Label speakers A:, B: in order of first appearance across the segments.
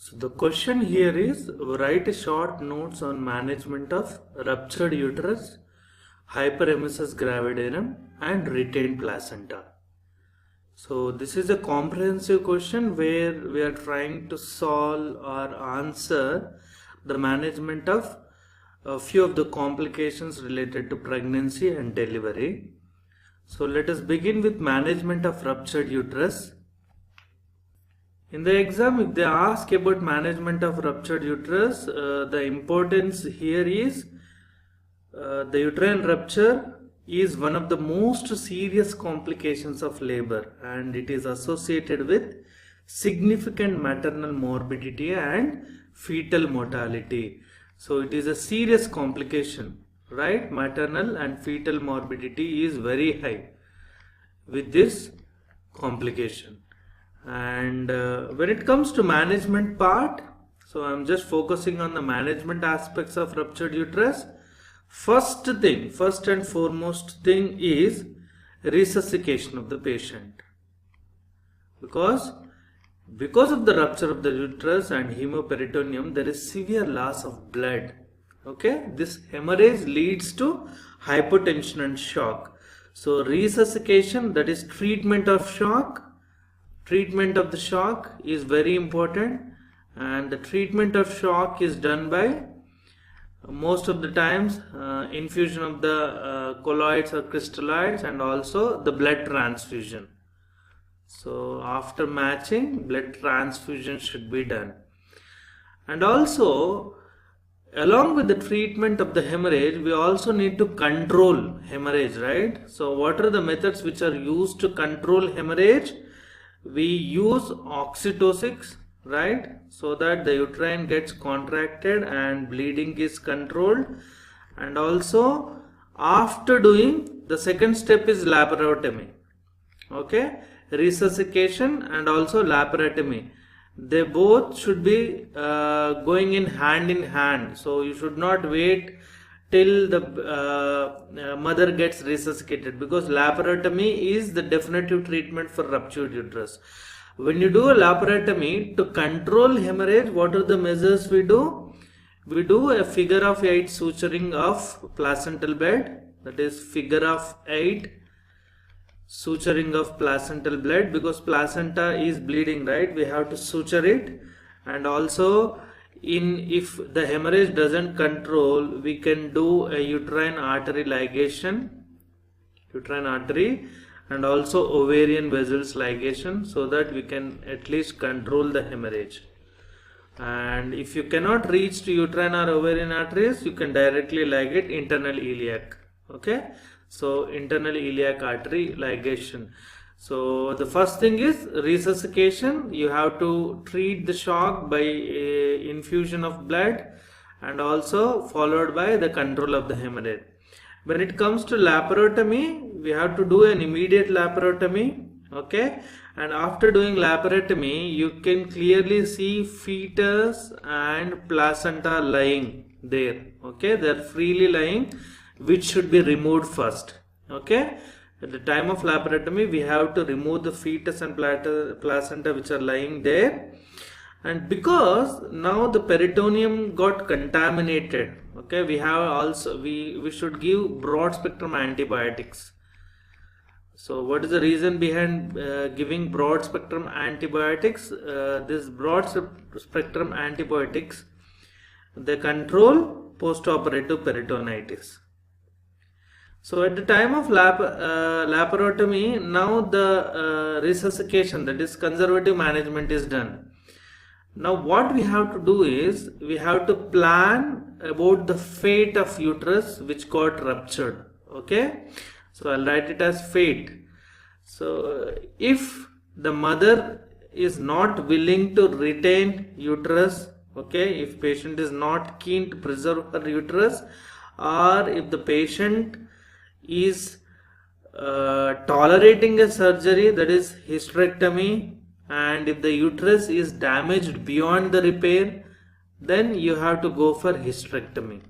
A: So the question here is, write a short notes on management of ruptured uterus, hyperemesis gravidarum and retained placenta. So this is a comprehensive question where we are trying to solve or answer the management of a few of the complications related to pregnancy and delivery. So let us begin with management of ruptured uterus. In the exam, if they ask about management of ruptured uterus, the importance here is the uterine rupture is one of the most serious complications of labor, and it is associated with significant maternal morbidity and fetal mortality. So it is a serious complication, right? Maternal and fetal morbidity is very high with this complication. And when it comes to management part, so I'm just focusing on the management aspects of ruptured uterus. First and foremost thing is resuscitation of the patient, because of the rupture of the uterus and hemoperitoneum, there is severe loss of blood. Okay, this hemorrhage leads to hypotension and shock. So resuscitation, that is treatment of shock. Treatment of the shock is very important, and the treatment of shock is done by most of the times infusion of the colloids or crystalloids and also the blood transfusion. So after matching, blood transfusion should be done. And also, along with the treatment of the hemorrhage, we also need to control hemorrhage, right? So what are the methods which are used to control hemorrhage? We use oxytocics, right, so that the uterine gets contracted and bleeding is controlled. And also after doing, the second step is laparotomy. Okay, resuscitation and also laparotomy, they both should be going in hand. So you should not wait till the mother gets resuscitated, because laparotomy is the definitive treatment for ruptured uterus. When you do a laparotomy to control hemorrhage, what are the measures we do? We do a figure of 8 suturing of placental bed, that is figure of 8 suturing of placental blood, because placenta is bleeding, right? We have to suture it. And also, if the hemorrhage doesn't control, we can do a uterine artery ligation, and also ovarian vessels ligation, so that we can at least control the hemorrhage. And if you cannot reach to uterine or ovarian arteries, you can directly ligate internal iliac. Okay, so internal iliac artery ligation. So the first thing is resuscitation. You have to treat the shock by infusion of blood and also followed by the control of the hemorrhage. When it comes to laparotomy, we have to do an immediate laparotomy. Okay, and after doing laparotomy, you can clearly see fetus and placenta lying there. Okay, they are freely lying, which should be removed first. Okay, at the time of laparotomy, we have to remove the fetus and placenta which are lying there. And because now the peritoneum got contaminated, okay, we have also we should give broad spectrum antibiotics. So what is the reason behind giving broad spectrum antibiotics? This broad spectrum antibiotics, they control postoperative peritonitis. So at the time of laparotomy, now the resuscitation, that is conservative management, is done. Now what we have to do is, we have to plan about the fate of uterus which got ruptured. Okay, so I'll write it as fate. So if the mother is not willing to retain uterus, okay, if patient is not keen to preserve her uterus, or if the patient is tolerating a surgery, that is hysterectomy, and if the uterus is damaged beyond the repair, then you have to go for hysterectomy.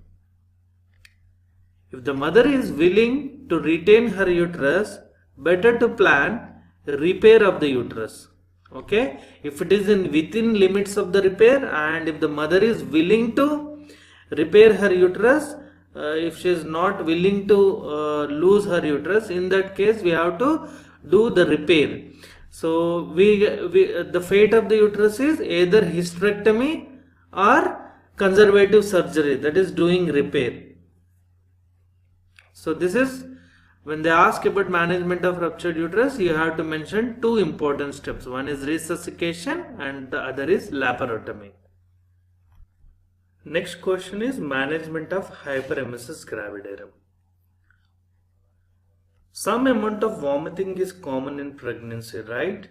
A: If the mother is willing to retain her uterus, better to plan repair of the uterus. Okay, if it is in within limits of the repair, and if the mother is willing to repair her uterus, if she is not willing to lose her uterus, in that case we have to do the repair. So the fate of the uterus is either hysterectomy or conservative surgery, that is doing repair. So this is, when they ask about management of ruptured uterus, you have to mention two important steps. One is resuscitation and the other is laparotomy. Next question is management of hyperemesis gravidarum. Some amount of vomiting is common in pregnancy, right?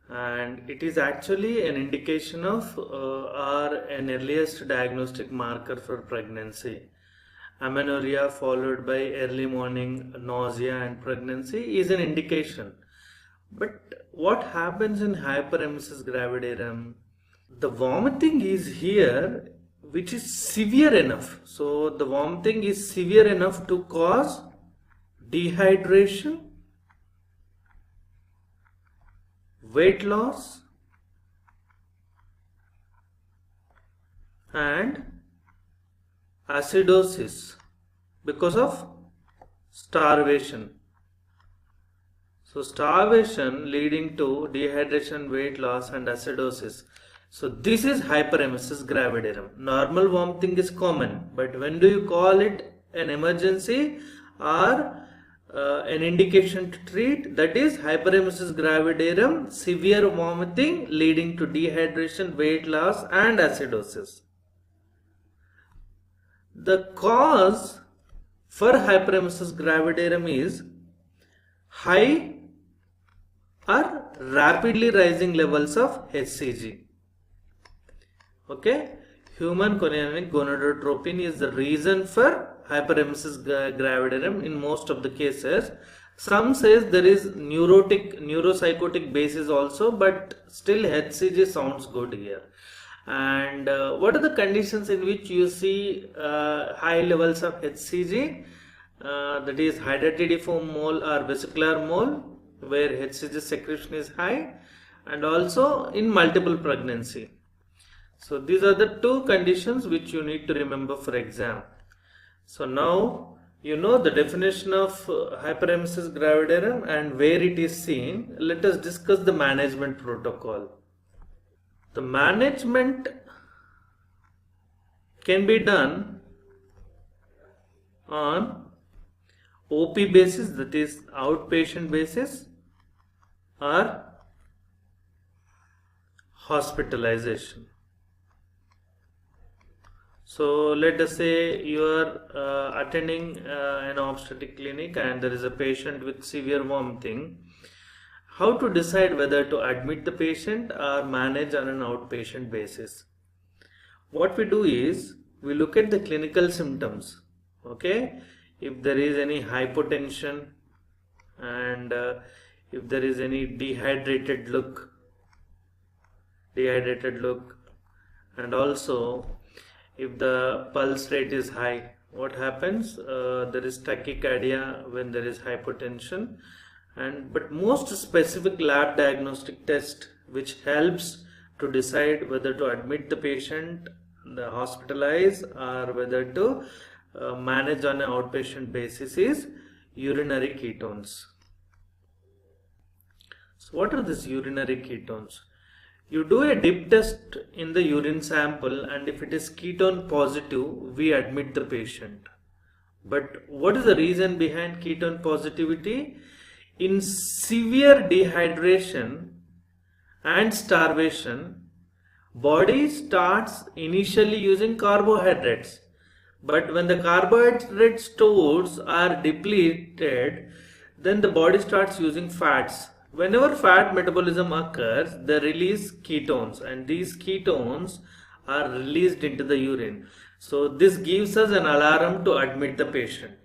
A: And it is actually an indication of or an earliest diagnostic marker for pregnancy. Amenorrhea followed by early morning nausea and pregnancy is an indication. But what happens in hyperemesis gravidarum? The vomiting is here, which is severe enough. So the vomiting is severe enough to cause dehydration, weight loss, and acidosis because of starvation. So starvation leading to dehydration, weight loss and acidosis. So this is hyperemesis gravidarum. Normal vomiting is common, but when do you call it an emergency or an indication to treat? That is hyperemesis gravidarum, severe vomiting leading to dehydration, weight loss and acidosis. The cause for hyperemesis gravidarum is high or rapidly rising levels of HCG. Okay, human chorionic gonadotropin is the reason for hyperemesis gravidarum in most of the cases. Some says there is neuropsychotic basis also, but still HCG sounds good here. And what are the conditions in which you see high levels of HCG? That is hydatidiform mole or vesicular mole, where HCG secretion is high, and also in multiple pregnancy. So these are the two conditions which you need to remember for exam. So now you know the definition of hyperemesis gravidarum and where it is seen. Let us discuss the management protocol. The management can be done on OP basis, that is outpatient basis, or hospitalization. So let us say you are attending an obstetric clinic and there is a patient with severe vomiting. How to decide whether to admit the patient or manage on an outpatient basis? What we do is we look at the clinical symptoms. Okay, if there is any hypotension and if there is any dehydrated look, and also if the pulse rate is high. What happens? There is tachycardia when there is hypotension. But most specific lab diagnostic test which helps to decide whether to admit the patient, hospitalize, or whether to manage on an outpatient basis is urinary ketones. So what are these urinary ketones? You do a dip test in the urine sample, and if it is ketone positive, we admit the patient. But what is the reason behind ketone positivity? In severe dehydration and starvation, body starts initially using carbohydrates, but when the carbohydrate stores are depleted, then the body starts using fats. Whenever fat metabolism occurs, they release ketones, and these ketones are released into the urine. So this gives us an alarm to admit the patient.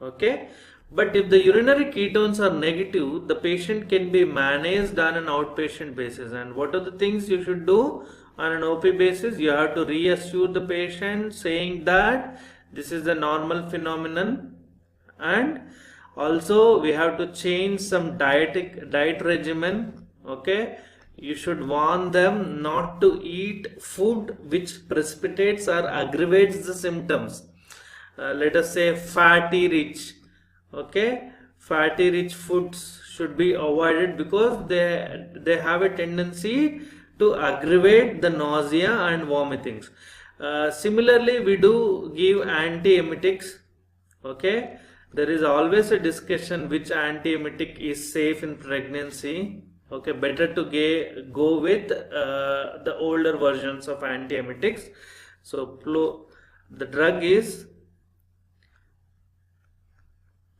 A: Okay. But if the urinary ketones are negative, the patient can be managed on an outpatient basis. And what are the things you should do on an OP basis? You have to reassure the patient saying that this is a normal phenomenon, and also we have to change some diet regimen. Okay, you should warn them not to eat food which precipitates or aggravates the symptoms. Let us say fatty rich. Okay, fatty rich foods should be avoided because they have a tendency to aggravate the nausea and vomitings. Similarly, we do give antiemetics. Okay, there is always a discussion which antiemetic is safe in pregnancy. Okay, better to go with the older versions of antiemetics. So the drug is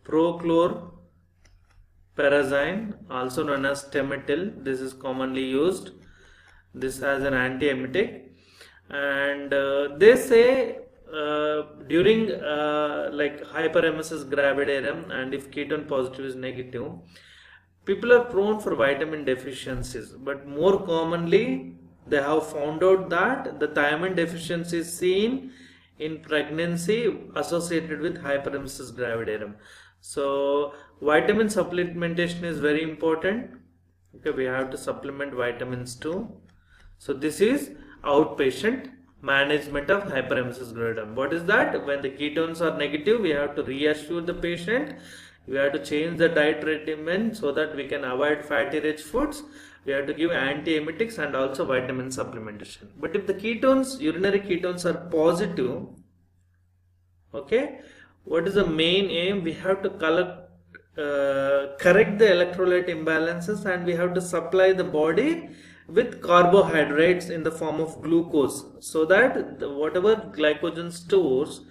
A: prochlorperazine, also known as Temetil. This is commonly used. This as an antiemetic, and they say during like hyperemesis gravidarum, and if ketone positive is negative, people are prone for vitamin deficiencies, but more commonly they have found out that the thiamine deficiency is seen in pregnancy associated with hyperemesis gravidarum. So vitamin supplementation is very important. Okay, we have to supplement vitamins too. So this is outpatient management of hyperemesis gravidarum. What is that? When the ketones are negative, we have to reassure the patient. We have to change the diet regimen so that we can avoid fatty rich foods. We have to give antiemetics and also vitamin supplementation. But if the ketones, urinary ketones are positive, okay, what is the main aim? We have to correct the electrolyte imbalances, and we have to supply the body with carbohydrates in the form of glucose, so that whatever glycogen stores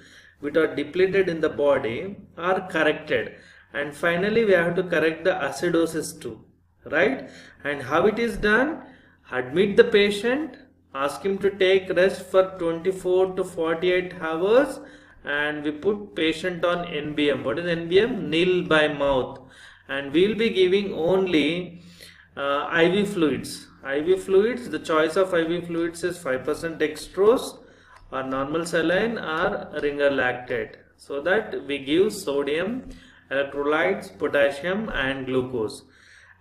A: which are depleted in the body are corrected. And finally we have to correct the acidosis too, right? And how it is done? Admit the patient, ask him to take rest for 24 to 48 hours, and we put patient on NBM. What is NBM? Nil by mouth. And we will be giving only IV fluids. IV fluids, the choice of IV fluids is 5% dextrose or normal saline or ringer lactate, so that we give sodium, electrolytes, potassium and glucose.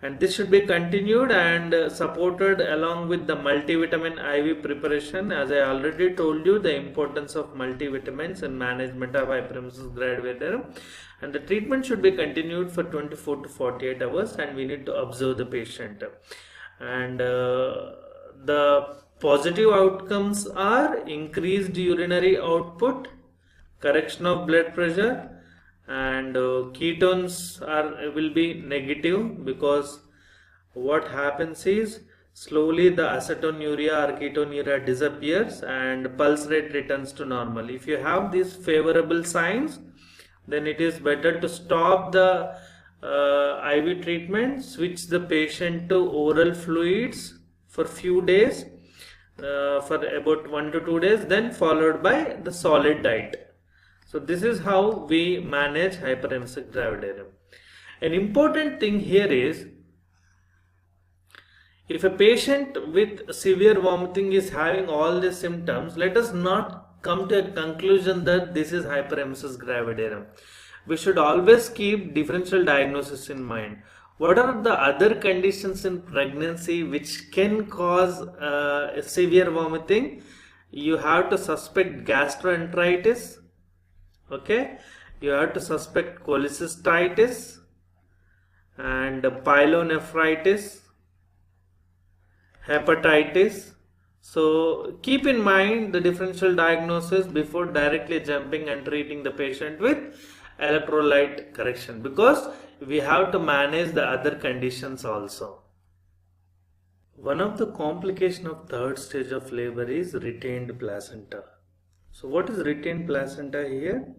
A: And this should be continued and supported along with the multivitamin IV preparation. As I already told you, the importance of multivitamins in management of hyperemesis gravidarum, and the treatment should be continued for 24 to 48 hours, and we need to observe the patient. And the positive outcomes are increased urinary output, correction of blood pressure, and ketones will be negative, because what happens is slowly the acetonuria or ketonuria disappears and pulse rate returns to normal. If you have these favorable signs, then it is better to stop the IV treatment, switch the patient to oral fluids for few days, for about 1 to 2 days, then followed by the solid diet. So this is how we manage hyperemesis gravidarum. An important thing here is, if a patient with severe vomiting is having all these symptoms, let us not come to a conclusion that this is hyperemesis gravidarum. We should always keep differential diagnosis in mind. What are the other conditions in pregnancy which can cause severe vomiting? You have to suspect gastroenteritis. Okay, you have to suspect cholecystitis and pyelonephritis, hepatitis. So keep in mind the differential diagnosis before directly jumping and treating the patient with electrolyte correction, because we have to manage the other conditions also. One of the complications of third stage of labor is retained placenta. So what is retained placenta here?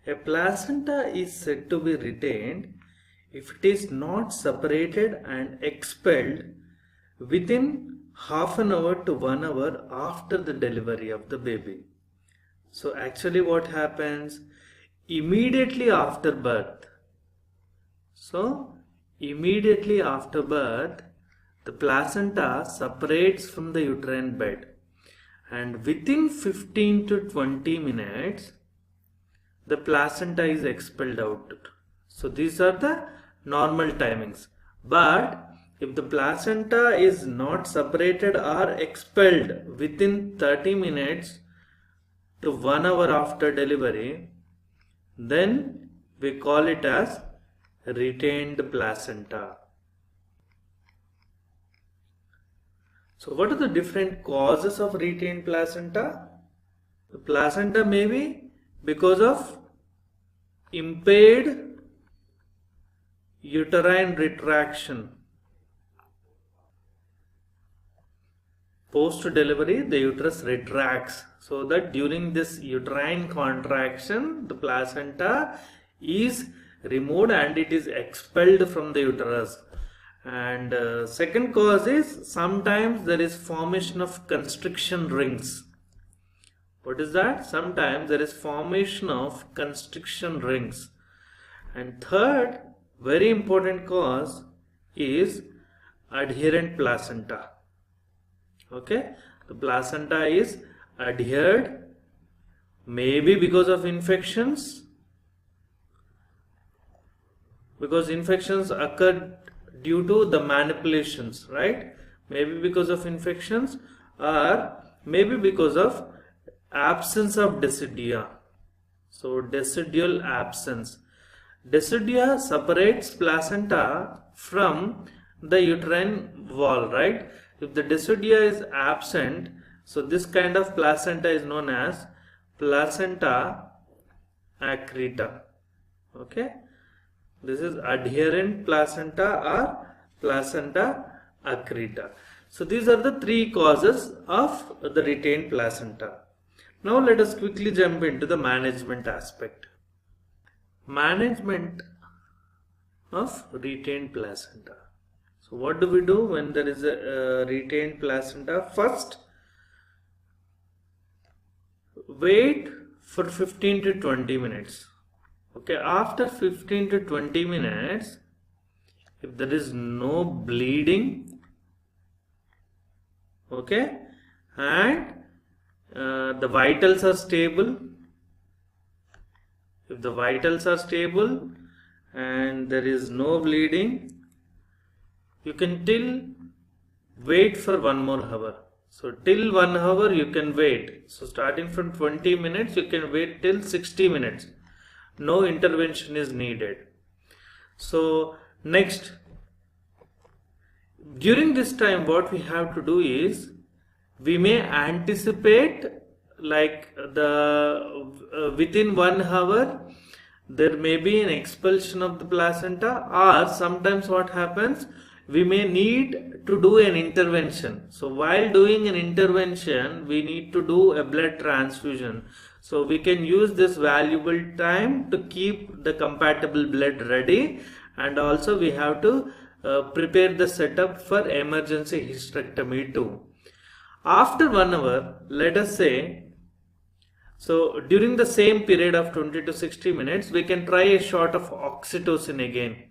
A: A placenta is said to be retained if it is not separated and expelled within half an hour to 1 hour after the delivery of the baby. So actually what happens? Immediately after birth. So immediately after birth, the placenta separates from the uterine bed, and within 15 to 20 minutes the placenta is expelled out. So these are the normal timings. But if the placenta is not separated or expelled within 30 minutes to 1 hour after delivery, then we call it as retained placenta. So what are the different causes of retained placenta? The placenta may be because of impaired uterine retraction. Post-delivery, the uterus retracts, so that during this uterine contraction, the placenta is removed and it is expelled from the uterus. And second cause is sometimes there is formation of constriction rings. What is that? Sometimes there is formation of constriction rings. And third, very important cause is adherent placenta. Okay, the placenta is adhered, maybe because of infections, because infections occurred due to the manipulations, right? Maybe because of infections, or maybe because of absence of decidia. So decidual absence. Decidia separates placenta from the uterine wall, right? If the decidia is absent, so this kind of placenta is known as placenta accreta. Okay, this is adherent placenta or placenta accreta. So these are the three causes of the retained placenta. Now let us quickly jump into the management aspect. Management of retained placenta. So what do we do when there is a retained placenta? First, wait for 15 to 20 minutes. Okay, after 15 to 20 minutes, if there is no bleeding, okay, and the vitals are stable, if the vitals are stable and there is no bleeding, you can wait for 1 more hour. So till 1 hour you can wait. So starting from 20 minutes you can wait till 60 minutes. No intervention is needed. So next, during this time what we have to do is, we may anticipate like within 1 hour there may be an expulsion of the placenta, or sometimes what happens, we may need to do an intervention. So while doing an intervention, we need to do a blood transfusion. So we can use this valuable time to keep the compatible blood ready, and also we have to prepare the setup for emergency hysterectomy too. After 1 hour, let us say, so during the same period of 20 to 60 minutes, we can try a shot of oxytocin again.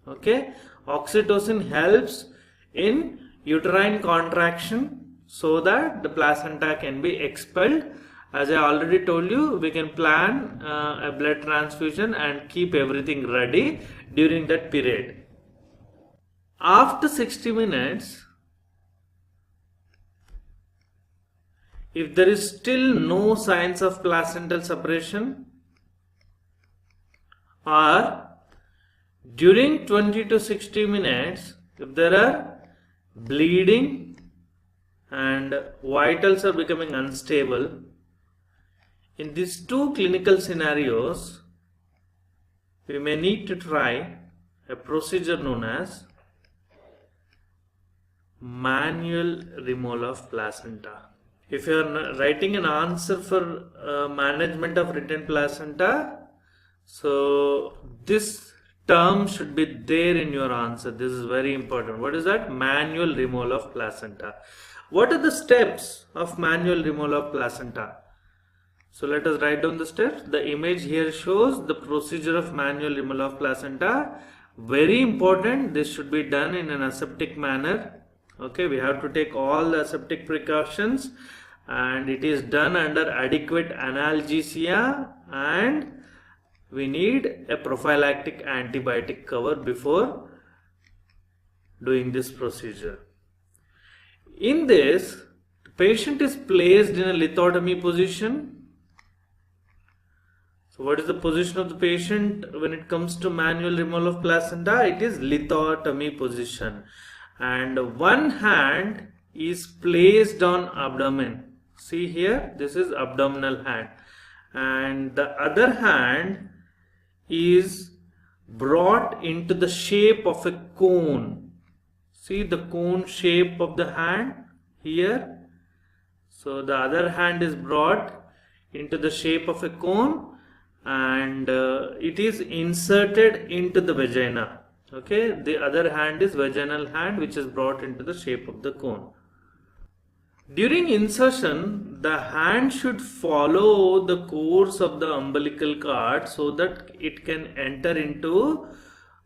A: Okay, oxytocin helps in uterine contraction so that the placenta can be expelled. As I already told you, we can plan a blood transfusion and keep everything ready during that period. After 60 minutes, if there is still no signs of placental separation, or during 20 to 60 minutes, if there are bleeding and vitals are becoming unstable, in these two clinical scenarios, we may need to try a procedure known as manual removal of placenta. If you are writing an answer for management of retained placenta, so this term should be there in your answer. This is very important. What is that? Manual removal of placenta. What are the steps of manual removal of placenta? So let us write down the steps. The image here shows the procedure of manual removal of placenta. Very important. This should be done in an aseptic manner. Okay, we have to take all the aseptic precautions, and it is done under adequate analgesia, and we need a prophylactic antibiotic cover before doing this procedure. In this, the patient is placed in a lithotomy position. So what is the position of the patient when it comes to manual removal of placenta? It is lithotomy position, and one hand is placed on abdomen. See here, this is abdominal hand, and the other hand is brought into the shape of a cone. See the cone shape of the hand here. So the other hand is brought into the shape of a cone, and it is inserted into the vagina. Okay, the other hand is vaginal hand, which is brought into the shape of the cone. During insertion, the hand should follow the course of the umbilical cord so that it can enter into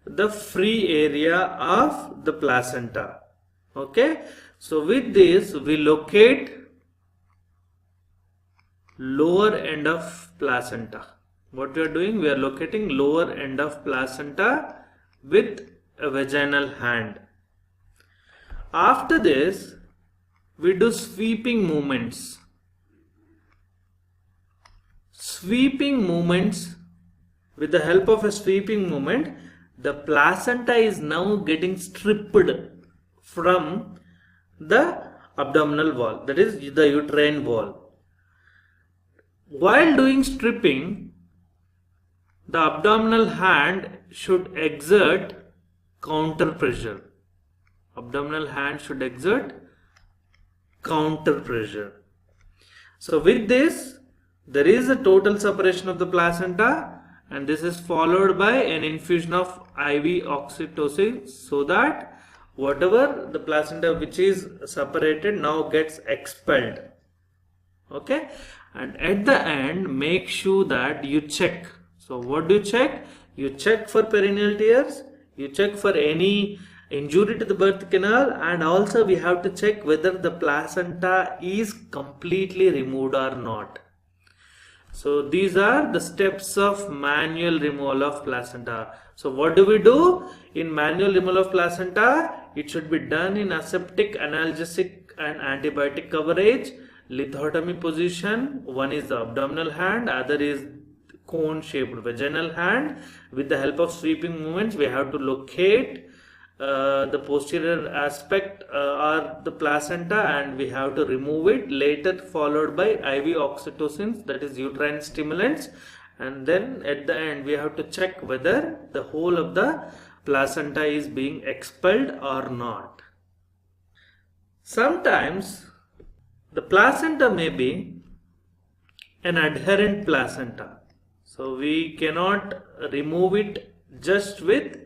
A: the free area of the placenta. Okay, so with this we locate lower end of placenta. What we are doing, we are locating lower end of placenta with a vaginal hand. After this, we do sweeping movements. Sweeping movements, with the help of a sweeping movement, the placenta is now getting stripped from the abdominal wall, that is the uterine wall. While doing stripping, the abdominal hand should exert counter pressure. Abdominal hand should exert counter pressure. So with this, there is a total separation of the placenta, and this is followed by an infusion of IV oxytocin, so that whatever the placenta which is separated now gets expelled. Okay, and at the end, make sure that you check. So what do you check? You check for perineal tears, you check for any injury to the birth canal, and also we have to check whether the placenta is completely removed or not. So these are the steps of manual removal of placenta. So what do we do in manual removal of placenta? It should be done in aseptic, analgesic and antibiotic coverage, lithotomy position. One is the abdominal hand, other is cone shaped vaginal hand. With the help of sweeping movements, we have to locate the posterior aspect or the placenta, and we have to remove it, later followed by IV oxytocins, that is uterine stimulants, and then at the end we have to check whether the whole of the placenta is being expelled or not. Sometimes the placenta may be an adherent placenta, so we cannot remove it just with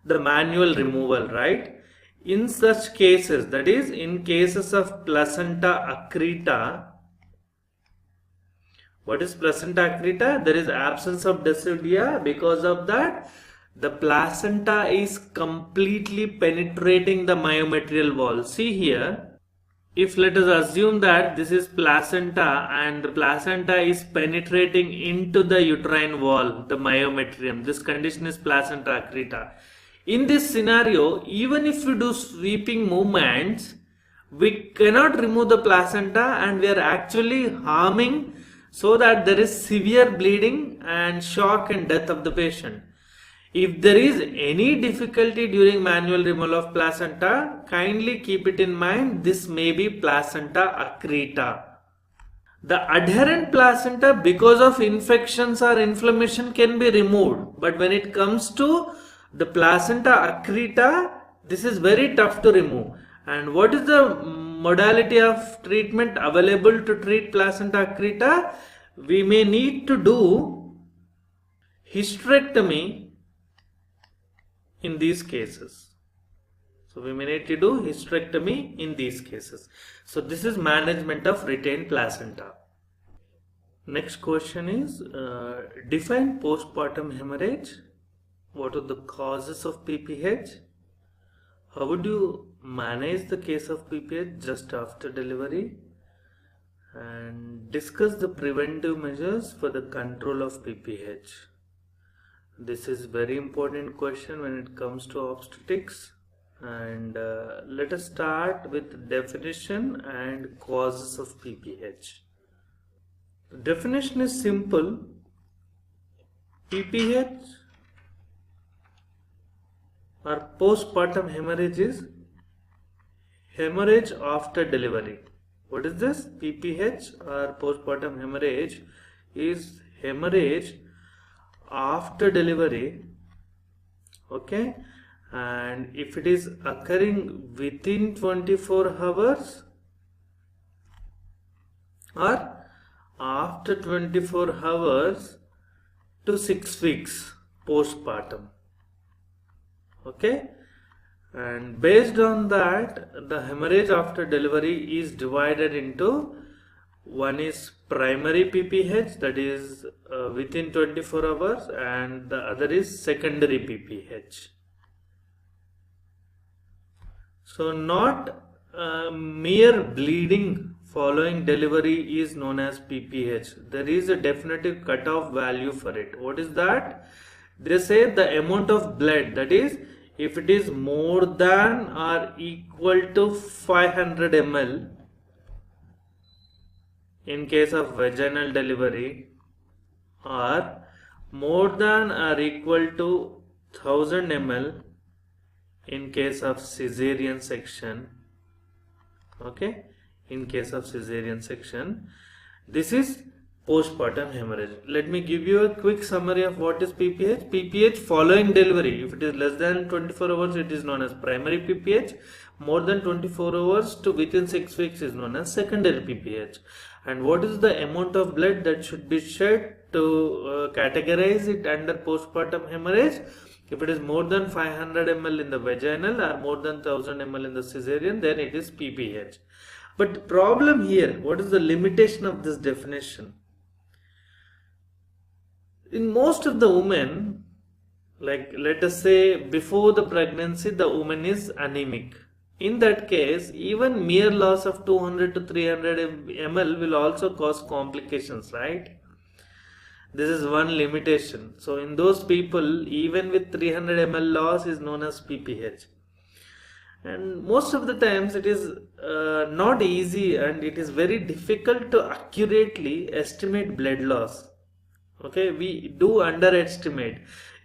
A: the manual removal, right? In such cases, that is in cases of placenta accreta. What is placenta accreta? There is absence of deciduea. Because of that, the placenta is completely penetrating the myometrial wall. See here, if let us assume that this is placenta and the placenta is penetrating into the uterine wall, the myometrium, this condition is placenta accreta. In this scenario, even if we do sweeping movements, we cannot remove the placenta, and we are actually harming, so that there is severe bleeding and shock and death of the patient. If there is any difficulty during manual removal of placenta, kindly keep it in mind, this may be placenta accreta. The adherent placenta, because of infections or inflammation, can be removed, but when it comes to the placenta accreta, this is very tough to remove. And what is the modality of treatment available to treat placenta accreta? We may need to do hysterectomy in these cases. So we may need to do hysterectomy in these cases. So this is management of retained placenta. Next question is, define postpartum hemorrhage. What are the causes of PPH? How would you manage the case of PPH just after delivery? And discuss the preventive measures for the control of PPH. This is very important question when it comes to obstetrics. And let us start with definition and causes of PPH. The definition is simple. PPH or postpartum hemorrhage is hemorrhage after delivery. What is this? PPH or postpartum hemorrhage is hemorrhage after delivery. Okay, and if it is occurring within 24 hours or after 24 hours to 6 weeks postpartum. Okay, and based on that, the hemorrhage after delivery is divided into, one is primary PPH, that is within 24 hours, and the other is secondary PPH. So not mere bleeding following delivery is known as PPH. There is a definitive cutoff value for it. What is that? They say the amount of blood, that is, if it is more than or equal to 500 ml in case of vaginal delivery, or more than or equal to 1000 ml in case of cesarean section. Okay, in case of cesarean section, this is postpartum hemorrhage. Let me give you a quick summary of what is PPH. PPH following delivery, if it is less than 24 hours, it is known as primary PPH. More than 24 hours to within 6 weeks is known as secondary PPH. And what is the amount of blood that should be shed to categorize it under postpartum hemorrhage? If it is more than 500 ml in the vaginal or more than 1000 ml in the cesarean, then it is PPH. But problem here, what is the limitation of this definition? In most of the women, like let us say before the pregnancy, the woman is anemic. In that case, even mere loss of 200 to 300 ml will also cause complications, right? This is one limitation. So in those people, even with 300 ml loss is known as PPH. And most of the times it is not easy, and it is very difficult to accurately estimate blood loss. Okay, we do underestimate.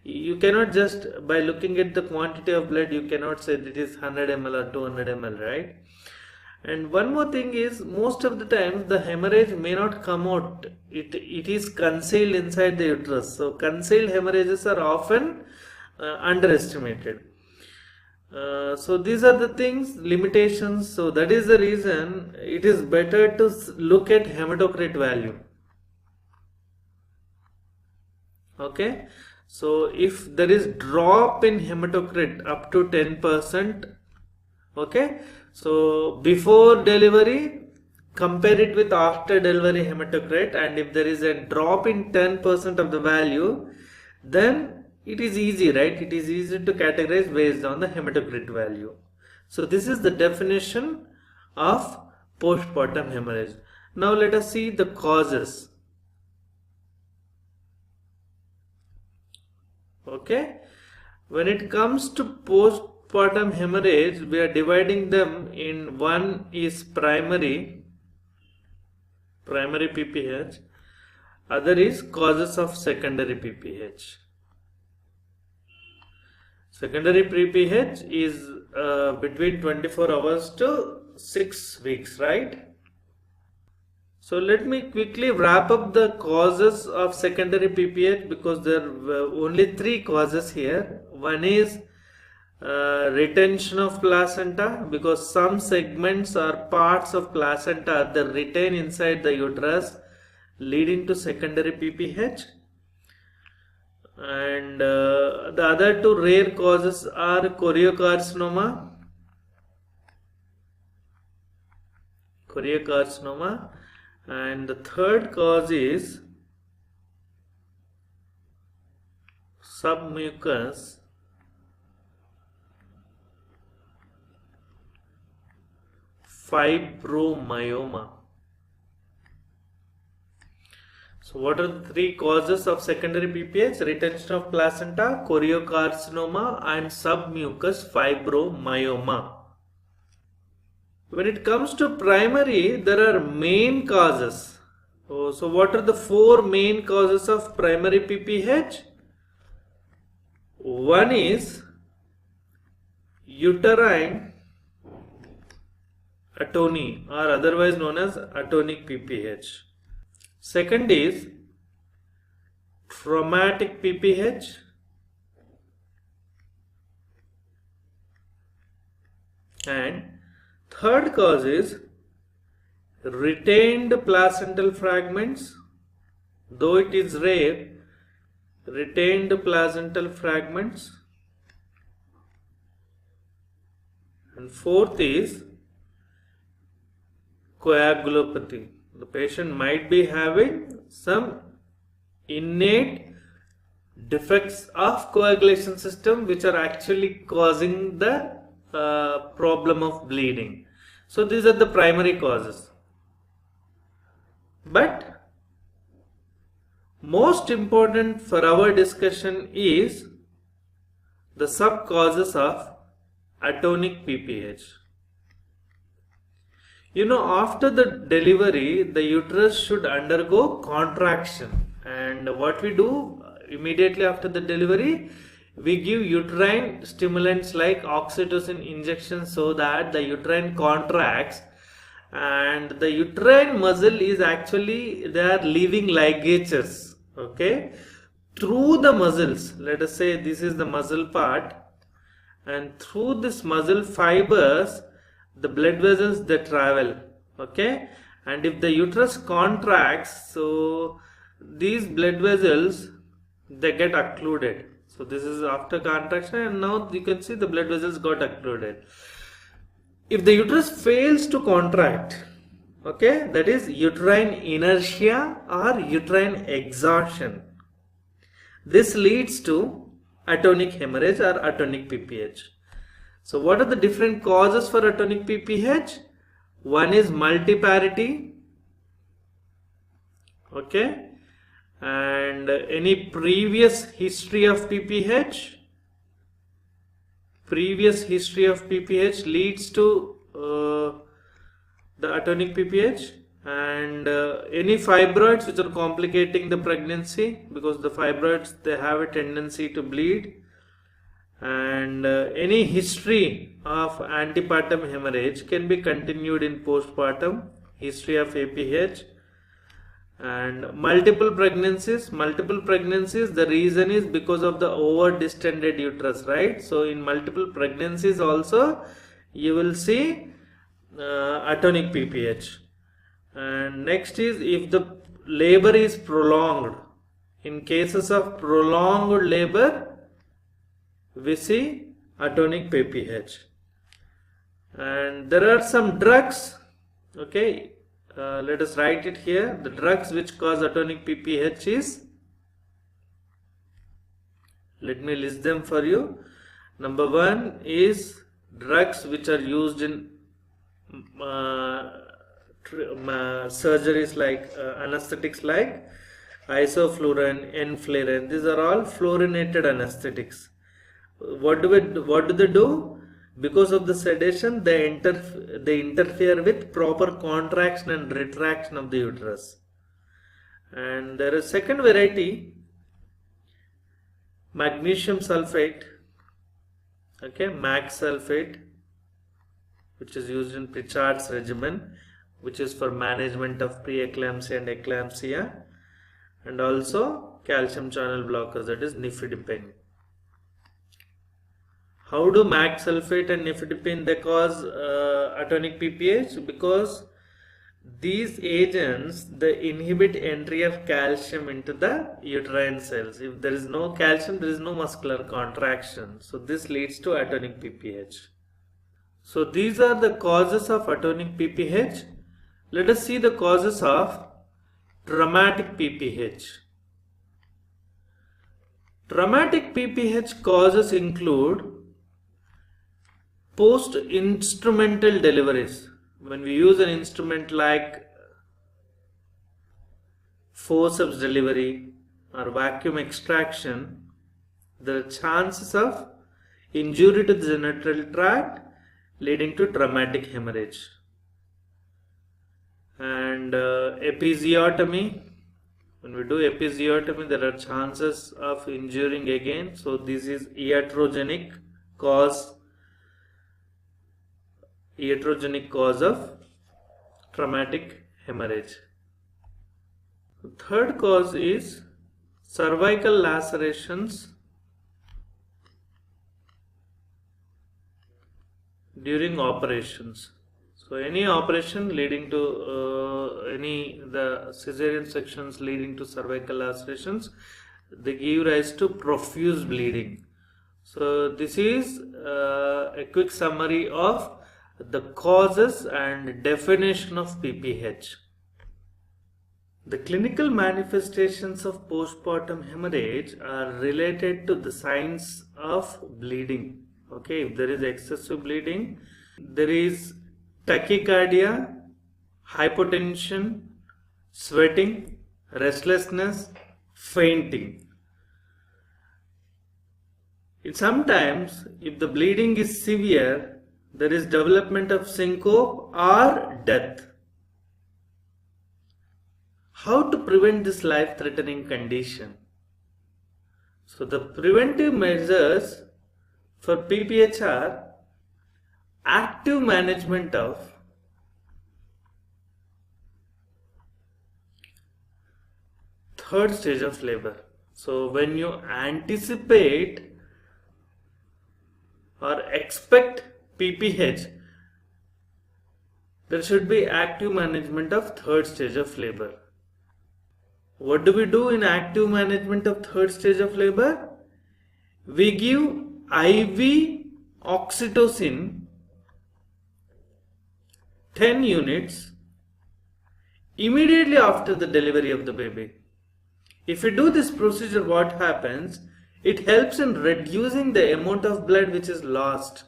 A: You cannot just by looking at the quantity of blood, you cannot say that it is 100 ml or 200 ml, right? And one more thing is, most of the times the hemorrhage may not come out. It is concealed inside the uterus. So concealed hemorrhages are often underestimated. So these are the things, limitations. So that is the reason it is better to look at hematocrit value. Okay, so if there is drop in hematocrit up to 10%, okay, so before delivery, compare it with after delivery hematocrit, and if there is a drop in 10% of the value, then it is easy, right? It is easy to categorize based on the hematocrit value. So this is the definition of postpartum hemorrhage. Now let us see the causes. Okay, when it comes to postpartum hemorrhage, we are dividing them in, one is primary PPH, other is causes of secondary PPH. Secondary PPH is between 24 hours to 6 weeks, right? So let me quickly wrap up the causes of secondary PPH, because there were only 3 causes here. One is retention of placenta, because some segments or parts of placenta they retain inside the uterus, leading to secondary PPH. And the other 2 rare causes are choriocarcinoma, and the third cause is submucous fibromyoma. So what are the three causes of secondary PPH? Retention of placenta, choriocarcinoma and submucous fibromyoma. When it comes to primary, there are main causes. So what are the four main causes of primary PPH? One is uterine atony, or otherwise known as atonic PPH. Second is traumatic PPH. And third cause is retained placental fragments, though it is rare, retained placental fragments. And fourth is coagulopathy. The patient might be having some innate defects of coagulation system which are actually causing the problem of bleeding. So these are the primary causes. But most important for our discussion is the sub causes of atonic PPH. After the delivery, the uterus should undergo contraction, and what we do immediately after the delivery, we give uterine stimulants like oxytocin injection so that the uterine contracts, and the uterine muscle is actually, they are leaving ligatures, okay, through the muscles. Let us say this is the muscle part, and through this muscle fibers, the blood vessels, they travel, okay, and if the uterus contracts, so these blood vessels, they get occluded. So this is after contraction, and now you can see the blood vessels got occluded. If the uterus fails to contract, okay, that is uterine inertia or uterine exhaustion, this leads to atonic hemorrhage or atonic PPH. So what are the different causes for atonic PPH? One is multiparity, okay, and any previous history of PPH. Previous history of PPH leads to the atonic PPH, and any fibroids which are complicating the pregnancy, because the fibroids, they have a tendency to bleed. And any history of antepartum hemorrhage can be continued in postpartum history of APH. And multiple pregnancies, the reason is because of the over distended uterus, right? So in multiple pregnancies also you will see atonic PPH. And next is if the labor is prolonged. In cases of prolonged labor, we see atonic PPH. And there are some drugs, okay, let us write it here. The drugs which cause atonic PPH is, let me list them for you. Number one is drugs which are used in surgeries like anesthetics like isoflurane, enflurane. These are all fluorinated anesthetics. What do they do? Because of the sedation, they interfere with proper contraction and retraction of the uterus. And there is second variety, magnesium sulfate, okay, MAG sulfate, which is used in Pritchard's regimen, which is for management of preeclampsia and eclampsia, and also calcium channel blockers, that is nifedipine. How do MAG sulfate and nifedipine, they cause atonic PPH? Because these agents, they inhibit entry of calcium into the uterine cells. If there is no calcium, there is no muscular contraction. So this leads to atonic PPH. So these are the causes of atonic PPH. Let us see the causes of traumatic PPH. Traumatic PPH causes include— when we use an instrument like forceps delivery or vacuum extraction, the chances of injury to the genital tract leading to traumatic hemorrhage. And episiotomy, when we do episiotomy, there are chances of injuring again. So this is iatrogenic cause of traumatic hemorrhage. The third cause is cervical lacerations during operations. So any operation leading to the cesarean sections leading to cervical lacerations, they give rise to profuse bleeding. So this is a quick summary of the causes and definition of PPH. The clinical manifestations of postpartum hemorrhage are related to the signs of bleeding. Okay, if there is excessive bleeding, there is tachycardia, hypotension, sweating, restlessness, fainting. Sometimes, if the bleeding is severe, there is development of syncope or death. How to prevent this life-threatening condition? So the preventive measures for PPH are active management of third stage of labor. So when you anticipate or expect PPH, there should be active management of third stage of labor. What do we do in active management of third stage of labor? We give IV oxytocin 10 units immediately after the delivery of the baby. If you do this procedure, what happens? It helps in reducing the amount of blood which is lost.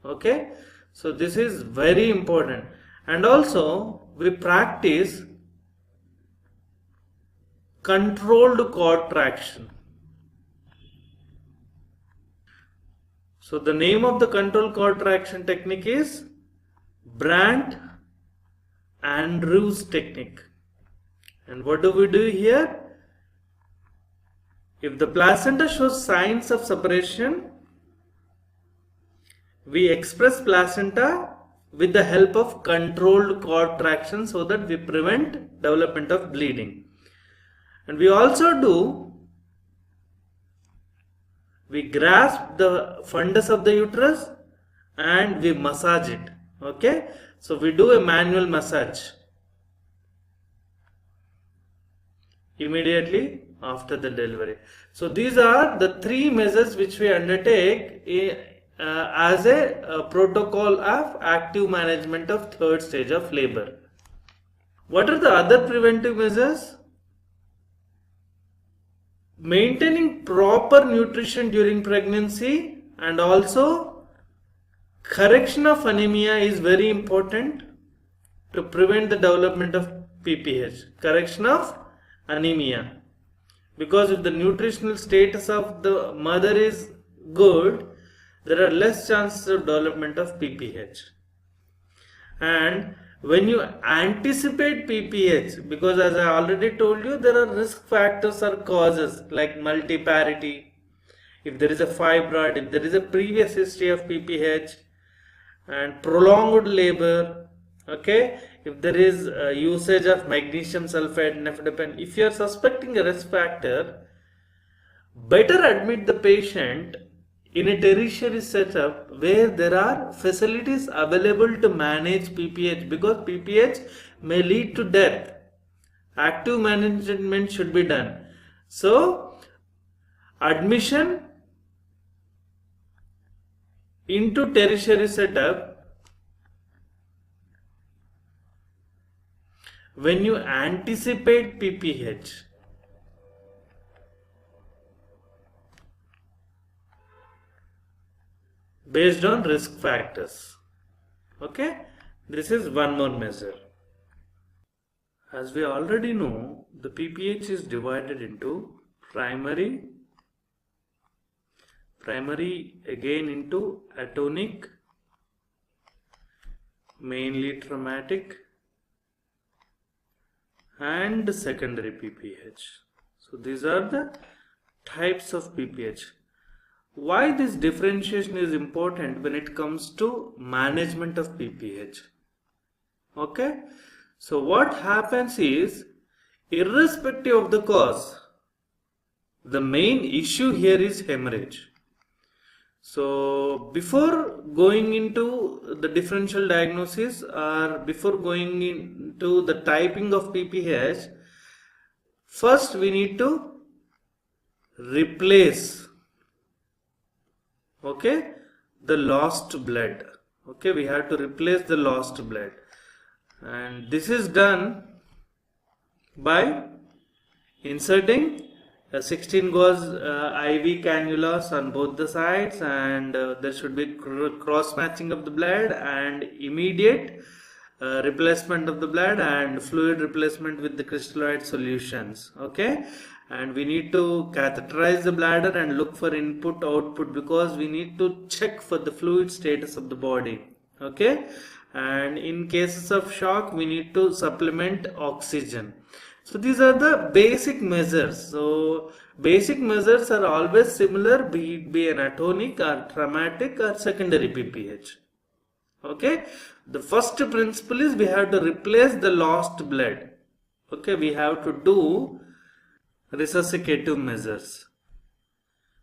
A: Okay, so this is very important. And also we practice controlled contraction. So the name of the controlled contraction technique is Brandt-Andrews technique. And what do we do here? If the placenta shows signs of separation, we express placenta with the help of controlled contraction so that we prevent development of bleeding. And we also we grasp the fundus of the uterus and we massage it. Okay, so we do a manual massage immediately after the delivery. So these are the three measures which we undertake as a protocol of active management of third stage of labor. What are the other preventive measures? Maintaining proper nutrition during pregnancy and also correction of anemia is very important to prevent the development of PPH. Correction of anemia, because if the nutritional status of the mother is good, there are less chances of development of PPH. And when you anticipate PPH, because as I already told you, there are risk factors or causes like multiparity, if there is a fibroid, if there is a previous history of PPH, and prolonged labor, okay, if there is usage of magnesium sulfate, nifedipine, if you are suspecting a risk factor, better admit the patient in a tertiary setup where there are facilities available to manage PPH, because PPH may lead to death. Active management should be done. So, admission into tertiary setup when you anticipate PPH. Based on risk factors. Okay, this is one more measure. As we already know, the PPH is divided into primary again into atonic, mainly traumatic, and secondary PPH. So these are the types of PPH. Why this differentiation is important when it comes to management of PPH? Okay, so what happens is, irrespective of the cause, the main issue here is hemorrhage. So before going into the differential diagnosis or before going into the typing of PPH, first we need to replace, okay, the lost blood. Okay, we have to replace the lost blood, and this is done by inserting a 16 gauge IV cannulas on both the sides, and there should be cross matching of the blood and immediate replacement of the blood and fluid replacement with the crystalloid solutions. Okay, and we need to catheterize the bladder and look for input output, because we need to check for the fluid status of the body. Okay, and in cases of shock we need to supplement oxygen. So these are the basic measures. So basic measures are always similar, be an atonic or traumatic or secondary PPH. Okay, the first principle is we have to replace the lost blood. Okay, we have to do resuscitative measures.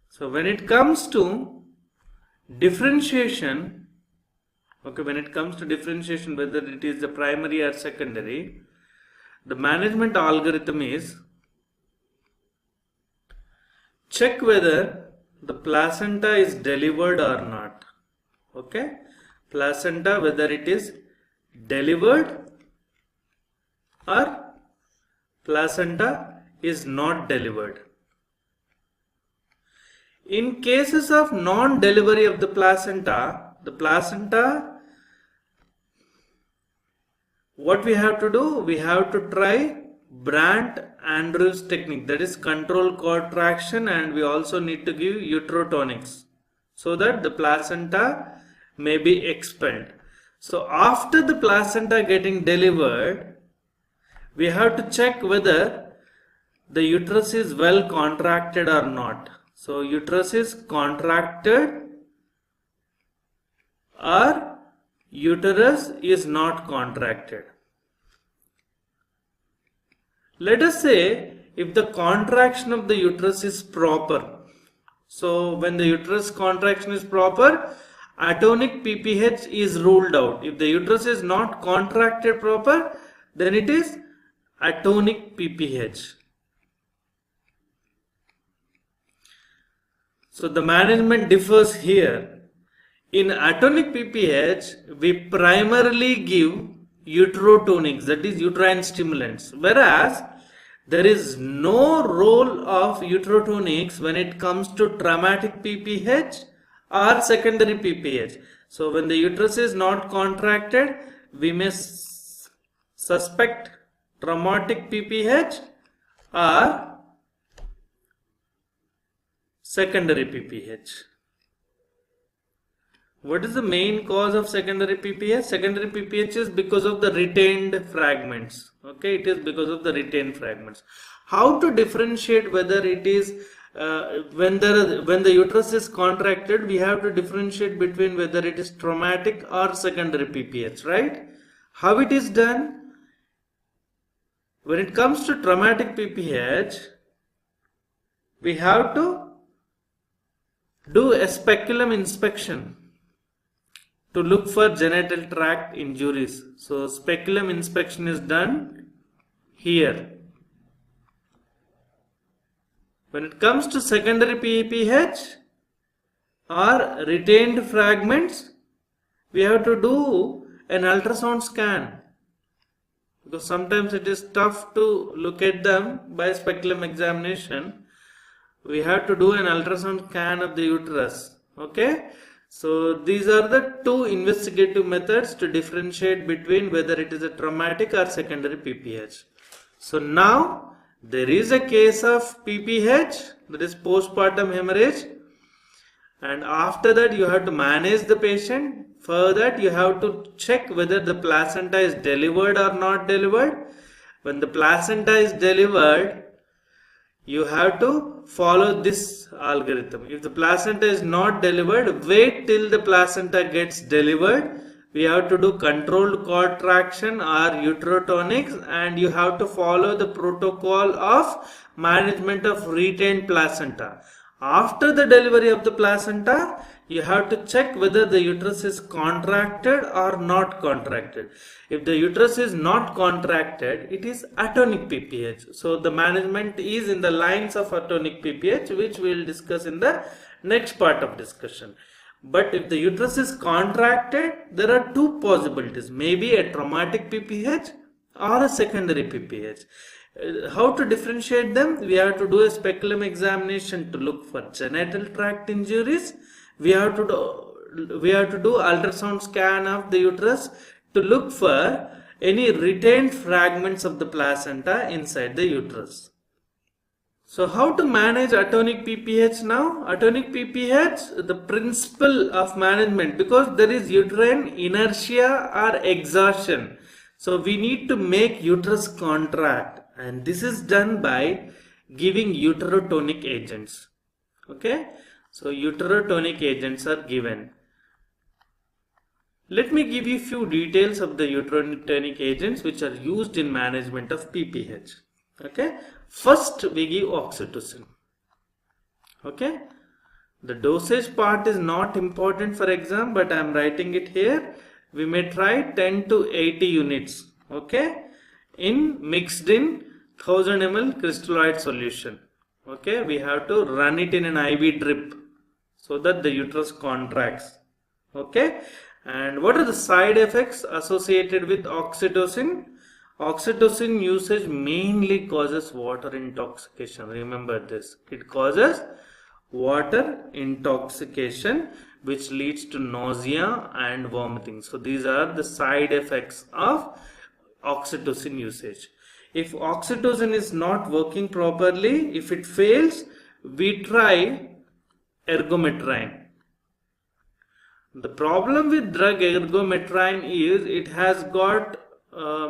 A: So when it comes to differentiation, okay, when it comes to differentiation, whether it is the primary or secondary, the management algorithm is check whether the placenta is delivered or not. Okay, placenta, whether it is delivered or placenta is not delivered. In cases of non-delivery of the placenta, what we have to do? We have to try Brandt-Andrews technique, that is control contraction, and we also need to give uterotonics so that the placenta may be expelled. So after the placenta getting delivered, we have to check whether the uterus is well contracted or not. So uterus is contracted or uterus is not contracted. Let us say if the contraction of the uterus is proper. So when the uterus contraction is proper, atonic PPH is ruled out. If the uterus is not contracted proper, then it is atonic PPH. So the management differs here. In atonic PPH, we primarily give uterotonics, that is uterine stimulants, whereas there is no role of uterotonics when it comes to traumatic PPH or secondary PPH. So when the uterus is not contracted, we may suspect traumatic PPH or secondary PPH. What is the main cause of secondary PPH? Secondary PPH is because of the retained fragments. Okay, it is because of the retained fragments. How to differentiate whether it is when the uterus is contracted? We have to differentiate between whether it is traumatic or secondary PPH, right? How it is done? When it comes to traumatic PPH, we have to do a speculum inspection to look for genital tract injuries. So speculum inspection is done here. When it comes to secondary PPH or retained fragments, we have to do an ultrasound scan, because sometimes it is tough to look at them by speculum examination. We have to do an ultrasound scan of the uterus. Okay, so these are the two investigative methods to differentiate between whether it is a traumatic or secondary PPH. So now there is a case of PPH, that is postpartum hemorrhage, and after that you have to manage the patient. For that you have to check whether the placenta is delivered or not delivered. When the placenta is delivered, you have to follow this algorithm. If the placenta is not delivered, wait till the placenta gets delivered. We have to do controlled contraction or uterotonics, and you have to follow the protocol of management of retained placenta. After the delivery of the placenta, you have to check whether the uterus is contracted or not contracted. If the uterus is not contracted, it is atonic PPH. So the management is in the lines of atonic PPH, which we will discuss in the next part of discussion. But if the uterus is contracted, there are two possibilities. Maybe a traumatic PPH or a secondary PPH. How to differentiate them? We have to do a speculum examination to look for genital tract injuries. We have to do ultrasound scan of the uterus to look for any retained fragments of the placenta inside the uterus. So how to manage atonic PPH now? Atonic PPH, the principle of management, because there is uterine inertia or exhaustion. So we need to make uterus contract, and this is done by giving uterotonic agents. Okay, so uterotonic agents are given. Let me give you few details of the uterotonic agents which are used in management of PPH. Okay, first we give oxytocin. Okay, the dosage part is not important for exam, but I am writing it here. We may try 10 to 80 units. Okay, mixed in 1000 ml crystalloid solution. Okay, we have to run it in an IV drip so that the uterus contracts. Okay, and what are the side effects associated with oxytocin? Oxytocin usage mainly causes water intoxication. Remember this. It causes water intoxication, which leads to nausea and vomiting. So these are the side effects of oxytocin usage. If oxytocin is not working properly, if it fails, we try ergometrine. The problem with drug ergometrine is it has got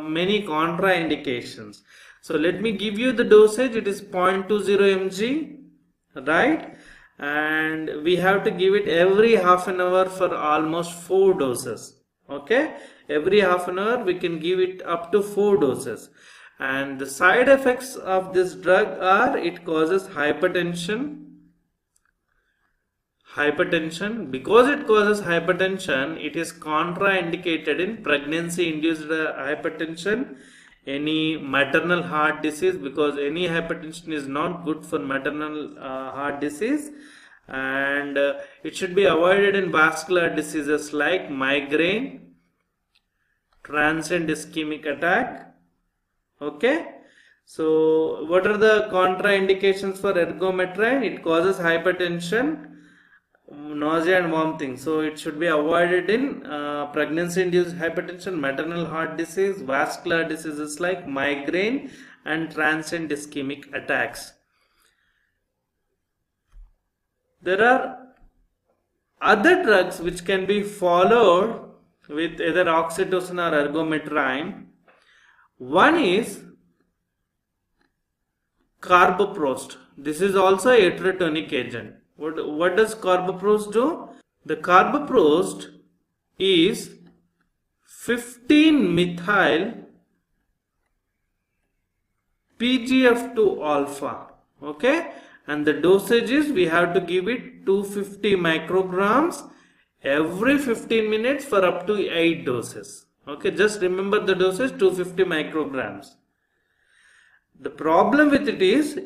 A: many contraindications. So let me give you the dosage. It is 0.20 mg, right? And we have to give it every half an hour for almost 4 doses. Okay, every half an hour we can give it up to 4 doses. And the side effects of this drug are it causes hypertension. Because it causes hypertension, it is contraindicated in pregnancy induced hypertension, any maternal heart disease, because any hypertension is not good for maternal heart disease, and it should be avoided in vascular diseases like migraine, transient ischemic attack. Okay, so what are the contraindications for ergometrine? It causes hypertension, nausea and vomiting. So it should be avoided in pregnancy induced hypertension, maternal heart disease, vascular diseases like migraine and transient ischemic attacks. There are other drugs which can be followed with either oxytocin or ergometrine. One is carboprost. This is also a uterotonic agent. What does carboprost do? The carboprost is 15-methyl PGF2 alpha. Okay, and the dosage is we have to give it 250 micrograms every 15 minutes for up to 8 doses. Okay, just remember the dosage 250 micrograms. The problem with it is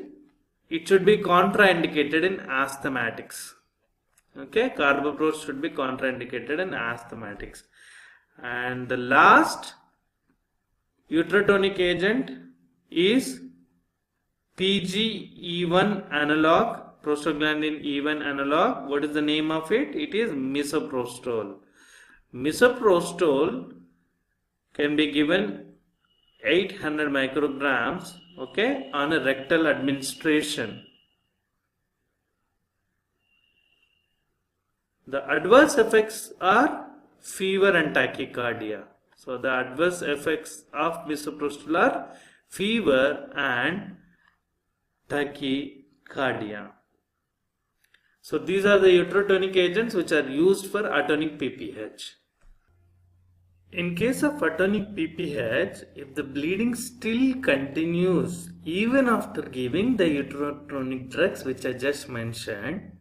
A: it should be contraindicated in asthmatics. Okay, carboprost should be contraindicated in asthmatics. And the last uterotonic agent is PGE1 analog, prostaglandin E1 analog. What is the name of it? It is misoprostol. Misoprostol can be given 800 micrograms, okay, on a rectal administration. The adverse effects are fever and tachycardia. So the adverse effects of misoprostol are fever and tachycardia. So these are the uterotonic agents which are used for atonic PPH. In case of atonic PPH, if the bleeding still continues even after giving the uterotonic drugs which I just mentioned,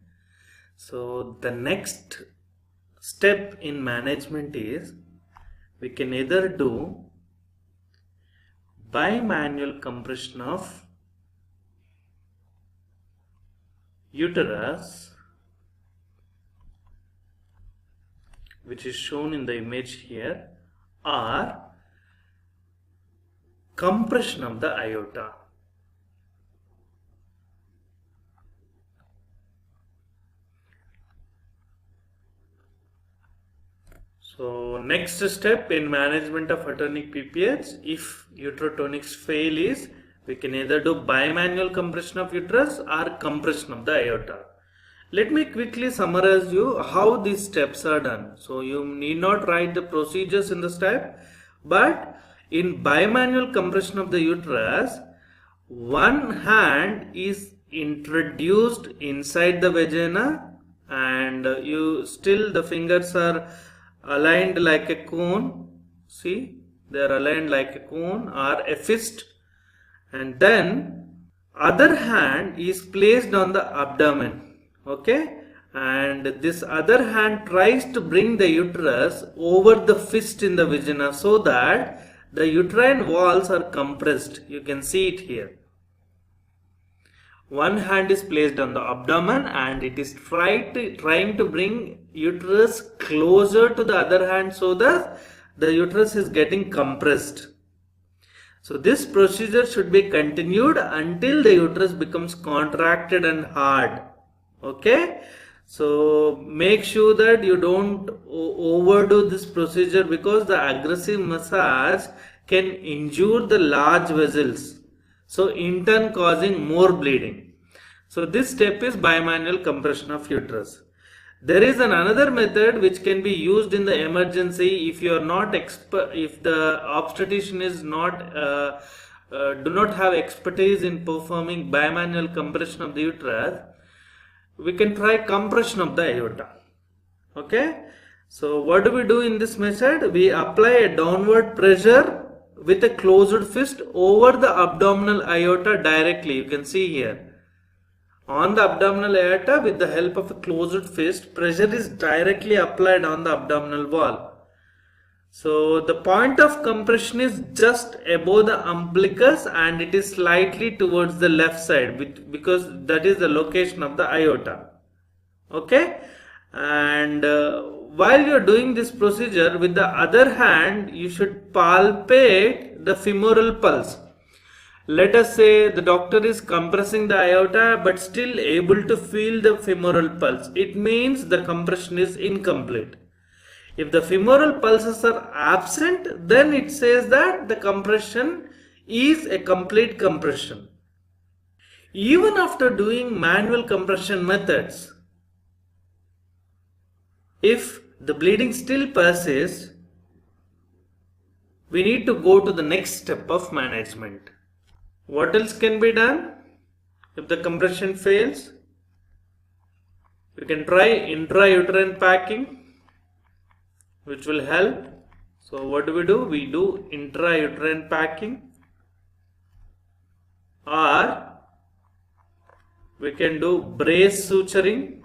A: so the next step in management is we can either do bimanual compression of uterus, which is shown in the image here, or compression of the aorta. So next step in management of atonic PPH, if uterotonics fail, is we can either do bimanual compression of uterus or compression of the aorta. Let me quickly summarize you how these steps are done. So you need not write the procedures in the step, but in bimanual compression of the uterus, one hand is introduced inside the vagina and the fingers are aligned like a cone. See, they are aligned like a cone or a fist, and then other hand is placed on the abdomen. Okay, and this other hand tries to bring the uterus over the fist in the vagina so that the uterine walls are compressed. You can see it here. One hand is placed on the abdomen and it is trying to bring uterus closer to the other hand so that the uterus is getting compressed. So this procedure should be continued until the uterus becomes contracted and hard. Okay, so make sure that you don't overdo this procedure because the aggressive massage can injure the large vessels, so in turn causing more bleeding. So this step is bimanual compression of uterus. There is another method which can be used in the emergency if you are not if the obstetrician is not do not have expertise in performing bimanual compression of the uterus. We can try compression of the aorta. Okay, so what do we do in this method? We apply a downward pressure with a closed fist over the abdominal aorta directly. You can see here on the abdominal aorta, with the help of a closed fist, pressure is directly applied on the abdominal wall. So the point of compression is just above the umbilicus and it is slightly towards the left side because that is the location of the aorta. Okay, and while you are doing this procedure, with the other hand you should palpate the femoral pulse. Let us say the doctor is compressing the aorta but still able to feel the femoral pulse. It means the compression is incomplete. If the femoral pulses are absent, then it says that the compression is a complete compression. Even after doing manual compression methods, if the bleeding still persists, we need to go to the next step of management. What else can be done if the compression fails? You can try intrauterine packing, which will help. So what do? We do intrauterine packing, or we can do brace suturing.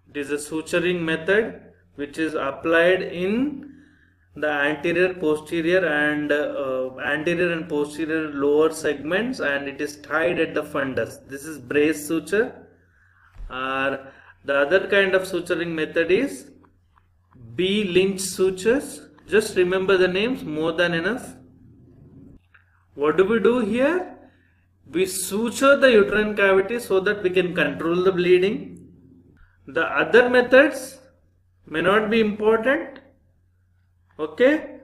A: It is a suturing method which is applied in the anterior, posterior and posterior lower segments, and it is tied at the fundus. This is brace suture. Or the other kind of suturing method is B-Lynch sutures. Just remember the names, more than enough. What do we do here? We suture the uterine cavity so that we can control the bleeding. The other methods may not be important. Okay,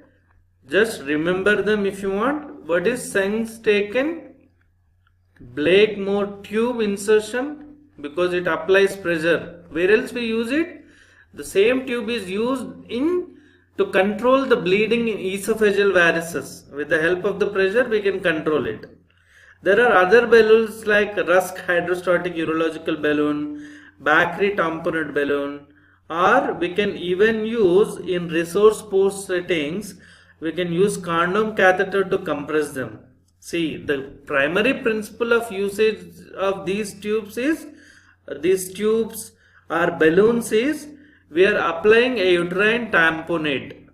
A: Just remember them if you want. What is Sengstaken? Blakemore tube insertion, because it applies pressure. Where else we use it? The same tube is used to control the bleeding in esophageal varices. With the help of the pressure, we can control it. There are other balloons like Rusk hydrostatic urological balloon, Bakri tamponade balloon, or we can even use in resource post settings, we can use condom catheter to compress them. See, the primary principle of usage of these tubes or balloons is, we are applying a uterine tamponade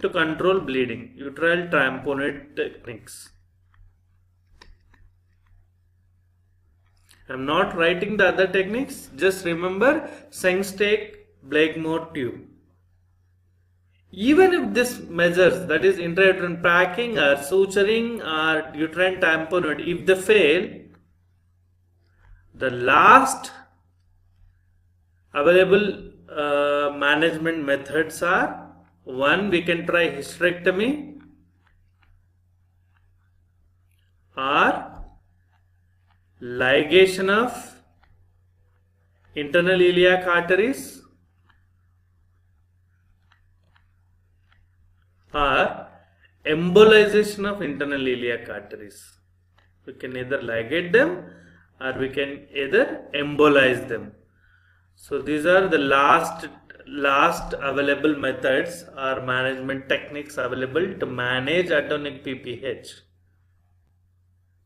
A: to control bleeding. Uterine tamponade techniques. I am not writing the other techniques. Just remember Sengstake Blakemore tube. Even if this measures, that is intrauterine packing or suturing or uterine tamponade, if they fail, the last available management methods are: one, we can try hysterectomy, or ligation of internal iliac arteries, or embolization of internal iliac arteries. We can either ligate them or we can either embolize them. So these are the last available methods or management techniques available to manage atonic PPH.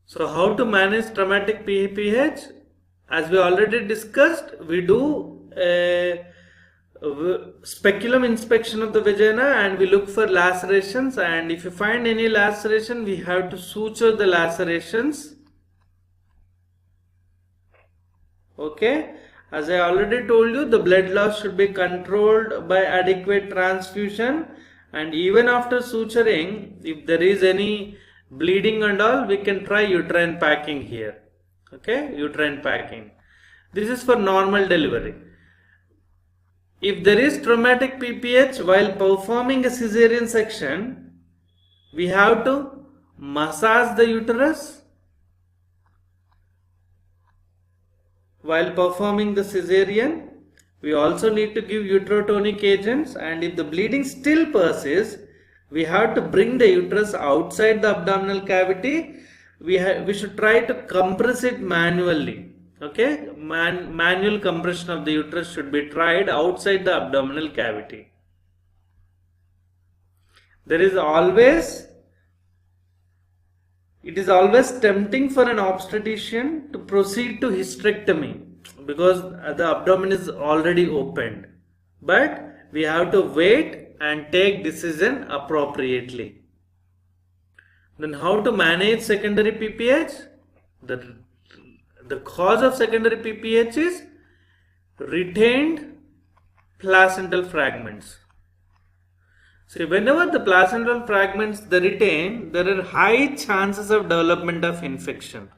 A: So how to manage traumatic PPH? As we already discussed, we do a speculum inspection of the vagina and we look for lacerations, and if you find any laceration, we have to suture the lacerations. Okay, as I already told you, the blood loss should be controlled by adequate transfusion, and even after suturing, if there is any bleeding and all, we can try uterine packing here. Okay, uterine packing. This is for normal delivery. If there is traumatic PPH, while performing a cesarean section, we have to massage the uterus. While performing the cesarean, we also need to give uterotonic agents, and if the bleeding still persists, we have to bring the uterus outside the abdominal cavity. We should try to compress it manually. Okay, manual compression of the uterus should be tried outside the abdominal cavity. It is always tempting for an obstetrician to proceed to hysterectomy because the abdomen is already opened. But we have to wait and take decision appropriately. Then how to manage secondary PPH? The cause of secondary PPH is retained placental fragments. See, whenever the placental fragments they retain, there are high chances of development of infection.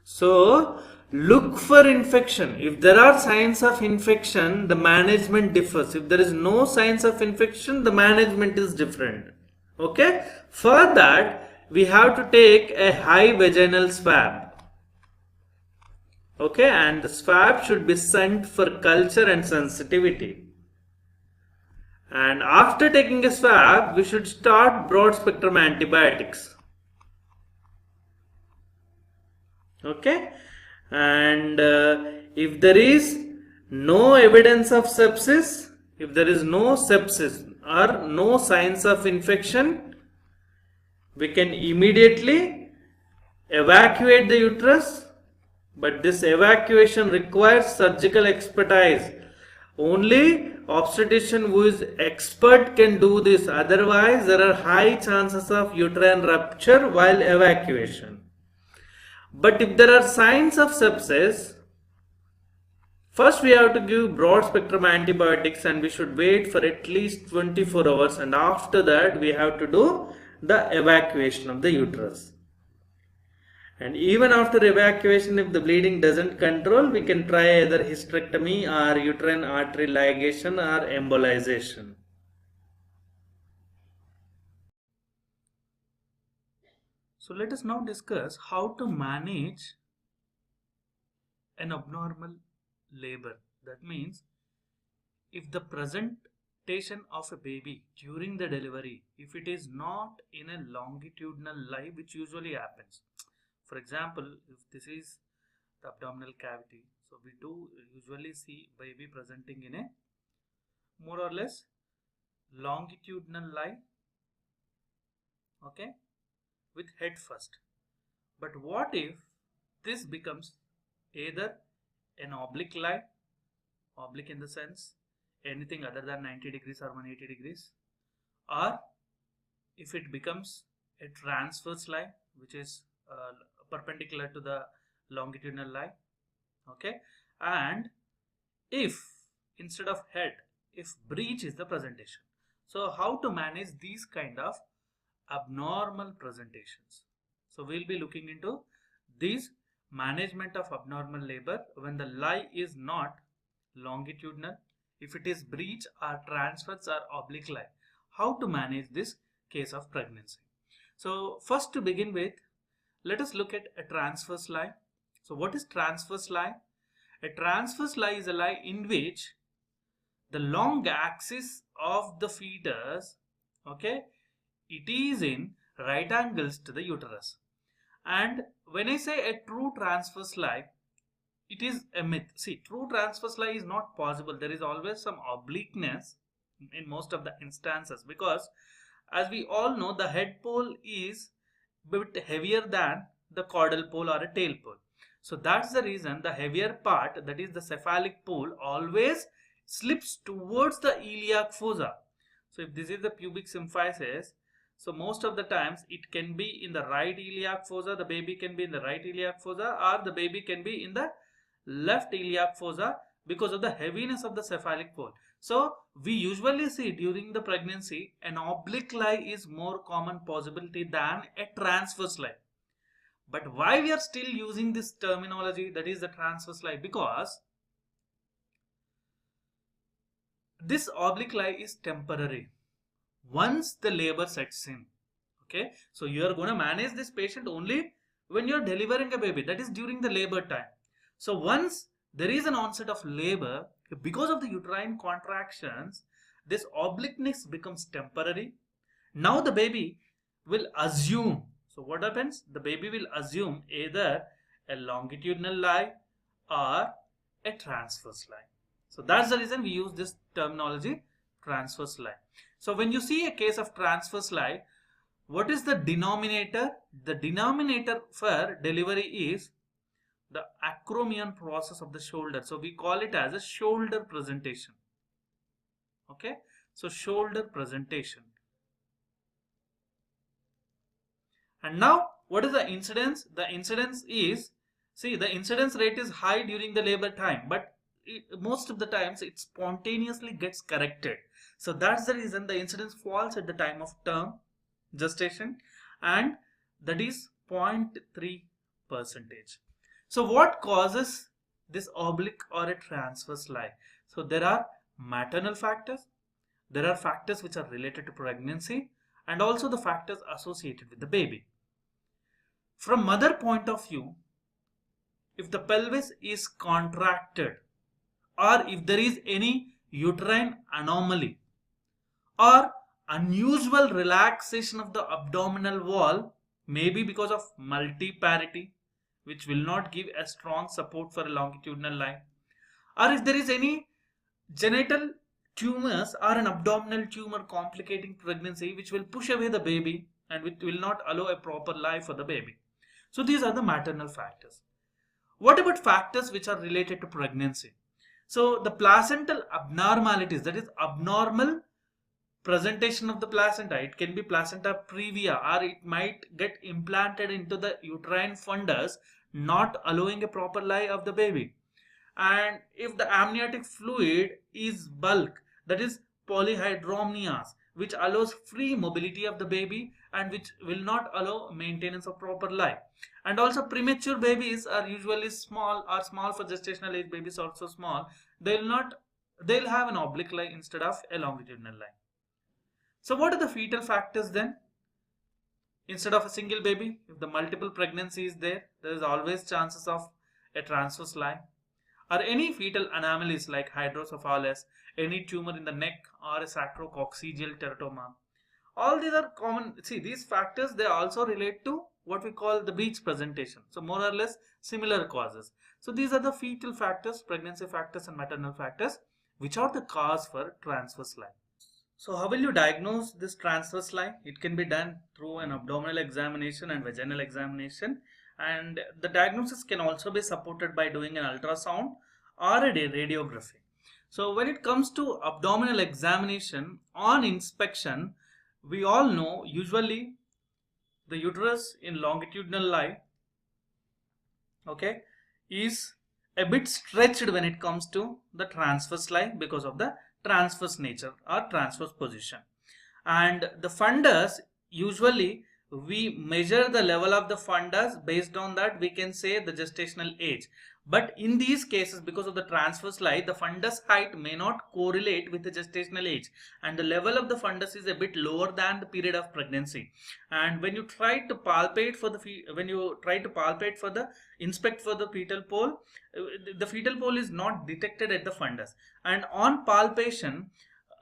A: So, look for infection. If there are signs of infection, the management differs. If there is no signs of infection, the management is different. Okay? For that, we have to take a high vaginal swab. Okay, and the swab should be sent for culture and sensitivity. And after taking a swab, we should start broad spectrum antibiotics. Okay, and if there is no evidence of sepsis, if there is no sepsis or no signs of infection, we can immediately evacuate the uterus. But this evacuation requires surgical expertise. Only obstetrician who is expert can do this. Otherwise, there are high chances of uterine rupture while evacuation. But if there are signs of sepsis, first we have to give broad spectrum antibiotics and we should wait for at least 24 hours, and after that we have to do the evacuation of the uterus. And even after evacuation, if the bleeding doesn't control, we can try either hysterectomy or uterine artery ligation or embolization. So let us now discuss how to manage an abnormal labor. That means if the presentation of a baby during the delivery, if it is not in a longitudinal lie, which usually happens. For example, if this is the abdominal cavity, so we do usually see baby presenting in a more or less longitudinal lie, okay, with head first. But what if this becomes either an oblique lie, oblique in the sense anything other than 90 degrees or 180 degrees, or if it becomes a transverse lie, which is perpendicular to the longitudinal lie, okay, and if instead of head, if breech is the presentation. So how to manage these kind of abnormal presentations? So we'll be looking into these management of abnormal labor when the lie is not longitudinal, if it is breech or transverse or oblique lie, how to manage this case of pregnancy. So first, to begin with, let us look at a transverse lie. So what is transverse lie? A transverse lie is a lie in which the long axis of the fetus, okay, it is in right angles to the uterus. And when I say a true transverse lie, it is a myth. See, true transverse lie is not possible. There is always some obliqueness in most of the instances, because as we all know, the head pole is a bit heavier than the caudal pole or a tail pole. So that's the reason the heavier part, that is the cephalic pole, always slips towards the iliac fossa. So if this is the pubic symphysis, so most of the times it can be in the right iliac fossa, the baby can be in the right iliac fossa, or the baby can be in the left iliac fossa because of the heaviness of the cephalic pole. So we usually see during the pregnancy an oblique lie is more common possibility than a transverse lie. But why we are still using this terminology, that is the transverse lie? Because this oblique lie is temporary. Once the labor sets in, okay, so you are going to manage this patient only when you are delivering a baby, that is during the labor time. So once there is an onset of labor, because of the uterine contractions, this obliqueness becomes temporary. Now the baby will assume, so what happens? The baby will assume either a longitudinal lie or a transverse lie. So that's the reason we use this terminology, transverse lie. So when you see a case of transverse lie, what is the denominator? The denominator for delivery is the acromion process of the shoulder. So we call it as a shoulder presentation. Okay, so shoulder presentation. And now what is the incidence? The incidence is, see, the incidence rate is high during the labor time, but most of the times it spontaneously gets corrected. So that's the reason the incidence falls at the time of term gestation, and that is 0.3%. So what causes this oblique or a transverse lie? So there are maternal factors, there are factors which are related to pregnancy, and also the factors associated with the baby. From mother point of view, if the pelvis is contracted, or if there is any uterine anomaly or unusual relaxation of the abdominal wall, maybe because of multiparity, which will not give a strong support for a longitudinal line, or if there is any genital tumors or an abdominal tumor complicating pregnancy, which will push away the baby and which will not allow a proper life for the baby. So these are the maternal factors. What about factors which are related to pregnancy? So the placental abnormalities, that is abnormal presentation of the placenta. It can be placenta previa, or it might get implanted into the uterine fundus, not allowing a proper lie of the baby. And if the amniotic fluid is bulk, that is polyhydramnios, which allows free mobility of the baby and which will not allow maintenance of proper lie. And also premature babies are usually small, or small for gestational age babies also small. They'll have an oblique lie instead of a longitudinal lie. So what are the fetal factors then?
B: Instead of a single baby, if the multiple pregnancy is there, there is always chances of a transverse lie. Or any fetal anomalies like hydrocephalus, any tumor in the neck, or a sacrococcygeal teratoma. All these are common. See, these factors, they also relate to what we call the breech presentation. So more or less similar causes. So these are the fetal factors, pregnancy factors and maternal factors, which are the cause for transverse lie. So how will you diagnose this transverse lie? It can be done through an abdominal examination and vaginal examination, and the diagnosis can also be supported by doing an ultrasound or a radiography. So when it comes to abdominal examination, on inspection, we all know usually the uterus in longitudinal lie, okay, is a bit stretched when it comes to the transverse lie because of the transverse nature or transverse position. And the fundus, usually we measure the level of the fundus, based on that we can say the gestational age. But in these cases, because of the transverse lie, the fundus height may not correlate with the gestational age, and the level of the fundus is a bit lower than the period of pregnancy. And when you try to palpate for the inspect for the fetal pole, the fetal pole is not detected at the fundus. And on palpation,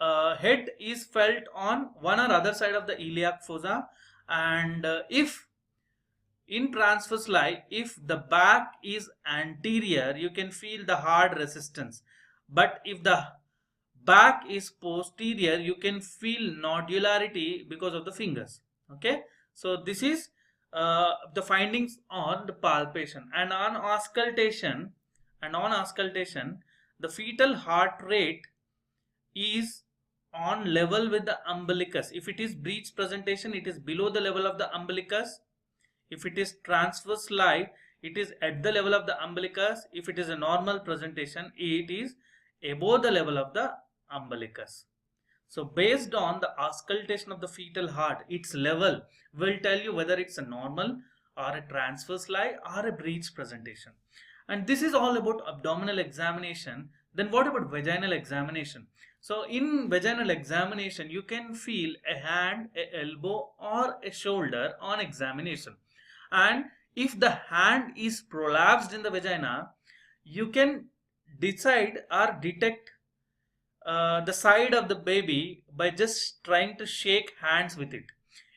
B: head is felt on one or other side of the iliac fossa, and if in transverse lie, if the back is anterior, you can feel the hard resistance, but if the back is posterior, you can feel nodularity because of the fingers. Okay, so this is the findings on the palpation. And on auscultation, the fetal heart rate is on level with the umbilicus. If it is breech presentation, it is below the level of the umbilicus. If it is transverse lie, it is at the level of the umbilicus. If it is a normal presentation, it is above the level of the umbilicus. So based on the auscultation of the fetal heart, its level will tell you whether it's a normal or a transverse lie or a breech presentation. And this is all about abdominal examination. Then what about vaginal examination? So in vaginal examination, you can feel a hand, a elbow or a shoulder on examination. And if the hand is prolapsed in the vagina, you can decide or detect the side of the baby by just trying to shake hands with it.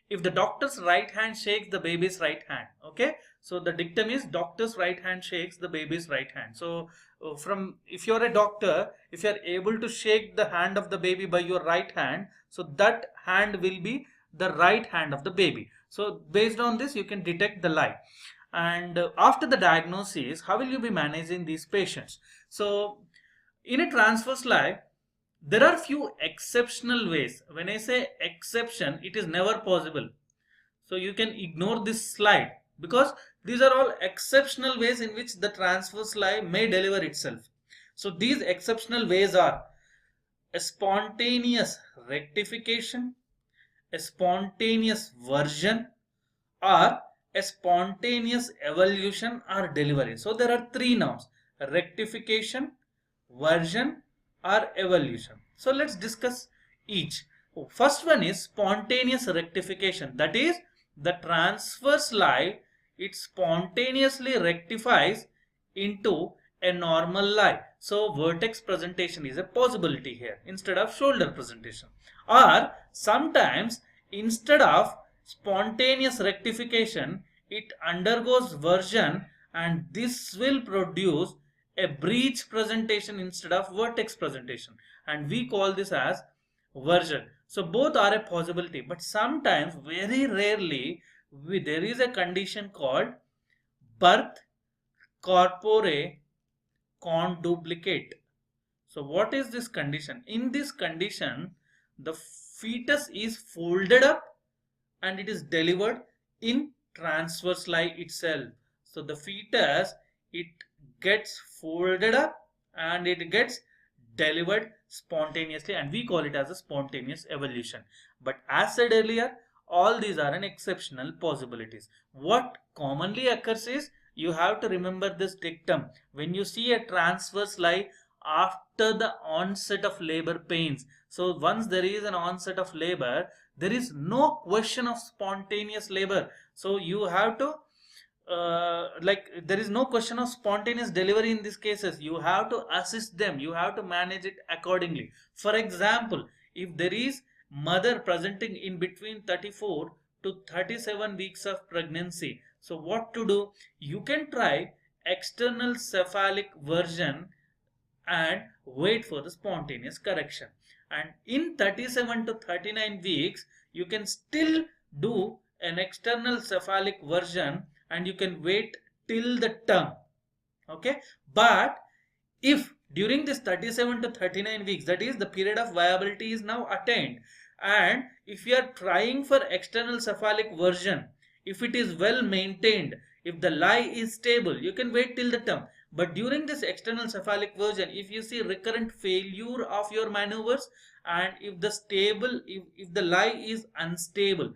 B: If the doctor's right hand shakes the baby's right hand, okay, so the dictum is doctor's right hand shakes the baby's right hand. So if you're a doctor, if you're able to shake the hand of the baby by your right hand, so that hand will be the right hand of the baby. So based on this, you can detect the lie. And after the diagnosis, how will you be managing these patients? So in a transverse lie, there are few exceptional ways. When I say exception, it is never possible. So you can ignore this slide, because these are all exceptional ways in which the transverse lie may deliver itself. So these exceptional ways are a spontaneous rectification, a spontaneous version, or a spontaneous evolution or delivery. So there are three nouns: rectification, version, or evolution. So let's discuss each. First one is spontaneous rectification. That is, the transverse lie, it spontaneously rectifies into a normal lie. So vertex presentation is a possibility here instead of shoulder presentation. Or sometimes instead of spontaneous rectification, it undergoes version, and this will produce a breech presentation instead of vertex presentation, and we call this as version. So both are a possibility, but sometimes, very rarely, there is a condition called birth corpore conduplicate. So what is this condition? In this condition, the fetus is folded up and it is delivered in transverse lie itself. So the fetus, it gets folded up and it gets delivered spontaneously, and we call it as a spontaneous evolution. But as said earlier, all these are an exceptional possibilities. What commonly occurs is, you have to remember this dictum: when you see a transverse lie after the onset of labor pains, so once there is an onset of labor, there is no question of spontaneous labor. So you have to there is no question of spontaneous delivery in these cases. You have to assist them, you have to manage it accordingly. For example, if there is mother presenting in between 34 to 37 weeks of pregnancy, so what to do? You can try external cephalic version and wait for the spontaneous correction. And in 37 to 39 weeks, you can still do an external cephalic version and you can wait till the term. Okay, but if during this 37 to 39 weeks, that is the period of viability is now attained, and if you are trying for external cephalic version, if it is well maintained, if the lie is stable, you can wait till the term. But during this external cephalic version, if you see recurrent failure of your maneuvers, and if the lie is unstable,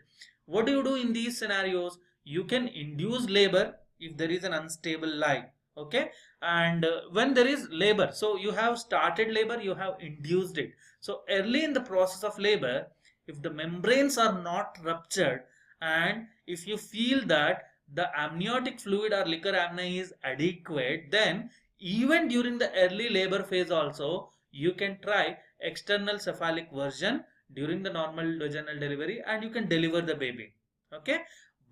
B: what do you do in these scenarios? You can induce labor if there is an unstable lie. Okay, and when there is labor, so you have started labor, you have induced it. So early in the process of labor, if the membranes are not ruptured, and if you feel that the amniotic fluid or liquor amni is adequate, then even during the early labor phase also, you can try external cephalic version during the normal vaginal delivery and you can deliver the baby. Okay,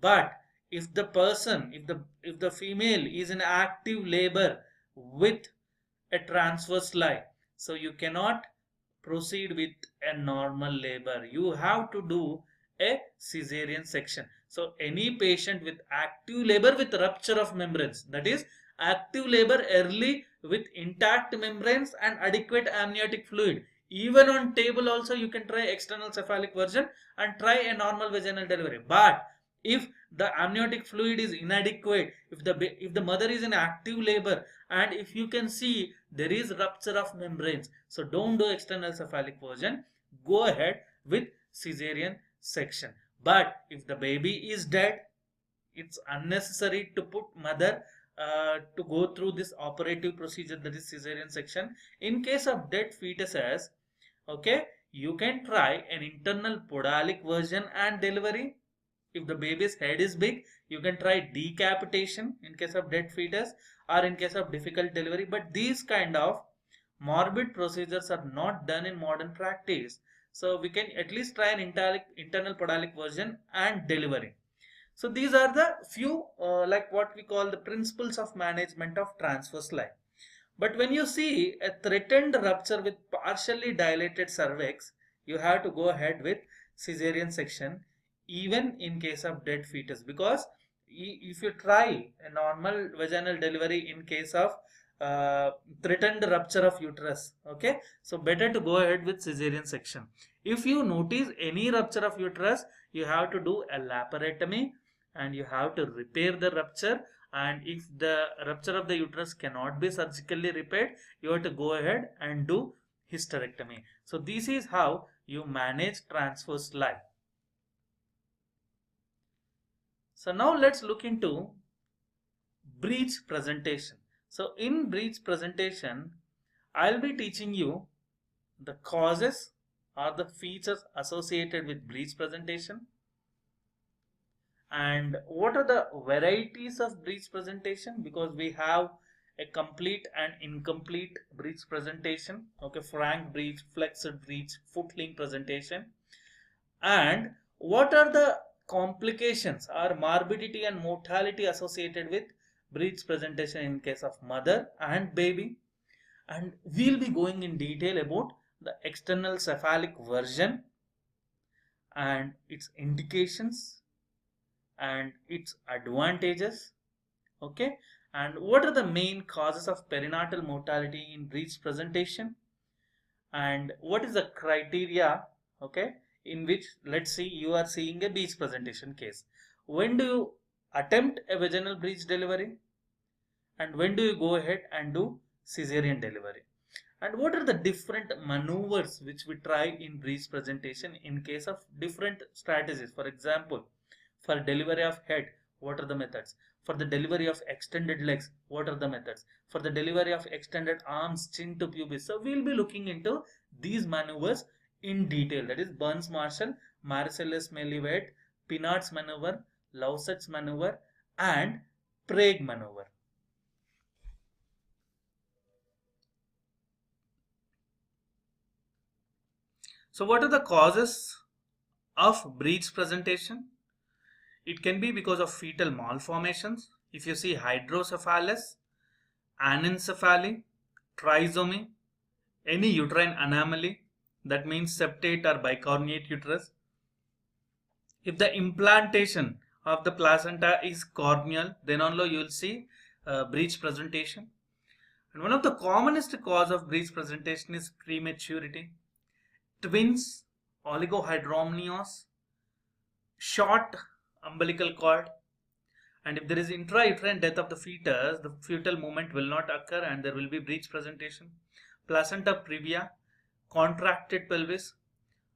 B: but if the female is in active labor with a transverse lie, so you cannot proceed with a normal labor, you have to do a cesarean section. So any patient with active labor with rupture of membranes, that is active labor early with intact membranes and adequate amniotic fluid, even on table also you can try external cephalic version and try a normal vaginal delivery. But if the amniotic fluid is inadequate, if the mother is in active labor, and if you can see there is rupture of membranes, so don't do external cephalic version, go ahead with cesarean section. But if the baby is dead, it's unnecessary to put mother to go through this operative procedure, that is cesarean section. In case of dead fetuses, okay, you can try an internal podalic version and delivery. If the baby's head is big, you can try decapitation in case of dead fetus or in case of difficult delivery. But these kind of morbid procedures are not done in modern practice. So we can at least try an internal podalic version and delivery. So these are the few like what we call the principles of management of transverse lie. But when you see a threatened rupture with partially dilated cervix, you have to go ahead with cesarean section even in case of dead fetus, because if you try a normal vaginal delivery in case of threatened rupture of uterus, okay, so better to go ahead with cesarean section. If you notice any rupture of uterus, you have to do a laparotomy and you have to repair the rupture, and if the rupture of the uterus cannot be surgically repaired, you have to go ahead and do hysterectomy. So this is how you manage transverse lie. So now let's look into breech presentation. So in breech presentation, I'll be teaching you the causes or the features associated with breech presentation, and what are the varieties of breech presentation, because we have a complete and incomplete breech presentation, okay, frank breech, flexed breech, footling presentation, and what are the complications or morbidity and mortality associated with breech presentation in case of mother and baby. And we'll be going in detail about the external cephalic version and its indications and its advantages, okay, and what are the main causes of perinatal mortality in breech presentation, and what is the criteria, okay, in which, let's see, you are seeing a breech presentation case. When do you attempt a vaginal breech delivery, and when do you go ahead and do cesarean delivery, and what are the different maneuvers which we try in breech presentation in case of different strategies. For example, for delivery of head, what are the methods? For the delivery of extended legs, what are the methods? For the delivery of extended arms, chin to pubis. So we'll be looking into these maneuvers in detail, that is Burns Marshall Marcellus Melivet, Pinard's maneuver, Lauset's maneuver, and Prague maneuver. So what are the causes of breech presentation? It can be because of fetal malformations. If you see hydrocephalus, anencephaly, trisomy, any uterine anomaly, that means septate or bicornuate uterus. If the implantation of the placenta is corneal, then only you will see breech presentation. And one of the commonest cause of breech presentation is prematurity, twins, oligohydramnios, short umbilical cord, and if there is intrauterine death of the fetus, the fetal movement will not occur and there will be breech presentation. Placenta previa, contracted pelvis,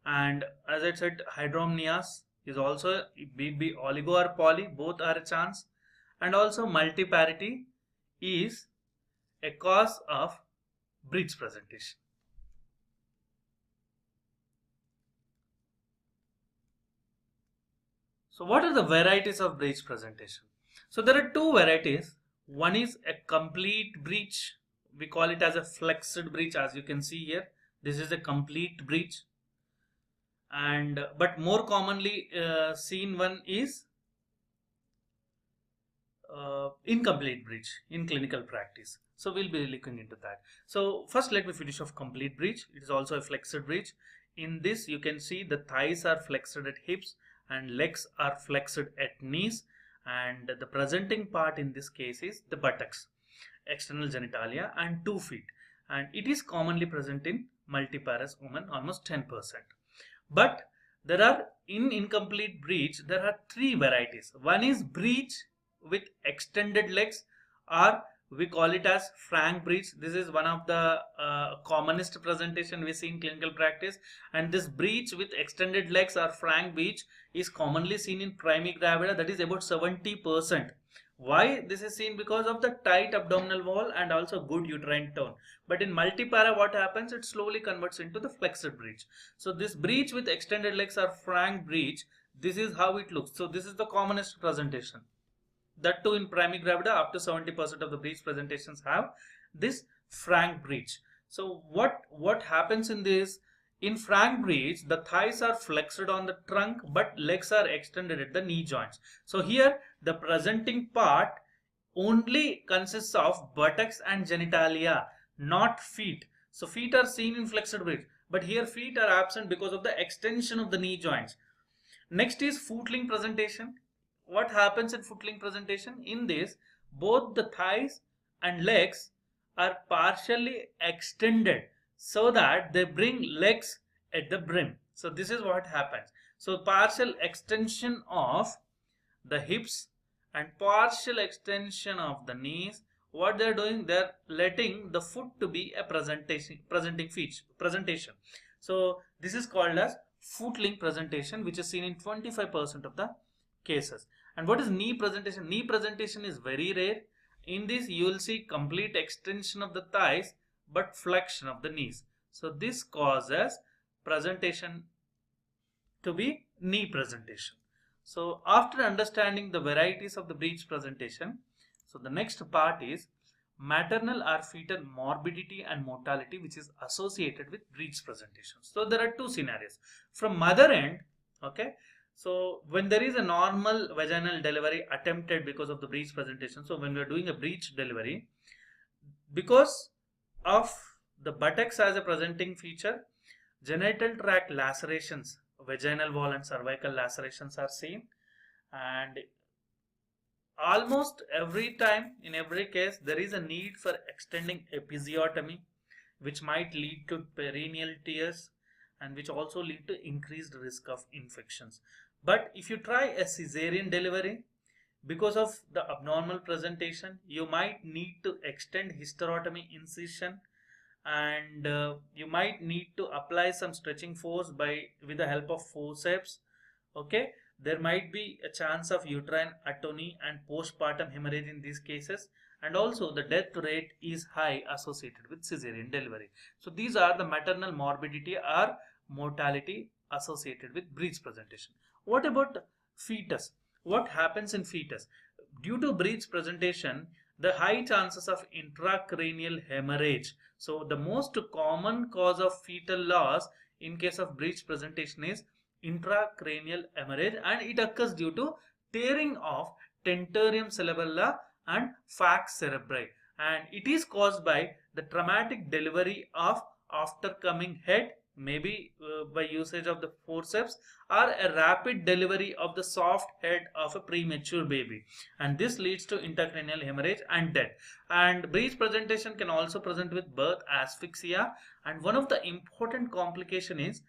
B: and as I said, hydramnios is also be oligo or poly, both are a chance, and also multiparity is a cause of breech presentation. So what are the varieties of breech presentation? So there are two varieties. One is a complete breech. We call it as a flexed breech, as you can see here. This is a complete breech. And but more commonly seen one is incomplete breech in clinical practice. So we'll be looking into that. So first let me finish off complete breech. It is also a flexed breech. In this you can see the thighs are flexed at hips and legs are flexed at knees, and the presenting part in this case is the buttocks, external genitalia, and 2 feet, and it is commonly present in multiparous women, almost 10%. But there are in incomplete breech there are 3 varieties. One is breech with extended legs, or we call it as frank breech. This is one of the commonest presentation we see in clinical practice, and this breech with extended legs or frank breech is commonly seen in primigravida, that is about 70%. Why this is seen? Because of the tight abdominal wall and also good uterine tone. But in multipara what happens, it slowly converts into the flexed breech. So this breech with extended legs or frank breech, this is how it looks. So this is the commonest presentation. That too in primigravida, up to 70% of the breech presentations have this frank breech. So what happens in this? In frank breech, the thighs are flexed on the trunk but legs are extended at the knee joints. So here the presenting part only consists of buttocks and genitalia, not feet. So feet are seen in flexed breech, but here feet are absent because of the extension of the knee joints. Next is footling presentation. What happens in footling presentation? In this, both the thighs and legs are partially extended so that they bring legs at the brim. So this is what happens. So partial extension of the hips and partial extension of the knees. What they are doing, they are letting the foot to be a presenting presentation. So this is called as footling presentation, which is seen in 25% of the cases. And what is knee presentation? Knee presentation is very rare. In this you will see complete extension of the thighs but flexion of the knees. So this causes presentation to be knee presentation. So after understanding the varieties of the breech presentation, so the next part is maternal or fetal morbidity and mortality, which is associated with breech presentation. So there are 2 scenarios. From mother end, okay, so when there is a normal vaginal delivery attempted because of the breech presentation, so when we are doing a breech delivery, because of the buttocks as a presenting feature, genital tract lacerations, vaginal wall and cervical lacerations are seen, and almost every time, in every case, there is a need for extending episiotomy, which might lead to perineal tears and which also lead to increased risk of infections. But if you try a cesarean delivery, because of the abnormal presentation, you might need to extend hysterotomy incision, and you might need to apply some stretching force with the help of forceps. Okay, there might be a chance of uterine atony and postpartum hemorrhage in these cases, and also the death rate is high associated with cesarean delivery. So these are the maternal morbidity or mortality associated with breech presentation. What about fetus? What happens in fetus? Due to breech presentation, the high chances of intracranial hemorrhage. So the most common cause of fetal loss in case of breech presentation is intracranial hemorrhage, and it occurs due to tearing of tentorium cerebella and falx cerebri, and it is caused by the traumatic delivery of aftercoming head, maybe by usage of the forceps, or a rapid delivery of the soft head of a premature baby, and this leads to intracranial hemorrhage and death. And breech presentation can also present with birth asphyxia, and one of the important complication is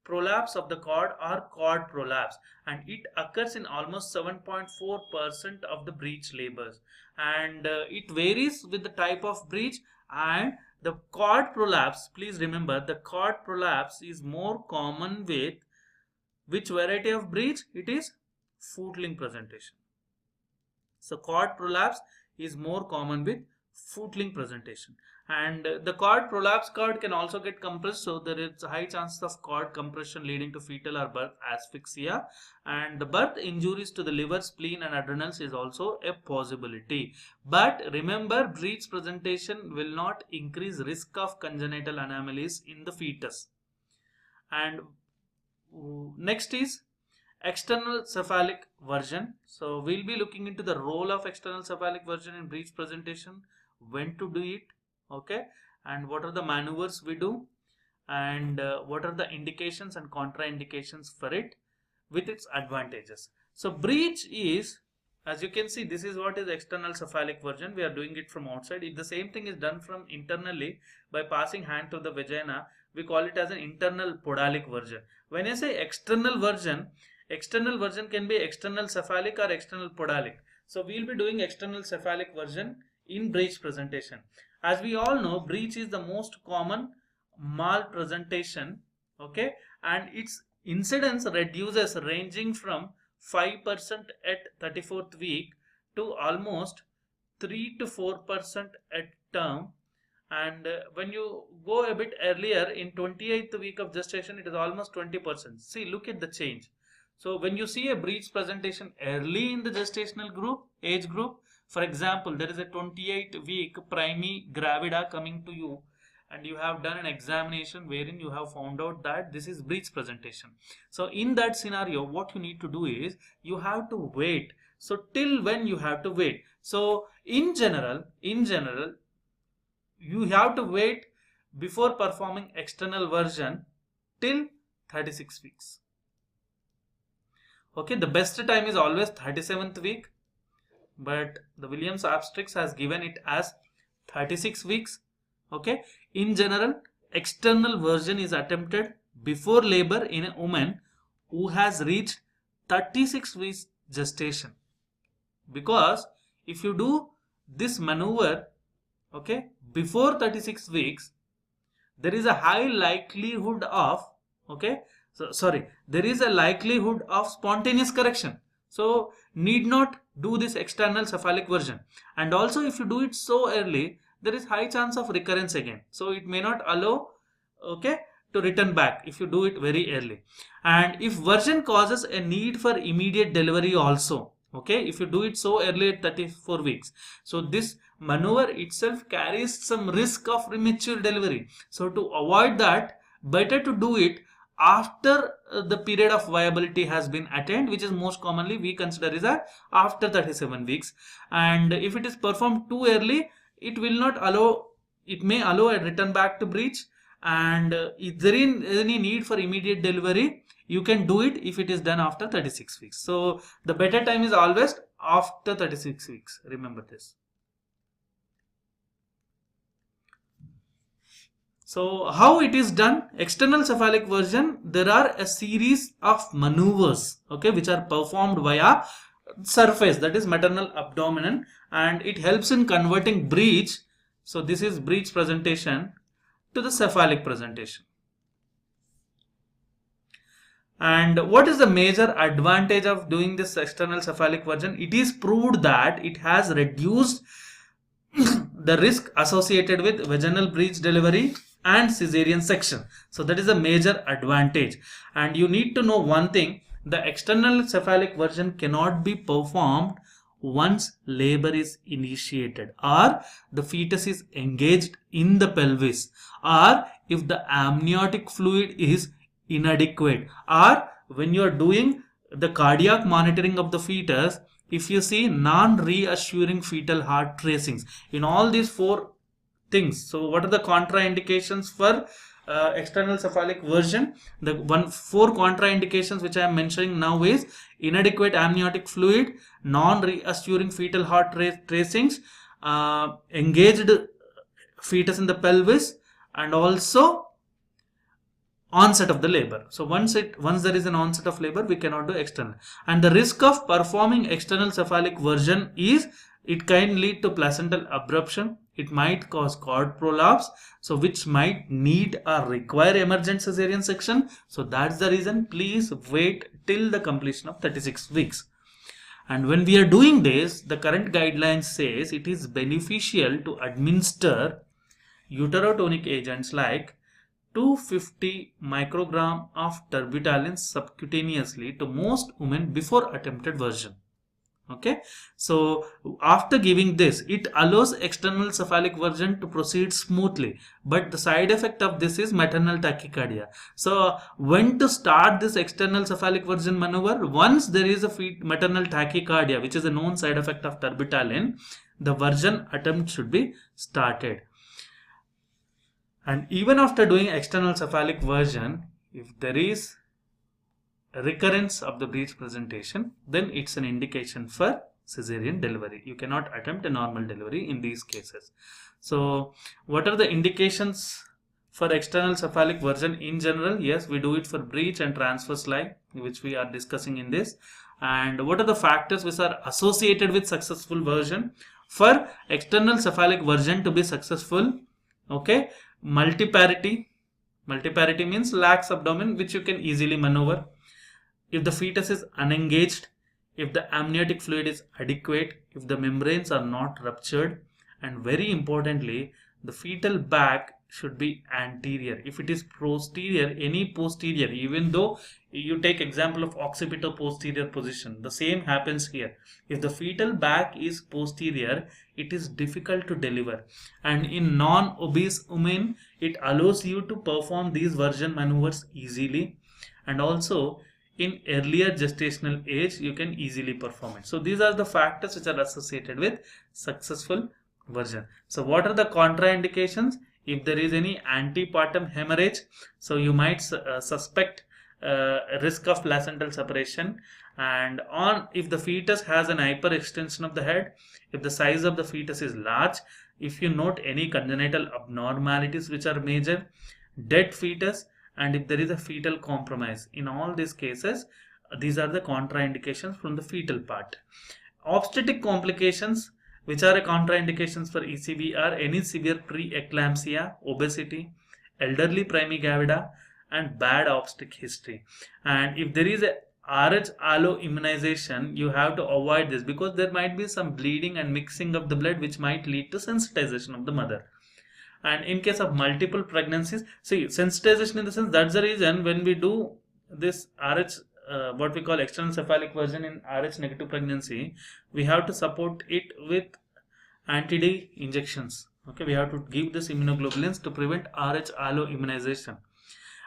B: prolapse of the cord or cord prolapse, and it occurs in almost 7.4% of the breech labors, and it varies with the type of breech. And the cord prolapse, please remember, the cord prolapse is more common with which variety of breech? It is footling presentation. So cord prolapse is more common with footling presentation, and the cord prolapse cord can also get compressed, so there is a high chance of cord compression leading to fetal or birth asphyxia, and the birth injuries to the liver, spleen and adrenals is also a possibility. But remember, breech presentation will not increase risk of congenital anomalies in the fetus. And next is external cephalic version. So we'll be looking into the role of external cephalic version in breech presentation, when to do it, okay, and what are the maneuvers we do, and what are the indications and contraindications for it with its advantages. So breech is, as you can see, this is what is external cephalic version. We are doing it from outside. If the same thing is done from internally by passing hand through the vagina, we call it as an internal podalic version. When I say external version can be external cephalic or external podalic. So we will be doing external cephalic version in breech presentation. As we all know, breech is the most common malpresentation, okay, and its incidence reduces ranging from 5% at 34th week to almost 3 to 4% at term, and when you go a bit earlier in 28th week of gestation, it is almost 20%. See, look at the change. So when you see a breech presentation early in the gestational group, age group, for example, there is a 28-week primi gravida coming to you, and you have done an examination wherein you have found out that this is breech presentation. So in that scenario, what you need to do is you have to wait. So till when you have to wait? So in general, you have to wait before performing external version till 36 weeks. Okay, the best time is always 37th week, but the Williams Obstetrics has given it as 36 weeks. Okay, in general, external version is attempted before labor in a woman who has reached 36 weeks gestation, because if you do this maneuver, okay, before 36 weeks, there is a high likelihood of, okay, there is a likelihood of spontaneous correction. So need not do this external cephalic version. And also, if you do it so early, there is high chance of recurrence again. So it may not allow, okay, to return back if you do it very early. And if version causes a need for immediate delivery also, okay, if you do it so early at 34 weeks, so this maneuver itself carries some risk of premature delivery. So to avoid that, better to do it after the period of viability has been attained, which is most commonly we consider is after 37 weeks. And if it is performed too early, it will not allow, it may allow a return back to breech. And if there is any need for immediate delivery, you can do it if it is done after 36 weeks. So the better time is always after 36 weeks. Remember this. So how it is done? External cephalic version, there are a series of maneuvers, okay, which are performed via surface, that is maternal abdomen, and it helps in converting breech. So this is breech presentation to the cephalic presentation. And what is the major advantage of doing this external cephalic version? It is proved that it has reduced the risk associated with vaginal breech delivery and cesarean section. So that is a major advantage. And you need to know one thing: the external cephalic version cannot be performed once labor is initiated, or the fetus is engaged in the pelvis, or if the amniotic fluid is inadequate, or when you are doing the cardiac monitoring of the fetus, if you see non-reassuring fetal heart tracings in all these four things. So what are the contraindications for external cephalic version? The four contraindications which I am mentioning now is inadequate amniotic fluid, non-reassuring fetal heart tracings, engaged fetus in the pelvis, and also onset of the labor. So once there is an onset of labor, we cannot do external. And the risk of performing external cephalic version is it can lead to placental abruption. It might cause cord prolapse, so which might need or require emergent cesarean section. So that's the reason, please wait till the completion of 36 weeks. And when we are doing this, the current guidelines says it is beneficial to administer uterotonic agents like 250 microgram of terbutaline subcutaneously to most women before attempted version. Okay, so after giving this, it allows external cephalic version to proceed smoothly, but the side effect of this is maternal tachycardia. So when to start this external cephalic version maneuver? Once there is a maternal tachycardia, which is a known side effect of terbutaline, the version attempt should be started. And even after doing external cephalic version, if there is a recurrence of the breech presentation, then it's an indication for cesarean delivery. You cannot attempt a normal delivery in these cases. So what are the indications for external cephalic version in general? Yes, we do it for breech and transverse lie, which we are discussing in this. And what are the factors which are associated with successful version? For external cephalic version to be successful, okay, multiparity means lax abdomen, which you can easily maneuver. If the fetus is unengaged, if the amniotic fluid is adequate, if the membranes are not ruptured, and very importantly, the fetal back should be anterior. If it is posterior, any posterior, even though you take example of occipito-posterior position, the same happens here. If the fetal back is posterior, it is difficult to deliver. And in non-obese women, it allows you to perform these version maneuvers easily. And also, in earlier gestational age, you can easily perform it. So these are the factors which are associated with successful version. So what are the contraindications? If there is any antepartum hemorrhage, so you might suspect risk of placental separation. And if the fetus has an hyperextension of the head, if the size of the fetus is large, if you note any congenital abnormalities which are major, dead fetus, and if there is a fetal compromise, in all these cases, these are the contraindications from the fetal part. Obstetric complications which are contraindications for ECV are any severe preeclampsia, obesity, elderly primigavida, and bad obstetric history. And if there is a RH allo immunization, you have to avoid this because there might be some bleeding and mixing of the blood which might lead to sensitization of the mother. And in case of multiple pregnancies, see, sensitization in the sense, that's the reason when we do this RH, what we call external cephalic version in RH negative pregnancy, we have to support it with anti-D injections. Okay, we have to give this immunoglobulins to prevent RH allo immunization.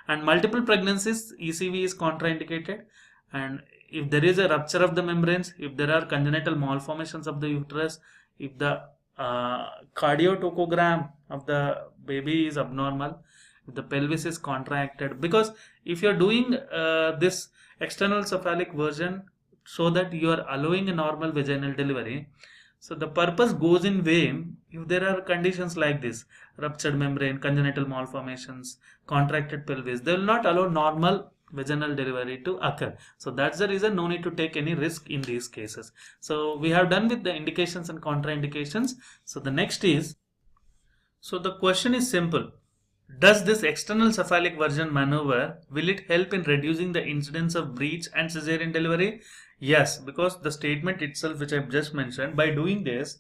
B: And multiple pregnancies, ECV is contraindicated. And if there is a rupture of the membranes, if there are congenital malformations of the uterus, if the cardiotocogram of the baby is abnormal, if the pelvis is contracted, because if you are doing this external cephalic version so that you are allowing a normal vaginal delivery, so the purpose goes in vain if there are conditions like this: ruptured membrane, congenital malformations, contracted pelvis. They will not allow normal vaginal delivery to occur. So that's the reason no need to take any risk in these cases. So we have done with the indications and contraindications. So the next is, so the question is simple: does this external cephalic version maneuver, will it help in reducing the incidence of breech and cesarean delivery? Yes, because the statement itself which I have just mentioned, by doing this,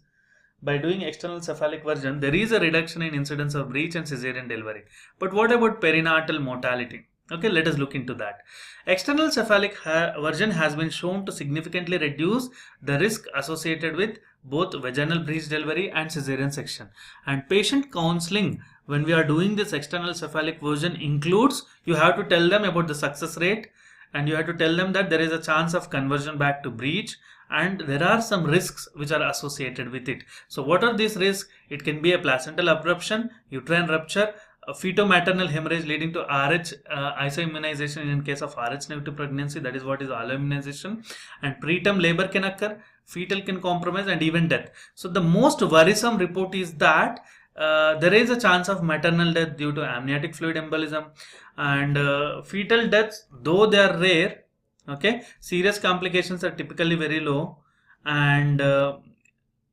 B: by doing external cephalic version, there is a reduction in incidence of breech and cesarean delivery. But what about perinatal mortality? Okay, let us look into that. External cephalic version has been shown to significantly reduce the risk associated with both vaginal breech delivery and cesarean section. And patient counseling when we are doing this external cephalic version includes, you have to tell them about the success rate, and you have to tell them that there is a chance of conversion back to breech, and there are some risks which are associated with it. So what are these risks? It can be a placental abruption, uterine rupture, a feto-maternal hemorrhage leading to RH isoimmunization in case of RH negative pregnancy, that is what is alloimmunization, and preterm labor can occur, fetal can compromise, and even death. So the most worrisome report is that there is a chance of maternal death due to amniotic fluid embolism, and fetal deaths, though they are rare, okay, serious complications are typically very low, and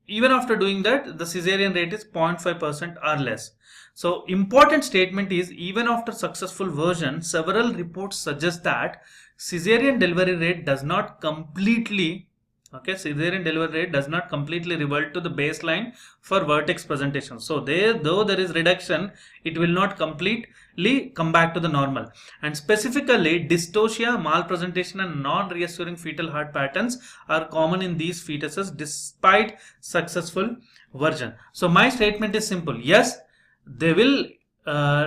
B: even after doing that, the cesarean rate is 0.5% or less. So important statement is, even after successful version, several reports suggest that cesarean delivery rate does not completely, okay, cesarean delivery rate does not completely revert to the baseline for vertex presentation. So though there is reduction, it will not completely come back to the normal. And specifically, dystocia, malpresentation, and non-reassuring fetal heart patterns are common in these fetuses despite successful version. So my statement is simple. Yes, they will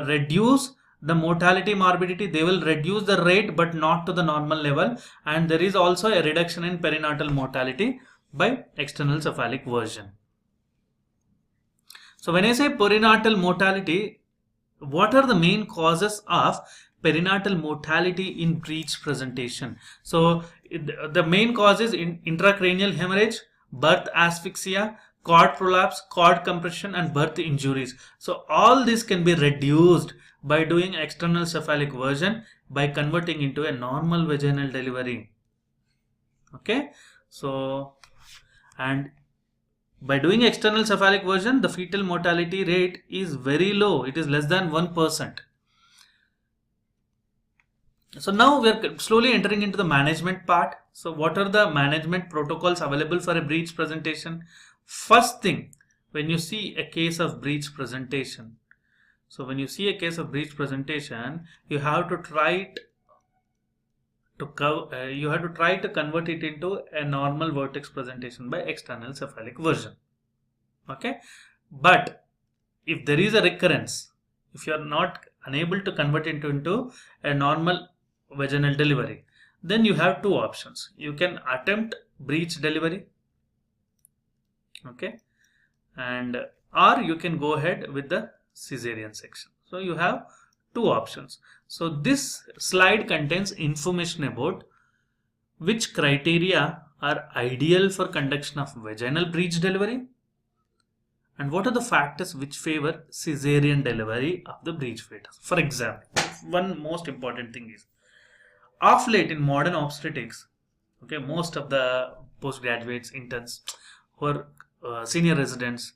B: reduce the mortality, morbidity, they will reduce the rate, but not to the normal level, and there is also a reduction in perinatal mortality by external cephalic version. So when I say perinatal mortality, what are the main causes of perinatal mortality in breech presentation? So the main cause is intracranial hemorrhage, birth asphyxia, cord prolapse, cord compression, and birth injuries. So all this can be reduced by doing external cephalic version, by converting into a normal vaginal delivery. Okay, so, and by doing external cephalic version, the fetal mortality rate is very low. It is less than 1%. So now we are slowly entering into the management part. So what are the management protocols available for a breech presentation? First thing, when you see a case of breech presentation, so when you see a case of breech presentation, you have to try to convert it into a normal vertex presentation by external cephalic version. Okay, but if there is a recurrence, if you are not unable to convert it into a normal vaginal delivery, then you have two options. You can attempt breech delivery, okay, and or you can go ahead with the cesarean section. So you have two options. So this slide contains information about which criteria are ideal for conduction of vaginal breech delivery, and what are the factors which favor cesarean delivery of the breech fetus. For example, one most important thing is, of late in modern obstetrics, okay, most of the postgraduates, interns, who are senior residents,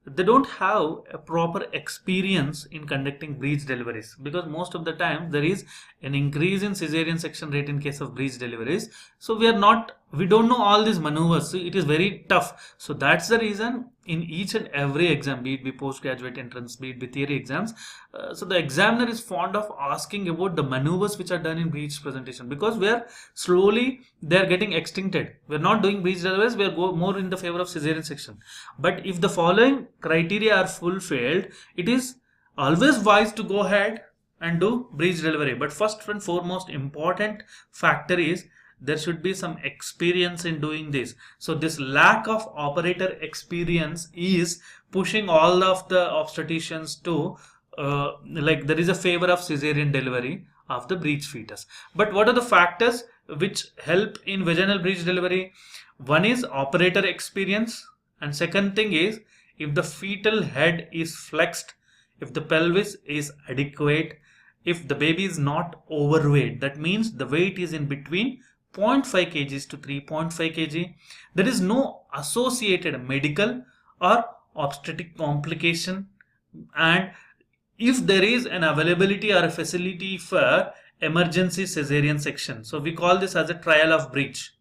B: they don't have a proper experience in conducting breech deliveries, because most of the time there is an increase in cesarean section rate in case of breech deliveries. So we don't know all these maneuvers, so it is very tough. So that's the reason in each and every exam, be it postgraduate entrance, be it theory exams, so the examiner is fond of asking about the maneuvers which are done in breech presentation, because they are getting extincted. We're not doing breech deliveries, we're more in the favor of cesarean section. But if the following criteria are fulfilled, it is always wise to go ahead and do breech delivery. But first and foremost important factor is there should be some experience in doing this. So this lack of operator experience is pushing all of the obstetricians to like there is a favor of cesarean delivery of the breech fetus. But what are the factors which help in vaginal breech delivery? One is operator experience, and second thing is if the fetal head is flexed, if the pelvis is adequate, if the baby is not overweight, that means the weight is in between 0.5 kg to 3.5 kg. There is no associated medical or obstetric complication, and if there is an availability or a facility for emergency cesarean section. So we call this as a trial of breech.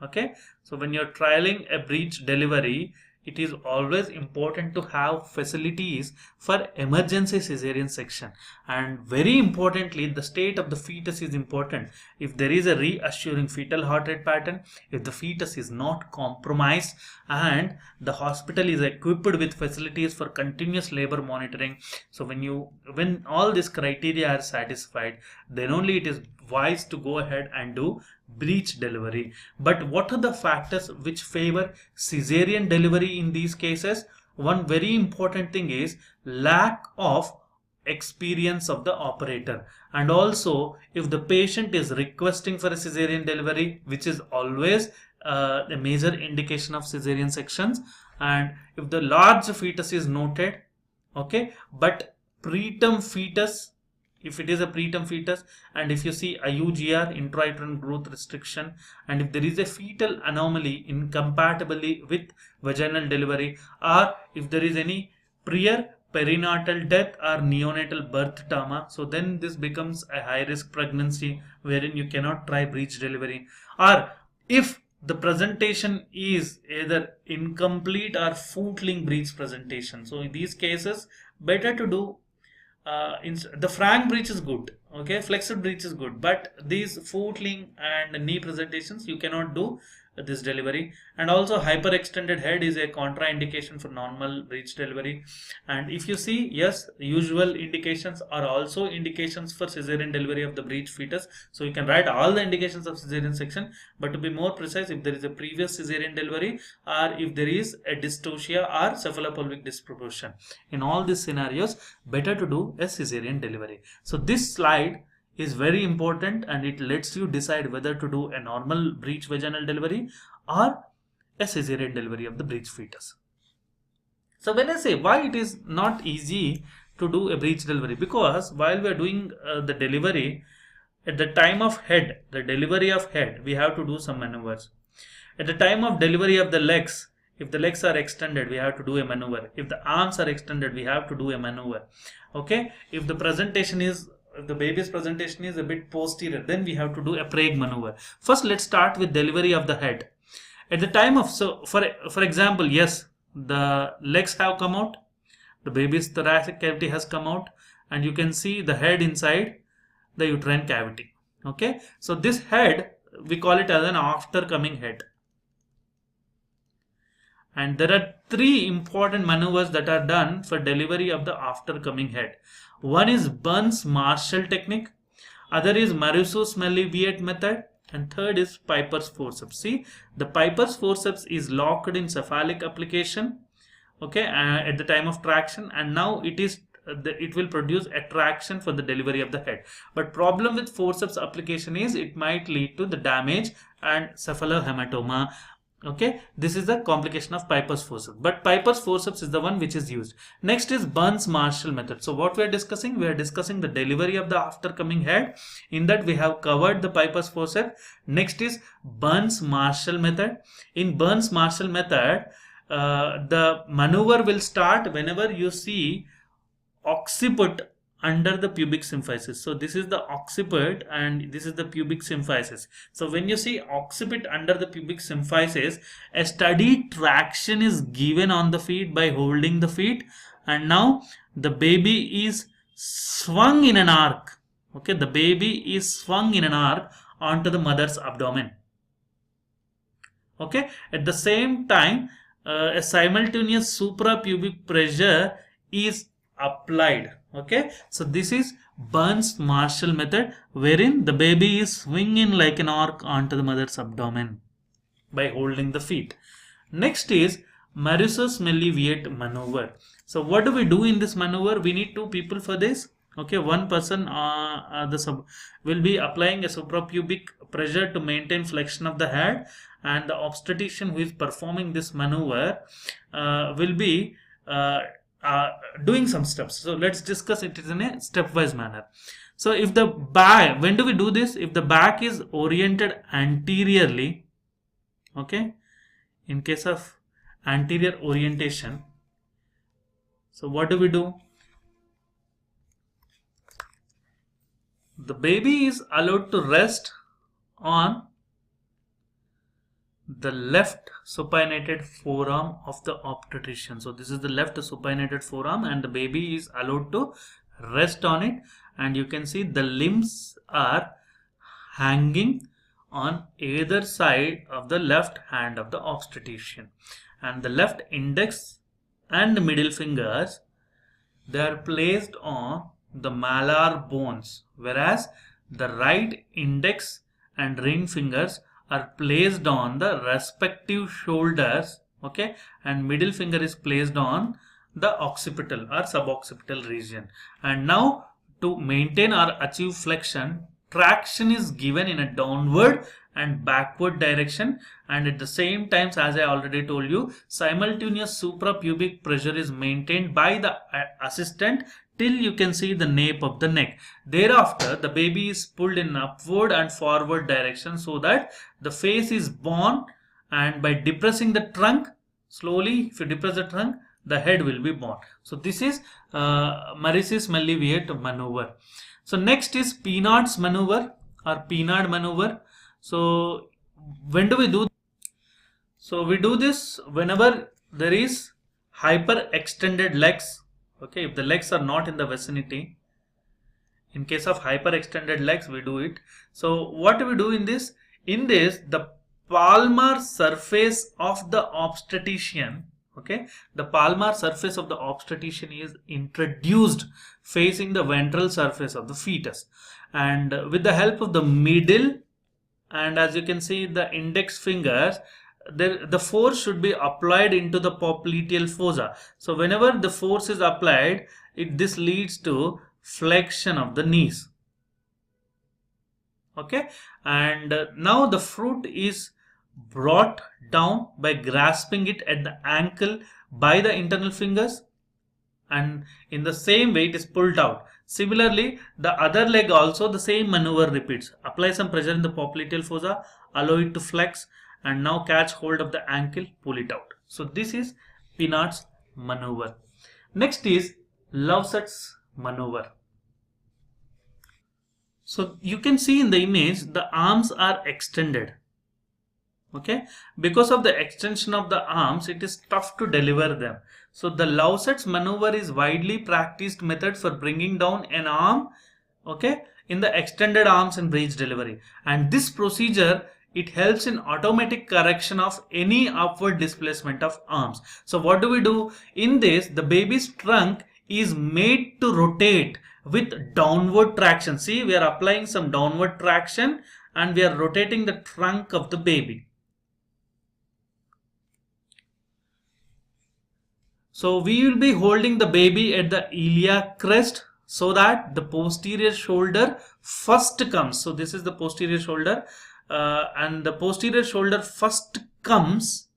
B: Okay, so when you're trialing a breech delivery, it is always important to have facilities for emergency cesarean section, and very importantly the state of the fetus is important. If there is a reassuring fetal heart rate pattern, if the fetus is not compromised, and the hospital is equipped with facilities for continuous labor monitoring, so when all these criteria are satisfied, then only it is wise to go ahead and do breech delivery. But what are the factors which favor cesarean delivery in these cases? One very important thing is lack of experience of the operator, and also if the patient is requesting for a cesarean delivery, which is always a major indication of cesarean sections, and if the large fetus is noted, okay, but preterm fetus, if it is a preterm fetus, and if you see IUGR, intrauterine growth restriction, and if there is a fetal anomaly incompatibly with vaginal delivery, or if there is any prior perinatal death or neonatal birth trauma, so then this becomes a high risk pregnancy wherein you cannot try breech delivery. Or if the presentation is either incomplete or footling breech presentation, so in these cases better to do the frank breech is good, okay, flexed breech is good, but these footling and knee presentations you cannot do this delivery. And also hyperextended head is a contraindication for normal breech delivery. And if you see, yes, usual indications are also indications for cesarean delivery of the breech fetus, so you can write all the indications of cesarean section, but to be more precise, if there is a previous cesarean delivery, or if there is a dystocia or cephalopelvic disproportion, in all these scenarios better to do a cesarean delivery. So this slide is very important, and it lets you decide whether to do a normal breech vaginal delivery or a cesarean delivery of the breech fetus. So when I say why it is not easy to do a breech delivery, because while we are doing the delivery, at the time of head, the delivery of head, we have to do some maneuvers. At the time of delivery of the legs, if the legs are extended, we have to do a maneuver. If the arms are extended, we have to do a maneuver. Okay, if the presentation is, if the baby's presentation is a bit posterior, then we have to do a Prague maneuver. First, let's start with delivery of the head. At the time of, so for example, yes, the legs have come out, the baby's thoracic cavity has come out, and you can see the head inside the uterine cavity. Okay, so this head, we call it as an after coming head. And there are three important maneuvers that are done for delivery of the after coming head. One is Burns-Marshall technique, other is Marusso-Smellie-Viet method, and third is Piper's forceps. See, the Piper's forceps is locked in cephalic application, okay, at the time of traction, and now it will produce a traction for the delivery of the head. But problem with forceps application is it might lead to the damage and cephalohematoma. Okay, this is the complication of Piper's forceps, but Piper's forceps is the one which is used. Next is Burns-Marshall method. So what we are discussing? We are discussing the delivery of the after coming head. In that we have covered the Piper's forceps. Next is Burns-Marshall method. In Burns-Marshall method, the maneuver will start whenever you see occiput under the pubic symphysis. So this is the occiput and this is the pubic symphysis. So when you see occiput under the pubic symphysis, a steady traction is given on the feet by holding the feet, and now the baby is swung in an arc. Okay, the baby is swung in an arc onto the mother's abdomen. Okay, at the same time, a simultaneous suprapubic pressure is applied. Okay, so this is Burns-Marshall method, wherein the baby is swinging like an arc onto the mother's abdomen by holding the feet. Next is Marusso-Smellie-Viet maneuver. So what do we do in this maneuver? We need two people for this. Okay, one person will be applying a suprapubic pressure to maintain flexion of the head, and the obstetrician who is performing this maneuver will be doing some steps. So let's discuss it in a stepwise manner. So if the back, when do we do this? If the back is oriented anteriorly, okay, in case of anterior orientation, so what do we do? The baby is allowed to rest on the left supinated forearm of the obstetrician. So this is the left supinated forearm, and the baby is allowed to rest on it, and you can see the limbs are hanging on either side of the left hand of the obstetrician, and the left index and middle fingers, they are placed on the malar bones, whereas the right index and ring fingers are placed on the respective shoulders, okay, and middle finger is placed on the occipital or suboccipital region. And now to maintain or achieve flexion, traction is given in a downward and backward direction, and at the same time, as I already told you, simultaneous suprapubic pressure is maintained by the assistant till you can see the nape of the neck. Thereafter, the baby is pulled in upward and forward direction so that the face is born, and by depressing the trunk, slowly if you depress the trunk, the head will be born. So this is Maurice's Melliviet maneuver. So next is Pinard's maneuver or Pinard maneuver. So when do we do? So we do this whenever there is hyper extended legs. Okay, if the legs are not in the vicinity. In case of hyper extended legs, we do it. So what do we do in this? In this, the palmar surface of the obstetrician, okay, the palmar surface of the obstetrician is introduced facing the ventral surface of the fetus, and with the help of the middle and, as you can see, the index fingers, the force should be applied into the popliteal fossa. So whenever the force is applied, this leads to flexion of the knees. Okay, and now the fruit is brought down by grasping it at the ankle by the internal fingers, and in the same way it is pulled out. Similarly, the other leg also the same maneuver repeats. Apply some pressure in the popliteal fossa, allow it to flex, and now catch hold of the ankle, pull it out. So this is Pinard's maneuver. Next is Lovesat's maneuver. So you can see in the image the arms are extended. Okay, because of the extension of the arms, it is tough to deliver them. So the Lovesat's maneuver is widely practiced method for bringing down an arm, okay, in the extended arms in breech delivery. And this procedure, it helps in automatic correction of any upward displacement of arms. So what do we do? In this, the baby's trunk is made to rotate with downward traction. See, we are applying some downward traction and we are rotating the trunk of the baby. So we will be holding the baby at the iliac crest so that the posterior shoulder first comes. So this is the posterior shoulder, and the posterior shoulder first comes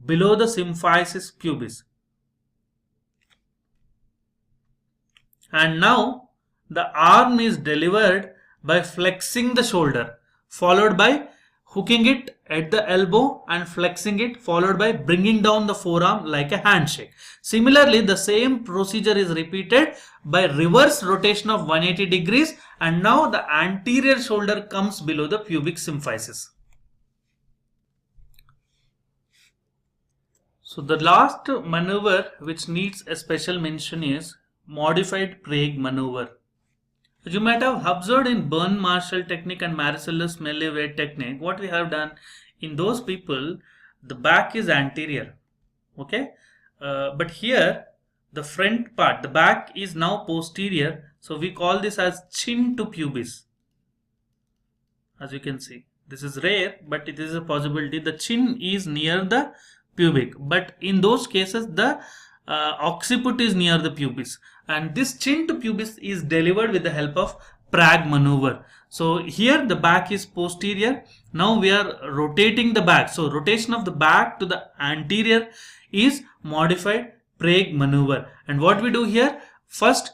B: below the symphysis pubis. And now the arm is delivered by flexing the shoulder, followed by hooking it at the elbow and flexing it, followed by bringing down the forearm like a handshake. Similarly, the same procedure is repeated by reverse rotation of 180 degrees, and now the anterior shoulder comes below the pubic symphysis. So the last maneuver which needs a special mention is modified Prague maneuver. You might have observed in Bern-Marshall technique and Maurice-Mellivet technique, what we have done in those people, the back is anterior, okay, but here the front part, the back is now posterior, so we call this as chin to pubis. As you can see, this is rare, but it is a possibility. The chin is near the pubic, but in those cases the occiput is near the pubis, and this chin to pubis is delivered with the help of Prague maneuver. So here the back is posterior. Now we are rotating the back. So rotation of the back to the anterior is modified Prague maneuver. And what we do here, first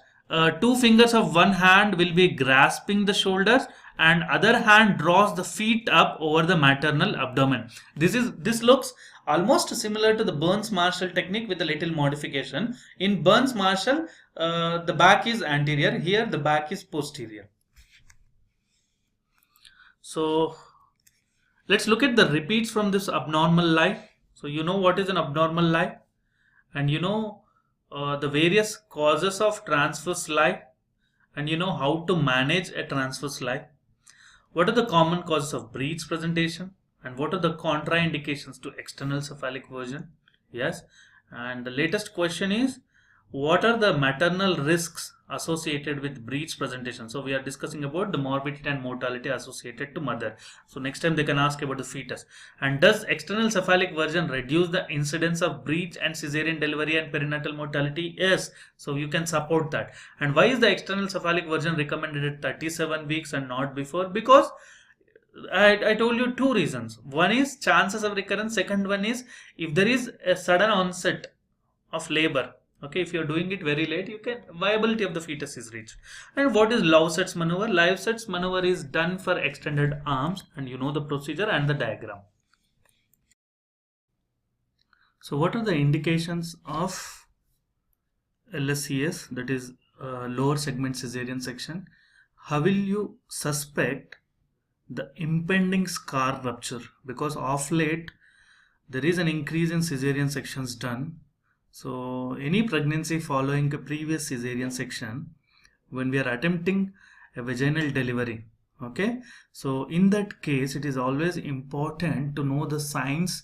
B: two fingers of one hand will be grasping the shoulders, and other hand draws the feet up over the maternal abdomen. This looks almost similar to the Burns-Marshall technique with a little modification. In Burns-Marshall, the back is anterior. Here the back is posterior. So Let's look at the repeats from this abnormal lie. So you know what is an abnormal lie, and you know the various causes of transverse lie, and you know how to manage a transverse lie. What are the common causes of breech presentation, and what are the contraindications to external cephalic version? Yes, and the latest question is, what are the maternal risks associated with breech presentation? So we are discussing about the morbidity and mortality associated to mother. So next time they can ask about the fetus. And does external cephalic version reduce the incidence of breech and cesarean delivery and perinatal mortality? Yes. So you can support that. And why is the external cephalic version recommended at 37 weeks and not before? Because I told you two reasons. One is chances of recurrence. Second one is if there is a sudden onset of labor. Okay, if you're doing it very late, you can viability of the fetus is reached. And what is Lausset's maneuver? Lausset's maneuver is done for extended arms, and you know the procedure and the diagram. So what are the indications of LSCS, that is lower segment cesarean section? How will you suspect the impending scar rupture? Because of late there is an increase in cesarean sections done. So any pregnancy following a previous cesarean section, when we are attempting a vaginal delivery, okay, so in that case it is always important to know the signs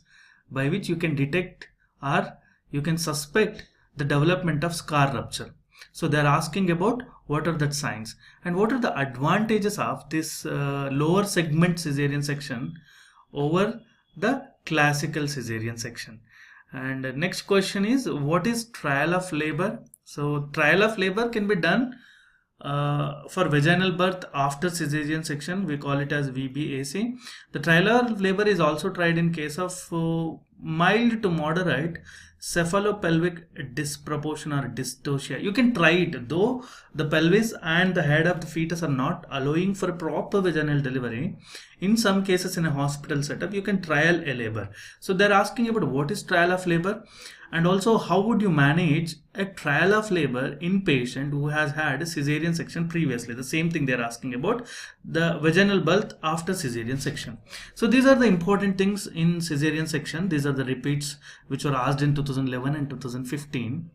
B: by which you can detect or you can suspect the development of scar rupture. So they are asking about what are the signs and what are the advantages of this lower segment cesarean section over the classical cesarean section. And next question is, what is trial of labor? So trial of labor can be done for vaginal birth after cesarean section. We call it as VBAC. The trial of labor is also tried in case of mild to moderate cephalopelvic disproportion or dystocia. You can try it, though the pelvis and the head of the fetus are not allowing for a proper vaginal delivery. In some cases in a hospital setup, you can trial a labor. So they're asking about what is trial of labor, and also how would you manage a trial of labor in patient who has had a cesarean section previously. The same thing they're asking about, the vaginal birth after cesarean section. So these are the important things in cesarean section. These are the repeats which were asked in 2011 and 2015.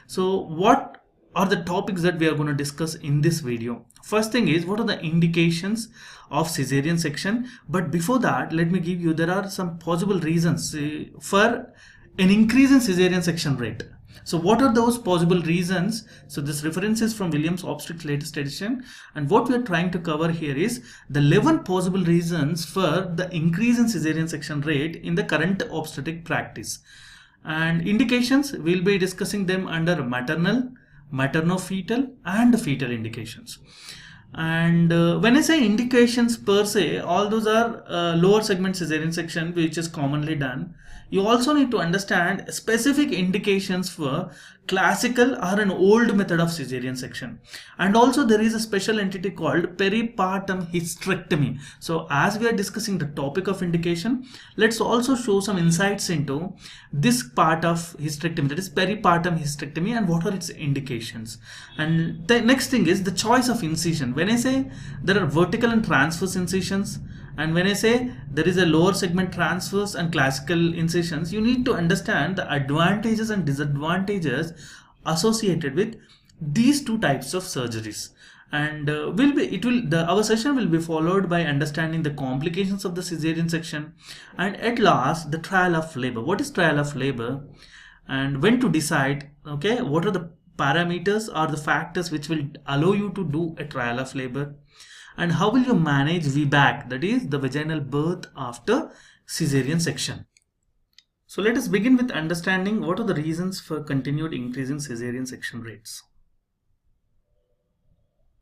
B: So what are the topics that we are going to discuss in this video? First thing is, what are the indications of cesarean section? But before that, let me give you, there are some possible reasons for an increase in cesarean section rate. So what are those possible reasons? So this reference is from Williams Obstetrics latest edition, and what we are trying to cover here is the 11 possible reasons for the increase in cesarean section rate in the current obstetric practice. And indications, we'll be discussing them under maternal, materno-fetal and fetal indications. And when I say indications per se, all those are lower segment cesarean section, which is commonly done. You also need to understand specific indications for classical or an old method of cesarean section. And also there is a special entity called peripartum hysterectomy. So as we are discussing the topic of indication, let's also show some insights into this part of hysterectomy, that is peripartum hysterectomy, and what are its indications. And the next thing is the choice of incision. When I say there are vertical and transverse incisions, and when I say there is a lower segment transverse and classical incisions, you need to understand the advantages and disadvantages associated with these two types of surgeries. And our session will be followed by understanding the complications of the cesarean section, and at last the trial of labor. What is trial of labor, and when to decide? Okay, what are the parameters or the factors which will allow you to do a trial of labor? And how will you manage VBAC, that is the vaginal birth after cesarean section? So let us begin with understanding what are the reasons for continued increase in cesarean section rates.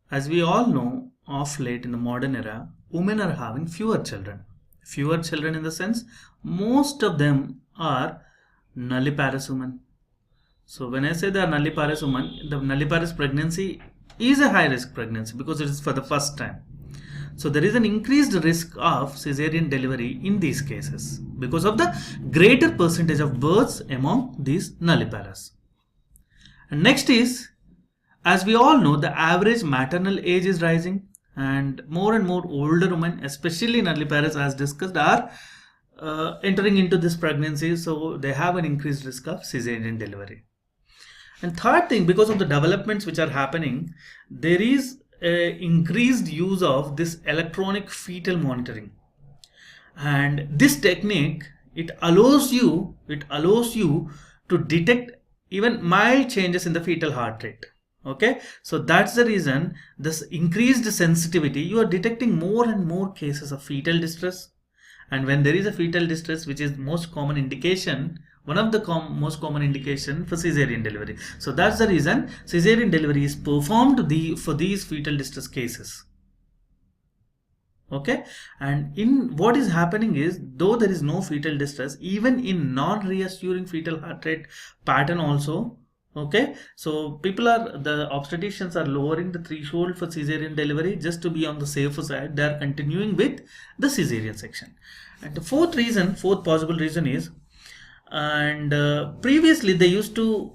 B: As we all know, of late in the modern era, women are having fewer children. Fewer children in the sense, most of them are nulliparous women. So when I say they are nulliparous women, the nulliparous pregnancy is a high risk pregnancy because it is for the first time. So there is an increased risk of cesarean delivery in these cases because of the greater percentage of births among these nulliparous. And next is, as we all know, the average maternal age is rising, and more older women, especially nulliparous as discussed, are entering into this pregnancy, so they have an increased risk of cesarean delivery. And third thing, because of the developments which are happening, there is increased use of this electronic fetal monitoring, and this technique, it allows you to detect even mild changes in the fetal heart rate. Okay, so that's the reason this increased sensitivity, you are detecting more and more cases of fetal distress. And when there is a fetal distress, which is most common indication, one of the most common indication for cesarean delivery, so that's the reason cesarean delivery is performed for these fetal distress cases. Okay, and in what is happening is, though there is no fetal distress, even in non-reassuring fetal heart rate pattern also, okay, so the obstetricians are lowering the threshold for cesarean delivery just to be on the safer side. They are continuing with the cesarean section. And the fourth possible reason is, and previously they used to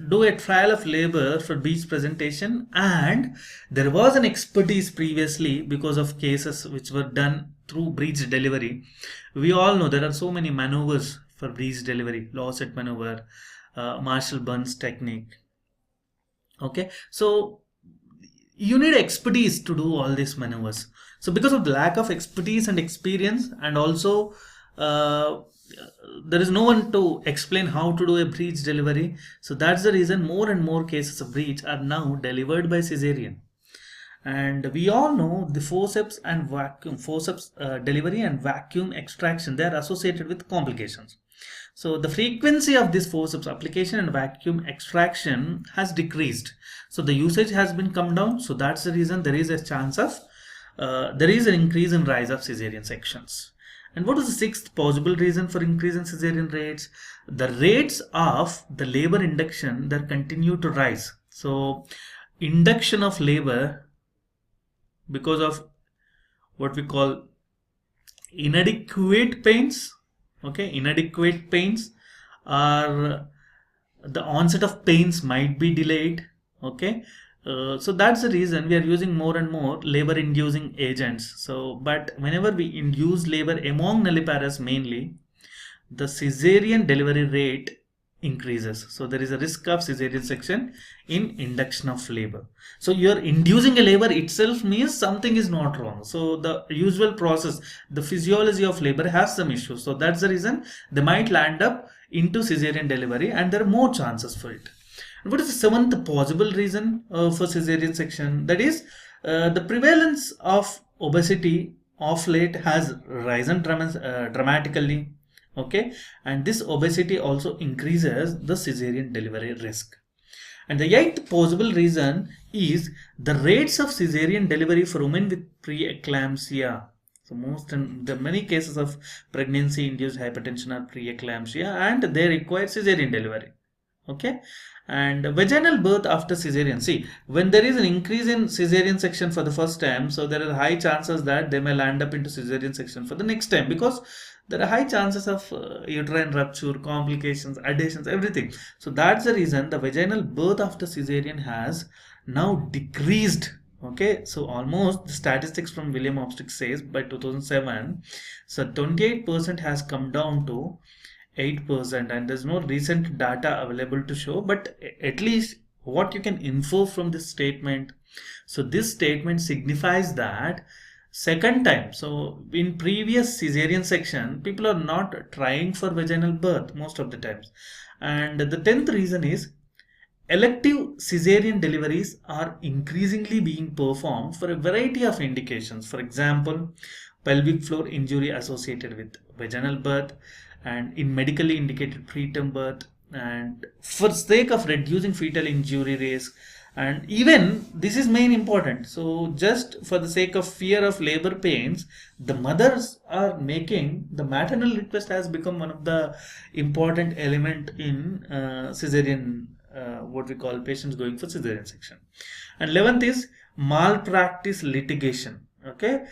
B: do a trial of labor for breech presentation, and there was an expertise previously because of cases which were done through breech delivery. We all know there are so many maneuvers for breech delivery: Lawset maneuver, Marshall Burns technique. Okay, so you need expertise to do all these maneuvers. So because of the lack of expertise and experience, and also uh, there is no one to explain how to do a breech delivery, so that's the reason more and more cases of breech are now delivered by cesarean. And we all know the forceps delivery and vacuum extraction, they are associated with complications. So the frequency of this forceps application and vacuum extraction has decreased, so the usage has been come down. So that's the reason there is a chance of there is an increase in rise of cesarean sections. And what is the sixth possible reason for increase in cesarean rates? The rates of the labor induction that continue to rise. So induction of labor, because of what we call inadequate pains. Okay, inadequate pains, or the onset of pains might be delayed. Okay, so that's the reason we are using more and more labor inducing agents. So but whenever we induce labor among nulliparous mainly, the cesarean delivery rate increases. So there is a risk of cesarean section in induction of labor. So you're inducing a labor itself means something is not wrong. So the usual process, the physiology of labor has some issues. So that's the reason they might land up into cesarean delivery, and there are more chances for it. And what is the seventh possible reason for cesarean section? That is, the prevalence of obesity of late has risen dramatically. Okay, and this obesity also increases the cesarean delivery risk. And the eighth possible reason is the rates of cesarean delivery for women with preeclampsia. So many cases of pregnancy induced hypertension are preeclampsia, and they require cesarean delivery. Okay, and vaginal birth after cesarean, see, when there is an increase in cesarean section for the first time, so there are high chances that they may land up into cesarean section for the next time, because there are high chances of uterine rupture, complications, adhesions, everything. So that's the reason the vaginal birth after cesarean has now decreased. Okay, so almost the statistics from William Obstetrics says by 2007, so 28% has come down to 8%, and there's no recent data available to show, but at least what you can infer from this statement, so this statement signifies that second time, so in previous cesarean section, people are not trying for vaginal birth most of the times. And the 10th reason is elective cesarean deliveries are increasingly being performed for a variety of indications. For example, pelvic floor injury associated with vaginal birth, and in medically indicated preterm birth, and for sake of reducing fetal injury risk. And even this is main important, so just for the sake of fear of labor pains, the mothers are making the maternal request has become one of the important element in cesarean, what we call patients going for cesarean section. And 11th is malpractice litigation. Okay,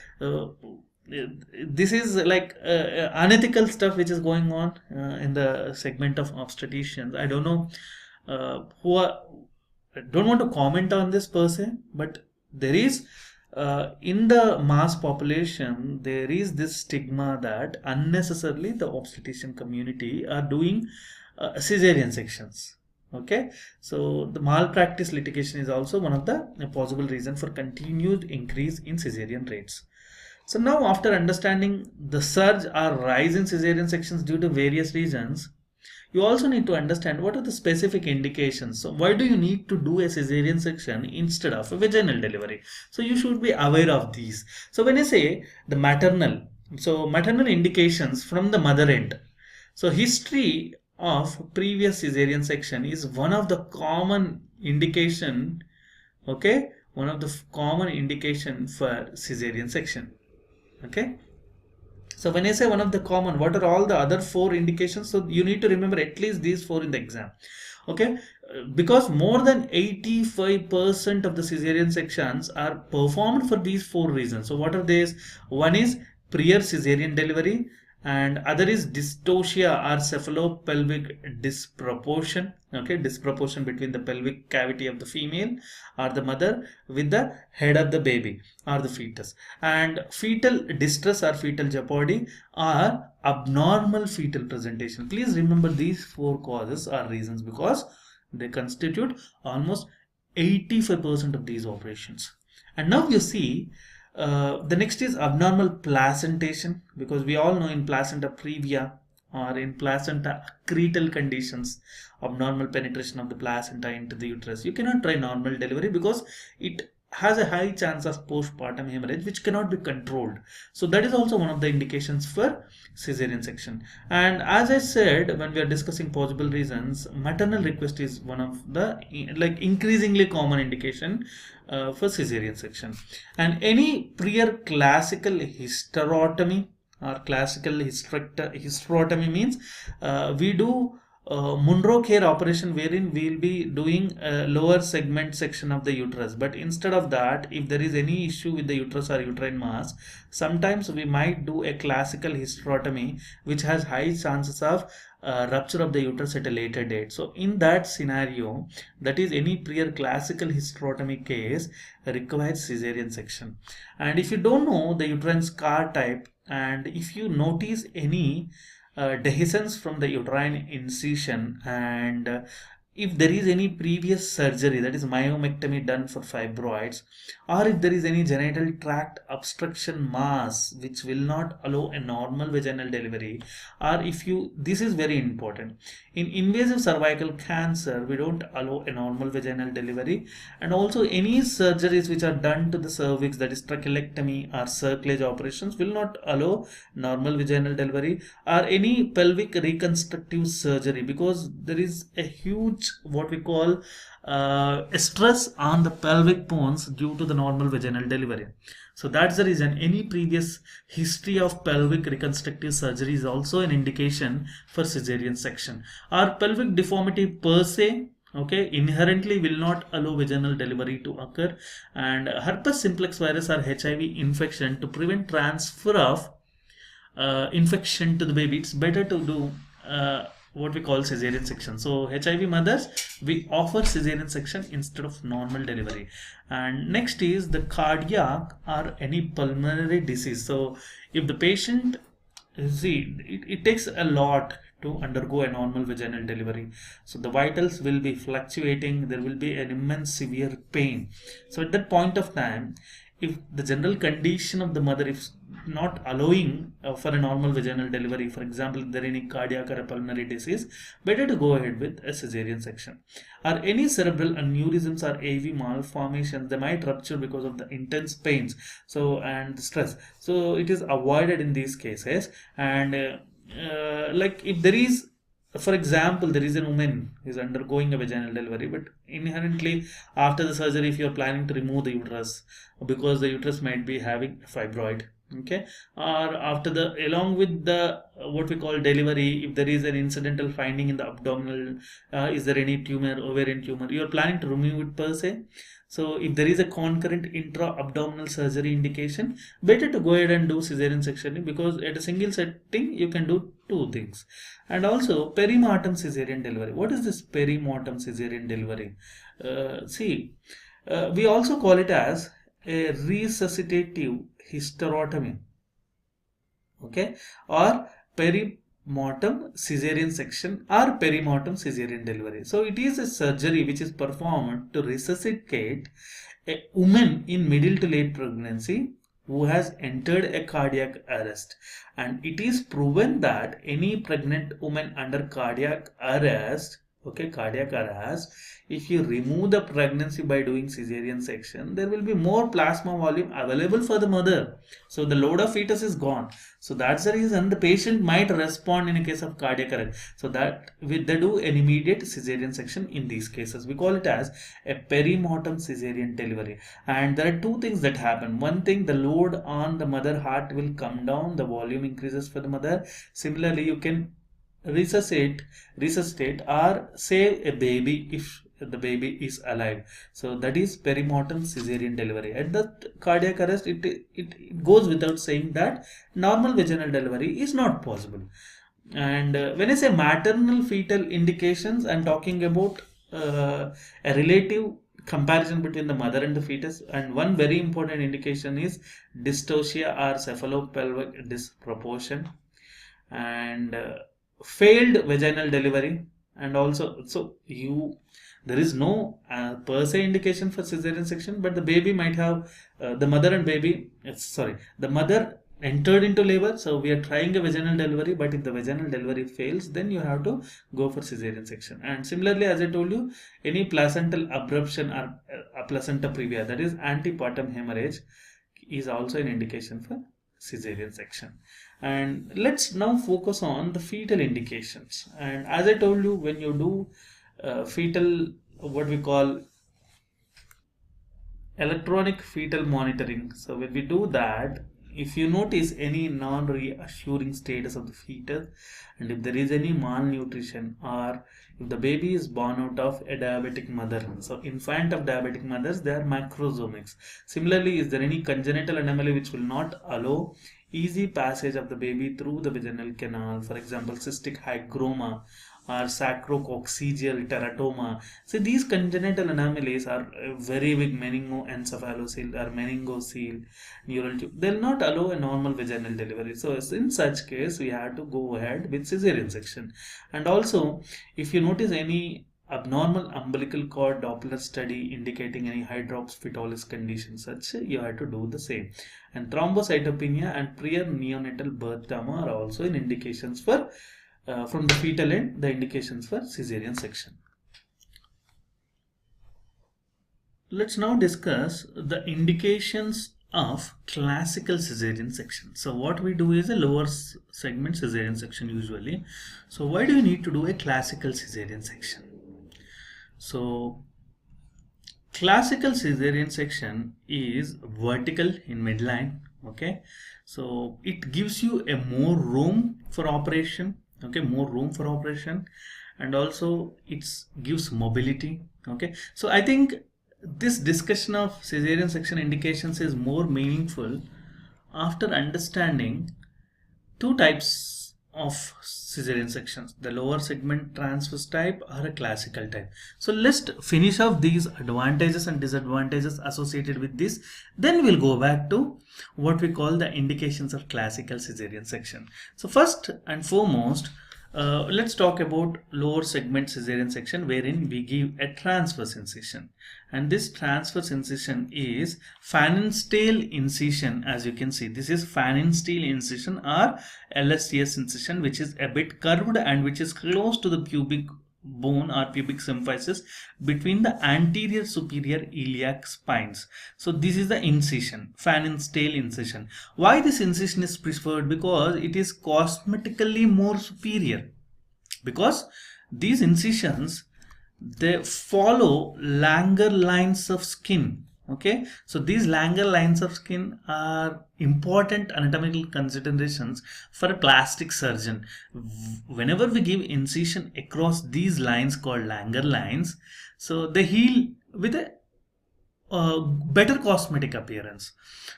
B: this is like unethical stuff which is going on in the segment of obstetricians. I don't know I don't want to comment on this per se, but there is in the mass population, there is this stigma that unnecessarily the obstetrician community are doing cesarean sections. Okay, so the malpractice litigation is also one of the possible reason for continued increase in cesarean rates. So now, after understanding the surge or rise in cesarean sections due to various reasons, you also need to understand what are the specific indications. So why do you need to do a cesarean section instead of a vaginal delivery? So you should be aware of these. So when I say the maternal indications from the mother end, so history of previous cesarean section is one of the common indication, okay, one of the common indication for cesarean section. Okay, so when I say one of the common, what are all the other four indications? So you need to remember at least these four in the exam. Okay, because more than 85% of the cesarean sections are performed for these four reasons. So what are these? One is prior cesarean delivery, and other is dystocia or cephalopelvic disproportion. Okay, disproportion between the pelvic cavity of the female or the mother with the head of the baby or the fetus, and fetal distress or fetal jeopardy or abnormal fetal presentation. Please remember these four causes or reasons because they constitute almost 85% of these operations. And now you see, the next is abnormal placentation, because we all know in placenta previa or in placenta accretal conditions, abnormal penetration of the placenta into the uterus, you cannot try normal delivery because it has a high chance of postpartum hemorrhage which cannot be controlled. So that is also one of the indications for cesarean section. And as I said, when we are discussing possible reasons, maternal request is one of the increasingly common indication for cesarean section. And any prior classical hysterotomy or classical hysterotomy means we do Monroe care operation wherein we will be doing a lower segment section of the uterus, but instead of that, if there is any issue with the uterus or uterine mass, sometimes we might do a classical hysterotomy which has high chances of rupture of the uterus at a later date. So in that scenario, that is any prior classical hysterotomy case requires cesarean section. And if you don't know the uterine scar type, and if you notice any dehiscence from the uterine incision, and if there is any previous surgery, that is myomectomy done for fibroids, or if there is any genital tract obstruction mass which will not allow a normal vaginal delivery, or if you, this is very important, in invasive cervical cancer we don't allow a normal vaginal delivery, and also any surgeries which are done to the cervix, that is trachelectomy or circlage operations, will not allow normal vaginal delivery, or any pelvic reconstructive surgery, because there is a huge what we call stress on the pelvic bones due to the normal vaginal delivery. So that's the reason any previous history of pelvic reconstructive surgery is also an indication for cesarean section. Or pelvic deformity per se, okay, inherently will not allow vaginal delivery to occur. And herpes simplex virus or HIV infection, to prevent transfer of infection to the baby, it's better to do what we call cesarean section. So HIV mothers, we offer cesarean section instead of normal delivery. And next is the cardiac or any pulmonary disease. So if the patient, see, it takes a lot to undergo a normal vaginal delivery, so the vitals will be fluctuating, there will be an immense severe pain. So at that point of time, if the general condition of the mother is not allowing for a normal vaginal delivery, for example, if there is any cardiac or a pulmonary disease, better to go ahead with a cesarean section. Or any cerebral aneurysms or AV malformations, they might rupture because of the intense pains, so and stress. So it is avoided in these cases. And like if there is, for example, there is a woman who is undergoing a vaginal delivery, but inherently after the surgery, if you are planning to remove the uterus because the uterus might be having fibroid, okay, or after the, along with the what we call delivery, if there is an incidental finding in the abdominal, is there any tumor, ovarian tumor, you are planning to remove it per se. So if there is a concurrent intra-abdominal surgery indication, better to go ahead and do cesarean section, because at a single setting you can do two things. And also perimortem cesarean delivery. What is this perimortem cesarean delivery? We also call it as a resuscitative hysterotomy, okay, or perimortem cesarean section or perimortem cesarean delivery. So it is a surgery which is performed to resuscitate a woman in middle to late pregnancy who has entered a cardiac arrest, and it is proven that any pregnant woman under cardiac arrest, okay, cardiac arrest, if you remove the pregnancy by doing cesarean section, there will be more plasma volume available for the mother, so the load of fetus is gone. So that's the reason the patient might respond in a case of cardiac arrest, so that they do an immediate cesarean section. In these cases we call it as a perimortem cesarean delivery. And there are two things that happen. One thing, the load on the mother heart will come down, the volume increases for the mother. Similarly, you can resuscitate or save a baby if the baby is alive. So that is perimortem cesarean delivery. At the cardiac arrest, it goes without saying that normal vaginal delivery is not possible. And when I say maternal fetal indications, I'm talking about a relative comparison between the mother and the fetus. And one very important indication is dystocia or cephalopelvic disproportion, and failed vaginal delivery. And also, there is no per se indication for cesarean section, but the baby might have the mother entered into labor, so we are trying a vaginal delivery, but if the vaginal delivery fails, then you have to go for cesarean section. And similarly, as I told you, any placental abruption or placenta previa, that is antepartum hemorrhage, is also an indication for cesarean section. And let's now focus on the fetal indications. And as I told you, when you do fetal, what we call electronic fetal monitoring, so when we do that, if you notice any non-reassuring status of the fetus, and if there is any malnutrition, or if the baby is born out of a diabetic mother, so infant of diabetic mothers, they are macrosomics. Similarly, is there any congenital anomaly which will not allow easy passage of the baby through the vaginal canal, for example cystic hygroma or sacrococcygeal teratoma. So these congenital anomalies are very big meningoencephalocele or meningocele neural tube. They'll not allow a normal vaginal delivery. So in such case, we have to go ahead with cesarean section. And also, if you notice any abnormal umbilical cord Doppler study indicating any hydrops fetolis condition, such you have to do the same. And thrombocytopenia and prior neonatal birth trauma are also in indications for from the fetal end, the indications for cesarean section. Let's now discuss the indications of classical cesarean section. So what we do is a lower segment cesarean section usually. So why do you need to do a classical cesarean section? So classical cesarean section is vertical in midline, okay, so it gives you a more room for operation, okay, more room for operation, and also it gives mobility, okay. So I think this discussion of cesarean section indications is more meaningful after understanding two types of cesarean sections, the lower segment transverse type or a classical type. So let's finish off these advantages and disadvantages associated with this, then we'll go back to what we call the indications of classical cesarean section. So first and foremost, let's talk about lower segment cesarean section, wherein we give a transverse incision, and this transverse incision is Phanestoel incision. As you can see, this is Phanestoel incision or LSTS incision, which is a bit curved and which is close to the pubic bone or pubic symphysis between the anterior superior iliac spines. So this is the incision, Phanestoel incision. Why this incision is preferred? Because it is cosmetically more superior, because these incisions, they follow Langer lines of skin, okay. So these Langer lines of skin are important anatomical considerations for a plastic surgeon. Whenever we give incision across these lines called Langer lines, so they heal with a better cosmetic appearance.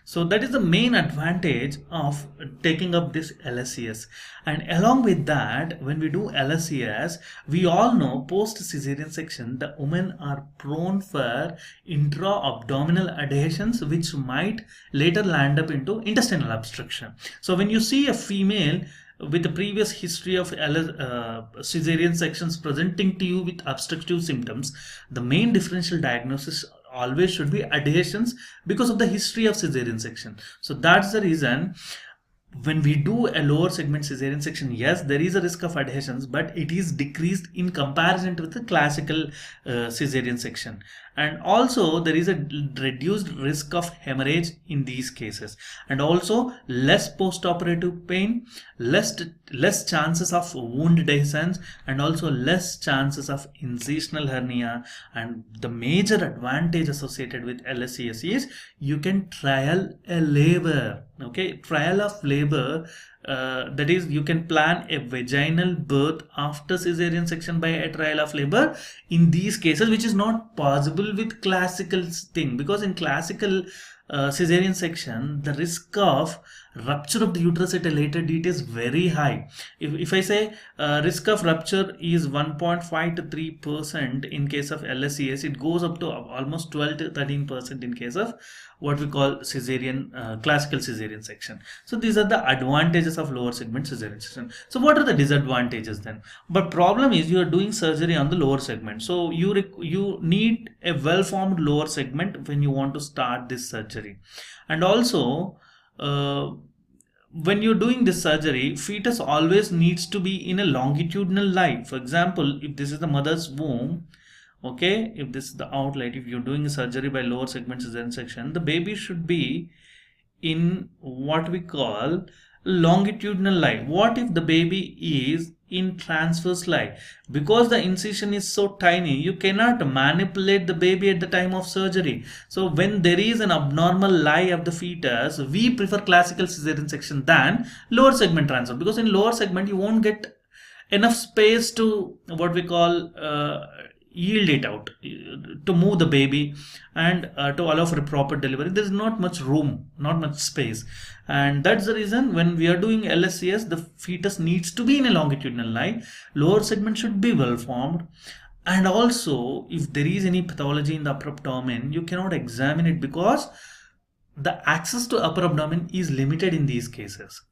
B: So that is the main advantage of taking up this LSCS. And along with that, when we do LSCS, we all know post cesarean section the women are prone for intra-abdominal adhesions, which might later land up into intestinal obstruction. So when you see a female with the previous history of cesarean sections presenting to you with obstructive symptoms, the main differential diagnosis always should be adhesions because of the history of cesarean section. So that's the reason when we do a lower segment cesarean section, yes, there is a risk of adhesions, but it is decreased in comparison to the classical cesarean section. And also there is a reduced risk of hemorrhage in these cases, and also less post-operative pain, less chances of wound dehiscence, and also less chances of incisional hernia. And the major advantage associated with LSCS is you can trial a labor. Okay, trial of labor, that is, you can plan a vaginal birth after cesarean section by a trial of labor in these cases, which is not possible with classical thing, because in classical cesarean section the risk of rupture of the uterus at a later date is very high. If I say risk of rupture is 1.5 to 3% in case of LSCS, it goes up to almost 12 to 13% in case of what we call cesarean classical cesarean section. So these are the advantages of lower segment cesarean section. So what are the disadvantages then? But problem is you are doing surgery on the lower segment, so you need a well formed lower segment when you want to start this surgery. And also when you're doing this surgery, fetus always needs to be in a longitudinal lie. For example, if this is the mother's womb, okay, if this is the outlet, if you're doing a surgery by lower segment cesarean section, the baby should be in what we call longitudinal lie. What if the baby is in transverse lie? Because the incision is so tiny, you cannot manipulate the baby at the time of surgery. So when there is an abnormal lie of the fetus, we prefer classical cesarean section than lower segment transfer, because in lower segment you won't get enough space to what we call yield it out, to move the baby, and to allow for a proper delivery. There is not much room, not much space, and that's the reason when we are doing LSCS, the fetus needs to be in a longitudinal lie. Lower segment should be well formed, and also if there is any pathology in the upper abdomen, you cannot examine it because the access to upper abdomen is limited in these cases.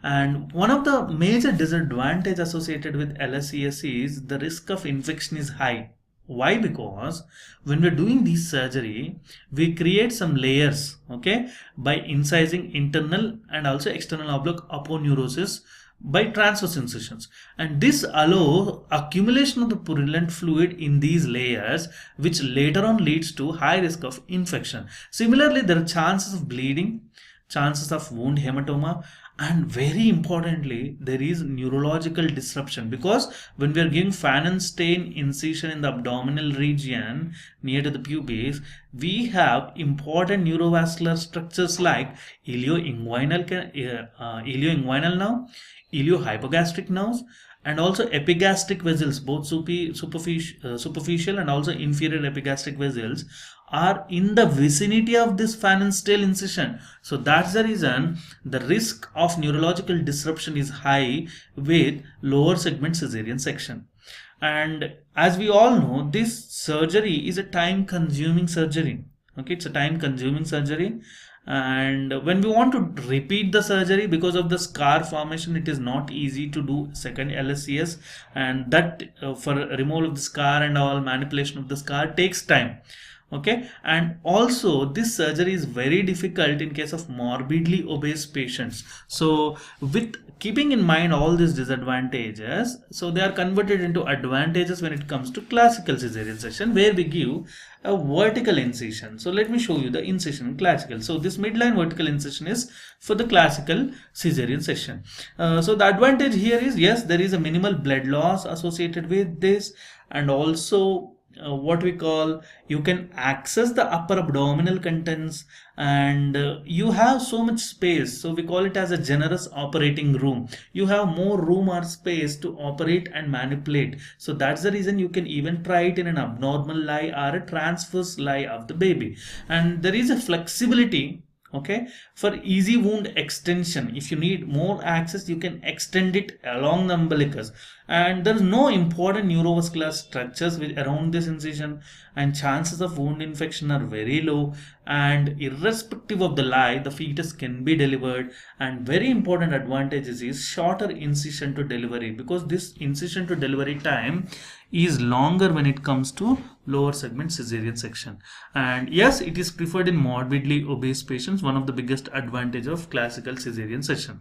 B: And one of the major disadvantages associated with LSCS is the risk of infection is high. Why? Because when we're doing this surgery, we create some layers, okay, by incising internal and also external oblique aponeurosis by transverse incisions, and this allows accumulation of the purulent fluid in these layers, which later on leads to high risk of infection. Similarly, there are chances of bleeding, chances of wound hematoma, and very importantly, there is neurological disruption, because when we are giving Fanon stain incision in the abdominal region near to the pubis, we have important neurovascular structures like ilioinguinal nerve, iliohypogastric nerves, and also epigastric vessels, both superficial and also inferior epigastric vessels are in the vicinity of this Fanon stain incision. So that's the reason the risk of neurological disruption is high with lower segment cesarean section. And as we all know, this surgery is a time consuming surgery. Okay, it's a time consuming surgery. And when we want to repeat the surgery, because of the scar formation, it is not easy to do second LSCS, and that for removal of the scar and all manipulation of the scar takes time. Okay, and also this surgery is very difficult in case of morbidly obese patients. So with keeping in mind all these disadvantages, so they are converted into advantages when it comes to classical cesarean section, where we give a vertical incision. So let me show you the incision in classical. So this midline vertical incision is for the classical cesarean section. So the advantage here is, yes, there is a minimal blood loss associated with this, and also what we call, you can access the upper abdominal contents, and you have so much space, so we call it as a generous operating room. You have more room or space to operate and manipulate, so that's the reason you can even try it in an abnormal lie or a transverse lie of the baby. And there is a flexibility, okay, for easy wound extension. If you need more access, you can extend it along the umbilicus, and there is no important neurovascular structures around this incision, and chances of wound infection are very low, and irrespective of the lie, the fetus can be delivered. And very important advantages is shorter incision to delivery, because this incision to delivery time is longer when it comes to lower segment cesarean section. And yes, it is preferred in morbidly obese patients, one of the biggest advantage of classical cesarean section.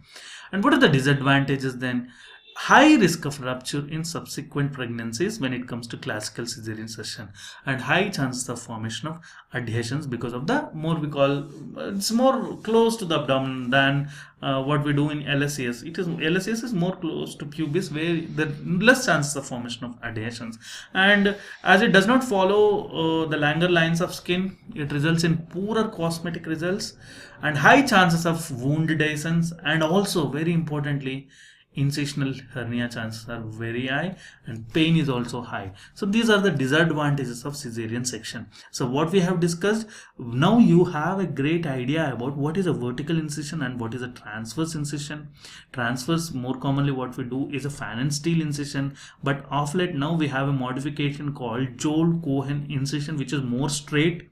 B: And what are the disadvantages then? High risk of rupture in subsequent pregnancies when it comes to classical cesarean section, and high chances of formation of adhesions because of the more we call, it's more close to the abdomen than what we do in LSCS. LSCS is more close to pubis, where there are less chances of formation of adhesions, and as it does not follow the Langer lines of skin, it results in poorer cosmetic results and high chances of wound adhesions, and also very importantly, incisional hernia chances are very high, and pain is also high. So these are the disadvantages of cesarean section. So what we have discussed, now you have a great idea about what is a vertical incision and what is a transverse incision. Transverse, more commonly what we do is a fan and steel incision, but of late now we have a modification called Joel-Cohen incision, which is more straight,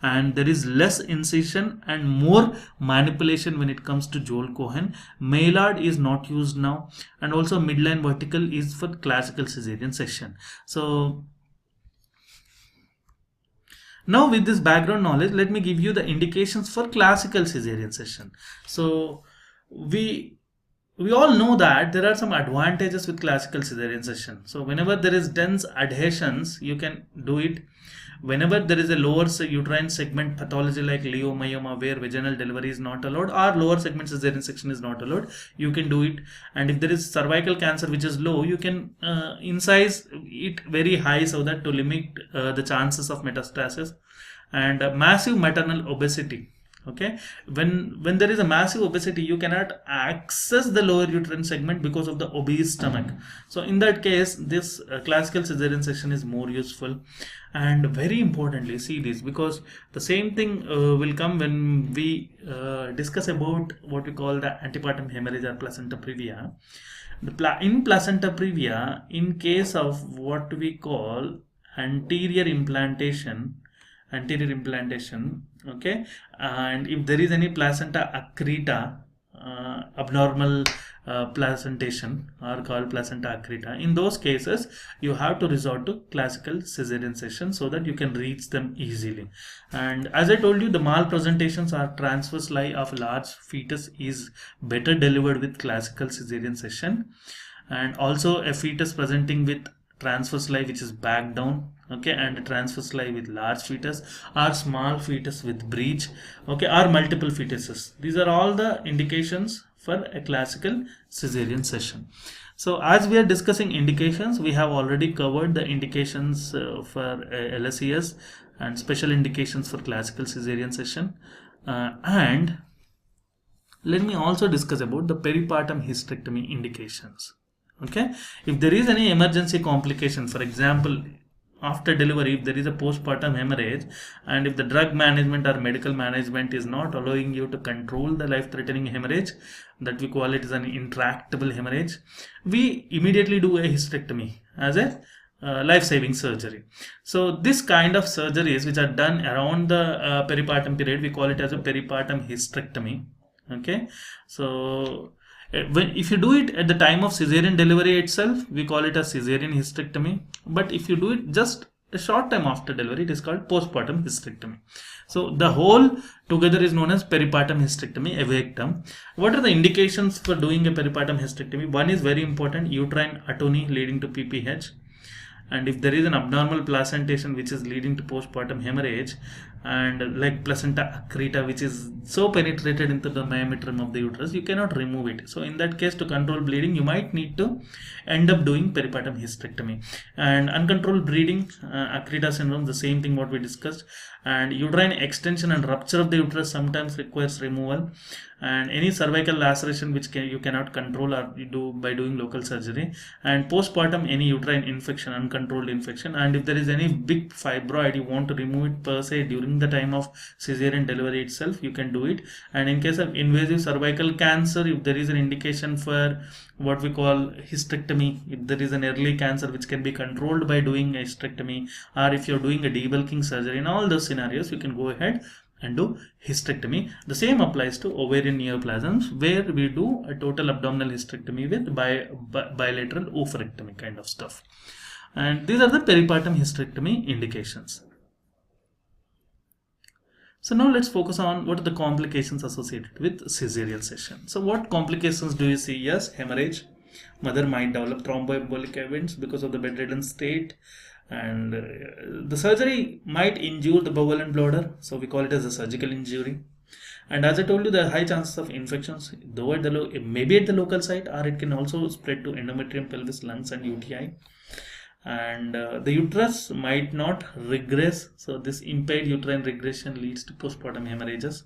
B: and there is less incision and more manipulation when it comes to Joel-Cohen. Maillard is not used now, and also midline vertical is for classical cesarean section. So now with this background knowledge, let me give you the indications for classical cesarean section. So we all know that there are some advantages with classical cesarean section. So whenever there is dense adhesions, you can do it. Whenever there is a lower uterine segment pathology like leiomyoma, where vaginal delivery is not allowed, or lower segment cesarean section is not allowed, you can do it. And if there is cervical cancer which is low, you can incise it very high, so that to limit the chances of metastasis. And massive maternal obesity. Okay, when there is a massive obesity, you cannot access the lower uterine segment because of the obese stomach. So in that case, this classical cesarean section is more useful. And very importantly, see this, because the same thing will come when we discuss about what we call the antepartum hemorrhage or placenta previa. In placenta previa, in case of what we call anterior implantation, okay, and if there is any placenta accreta, abnormal placentation, or called placenta accreta, in those cases you have to resort to classical cesarean section so that you can reach them easily. And as I told you, the malpresentations or transverse lie of large fetus is better delivered with classical cesarean section, and also a fetus presenting with transverse lie which is back down, okay, and a transverse lie with large fetus, or small fetus with breech, okay, or multiple fetuses. These are all the indications for a classical cesarean section. So as we are discussing indications, we have already covered the indications for LSCS and special indications for classical cesarean section. And let me also discuss about the peripartum hysterectomy indications. Okay, if there is any emergency complication, for example, after delivery, if there is a postpartum hemorrhage, and if the drug management or medical management is not allowing you to control the life-threatening hemorrhage, that we call it as an intractable hemorrhage, we immediately do a hysterectomy as a life-saving surgery. So this kind of surgeries which are done around the peripartum period, we call it as a peripartum hysterectomy. Okay, so if you do it at the time of cesarean delivery itself, we call it a cesarean hysterectomy. But if you do it just a short time after delivery, it is called postpartum hysterectomy. So the whole together is known as peripartum hysterectomy, avectum. What are the indications for doing a peripartum hysterectomy? One is very important: uterine atony leading to PPH. and if there is an abnormal placentation which is leading to postpartum hemorrhage, and like placenta accreta which is so penetrated into the myometrium of the uterus, you cannot remove it. So in that case, to control bleeding, you might need to end up doing peripartum hysterectomy. And uncontrolled bleeding, accreta syndrome, the same thing what we discussed. And uterine extension and rupture of the uterus sometimes requires removal. And any cervical laceration which you cannot control or you do by doing local surgery. And postpartum, any uterine infection, uncontrolled infection. And if there is any big fibroid, you want to remove it per se during the time of cesarean delivery itself, you can do it. And in case of invasive cervical cancer, if there is an indication for what we call hysterectomy, if there is an early cancer which can be controlled by doing a hysterectomy, or if you're doing a debulking surgery, in all those scenarios you can go ahead and do hysterectomy. The same applies to ovarian neoplasms, where we do a total abdominal hysterectomy with bilateral oophorectomy kind of stuff. And these are the peripartum hysterectomy indications. So now let's focus on what are the complications associated with cesarean section. So what complications do you see? Yes, hemorrhage. Mother might develop thromboembolic events because of the bedridden state. And the surgery might injure the bowel and bladder, so we call it as a surgical injury. And as I told you, there are high chances of infections, though at the maybe at the local site, or it can also spread to endometrium, pelvis, lungs, and UTI. And the uterus might not regress, so this impaired uterine regression leads to postpartum hemorrhages.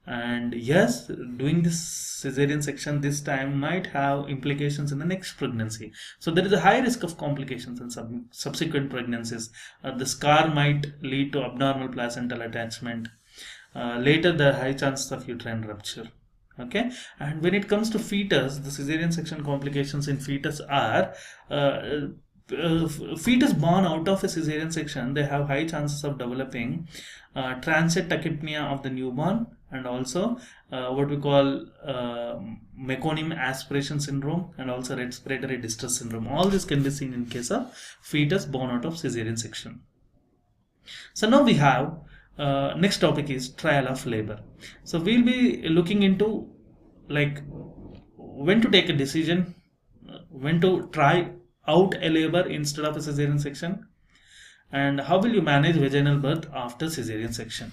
B: And yes, doing this cesarean section this time might have implications in the next pregnancy. So there is a high risk of complications in subsequent pregnancies. The scar might lead to abnormal placental attachment. Later, there are high chances of uterine rupture. Okay, and when it comes to fetus, the cesarean section complications in fetus are fetus born out of a cesarean section, they have high chances of developing transient tachypnea of the newborn, and also what we call meconium aspiration syndrome, and also respiratory distress syndrome. All this can be seen in case of fetus born out of cesarean section. So now we have next topic is trial of labor. So we'll be looking into like when to take a decision, when to try out a labor instead of a cesarean section, and how will you manage vaginal birth after cesarean section.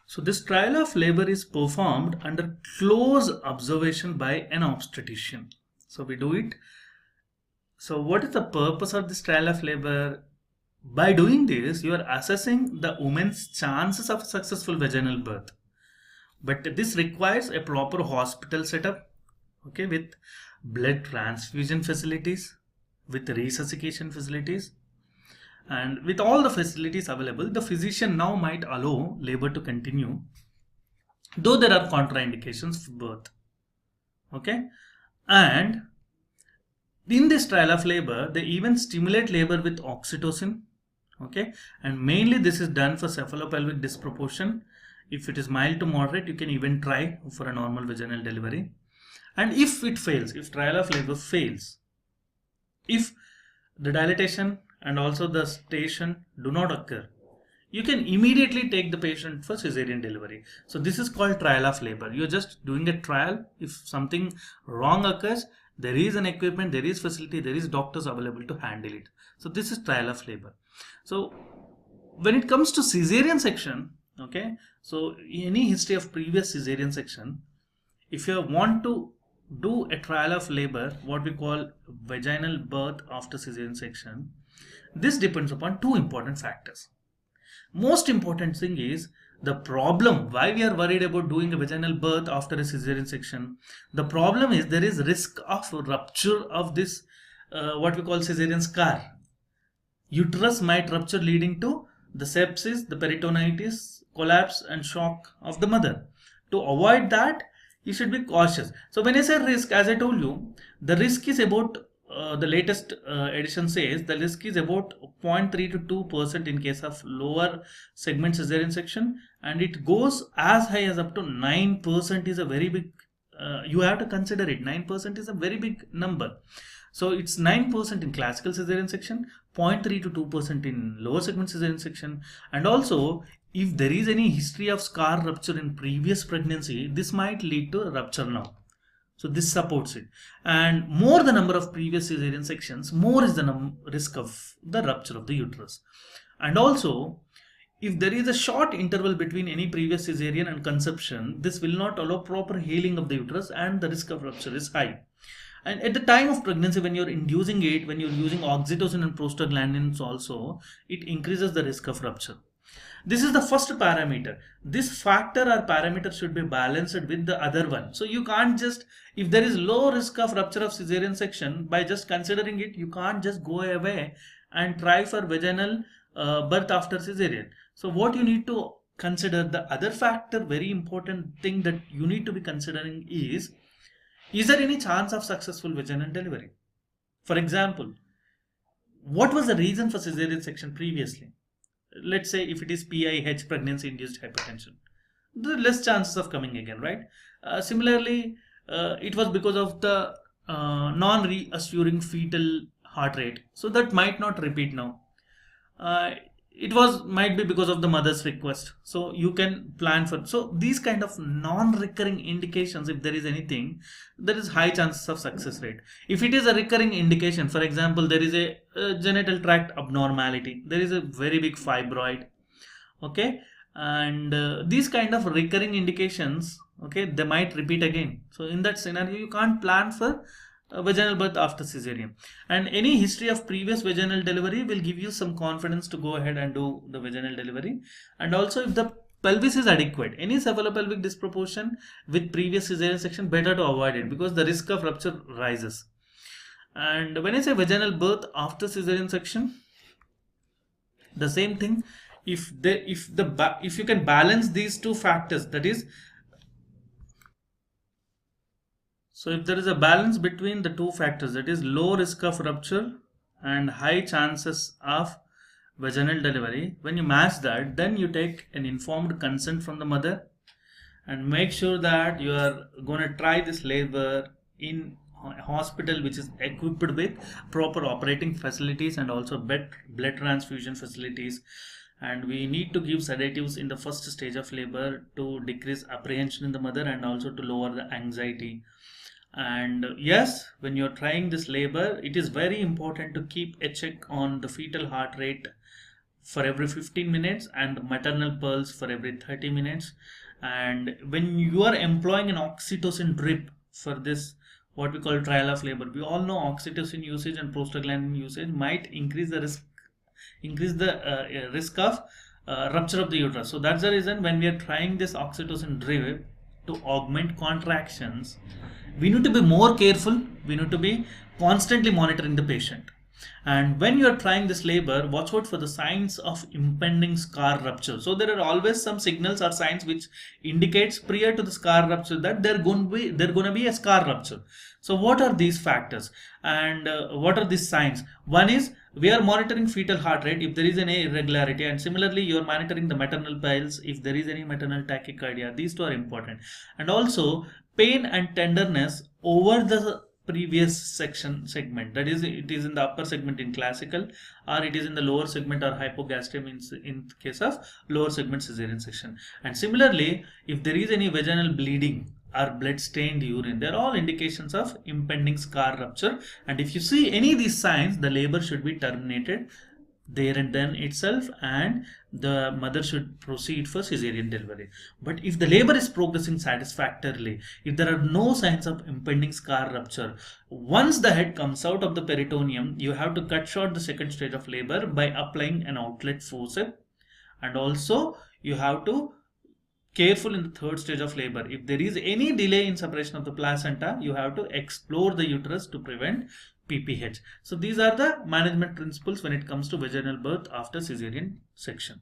B: So this trial of labor is performed under close observation by an obstetrician. So we do it. So what is the purpose of this trial of labor? By doing this, you are assessing the woman's chances of successful vaginal birth. But this requires a proper hospital setup, okay, with blood transfusion facilities, with resuscitation facilities, and with all the facilities available, the physician now might allow labor to continue, though there are contraindications for birth. Okay, and in this trial of labor, they even stimulate labor with oxytocin. Okay, and mainly this is done for cephalopelvic disproportion. If it is mild to moderate, you can even try for a normal vaginal delivery. And if it fails, if trial of labor fails, if the dilatation and also the station do not occur, you can immediately take the patient for cesarean delivery. So this is called trial of labor. You're just doing a trial. If something wrong occurs, there is an equipment, there is facility, there is doctors available to handle it. So this is trial of labor. So when it comes to cesarean section, okay, so any history of previous cesarean section, if you want to do a trial of labor, what we call vaginal birth after cesarean section, this depends upon two important factors. Most important thing is the problem. Why we are worried about doing a vaginal birth after a cesarean section? The problem is there is risk of rupture of this what we call cesarean scar. Uterus might rupture, leading to the sepsis, the peritonitis, collapse and shock of the mother. To avoid that, you should be cautious. So when I say risk, as I told you, the risk is about the latest edition says the risk is about 0.3 to 2% in case of lower segment cesarean section, and it goes as high as up to 9% is a very big, you have to consider it, 9% is a very big number. So it's 9% in classical cesarean section, 0.3 to 2% in lower segment cesarean section, and also if there is any history of scar rupture in previous pregnancy, this might lead to a rupture now. So this supports it. And more the number of previous cesarean sections, more is the risk of the rupture of the uterus. And also, if there is a short interval between any previous cesarean and conception, this will not allow proper healing of the uterus and the risk of rupture is high. And at the time of pregnancy, when you're inducing it, when you're using oxytocin and prostaglandins also, it increases the risk of rupture. This is the first parameter. This factor or parameter should be balanced with the other one. So you can't just, if there is low risk of rupture of cesarean section, by just considering it, you can't just go away and try for vaginal birth after cesarean. So what you need to consider, the other factor, very important thing that you need to be considering is there any chance of successful vaginal delivery? For example, what was the reason for cesarean section previously? Let's say if it is PIH, pregnancy induced hypertension, there are less chances of coming again, right? Similarly, it was because of the non-reassuring fetal heart rate, so that might not repeat now. It might be because of the mother's request, so you can plan for. So these kind of non-recurring indications, if there is anything, there is high chances of success rate. If it is a recurring indication, for example, there is a genital tract abnormality, there is a very big fibroid, okay, and these kind of recurring indications, okay, they might repeat again. So in that scenario, you can't plan for vaginal birth after cesarean. And any history of previous vaginal delivery will give you some confidence to go ahead and do the vaginal delivery. And also, if the pelvis is adequate, any cephalopelvic disproportion with previous cesarean section, better to avoid it, because the risk of rupture rises. And when I say vaginal birth after cesarean section, the same thing, if you can balance these two factors, that is, so if there is a balance between the two factors, that is low risk of rupture and high chances of vaginal delivery, when you match that, then you take an informed consent from the mother and make sure that you are going to try this labor in a hospital which is equipped with proper operating facilities and also blood transfusion facilities. And we need to give sedatives in the first stage of labor to decrease apprehension in the mother and also to lower the anxiety. And yes, when you're trying this labor, it is very important to keep a check on the fetal heart rate for every 15 minutes and maternal pulse for every 30 minutes. And when you are employing an oxytocin drip for this, what we call trial of labor, we all know oxytocin usage and prostaglandin usage might increase the risk of rupture of the uterus. So that's the reason when we are trying this oxytocin drip to augment contractions, we need to be more careful. We need to be constantly monitoring the patient. And when you are trying this labor, watch out for the signs of impending scar rupture. So there are always some signals or signs which indicates prior to the scar rupture that there going to be a scar rupture. So what are these factors and what are these signs? One is we are monitoring fetal heart rate if there is any irregularity, and similarly you are monitoring the maternal pulse if there is any maternal tachycardia. These two are important. And also pain and tenderness over the previous segment, that is, it is in the upper segment in classical, or it is in the lower segment or hypogastrium in case of lower segment cesarean section. And similarly, if there is any vaginal bleeding or blood stained urine, they are all indications of impending scar rupture. And if you see any of these signs, the labor should be terminated there and then itself, and the mother should proceed for cesarean delivery. But if the labor is progressing satisfactorily, if there are no signs of impending scar rupture, once the head comes out of the peritoneum, you have to cut short the second stage of labor by applying an outlet forceps. And also you have to careful in the third stage of labor. If there is any delay in separation of the placenta, you have to explore the uterus to prevent PPH. So these are the management principles when it comes to vaginal birth after cesarean section.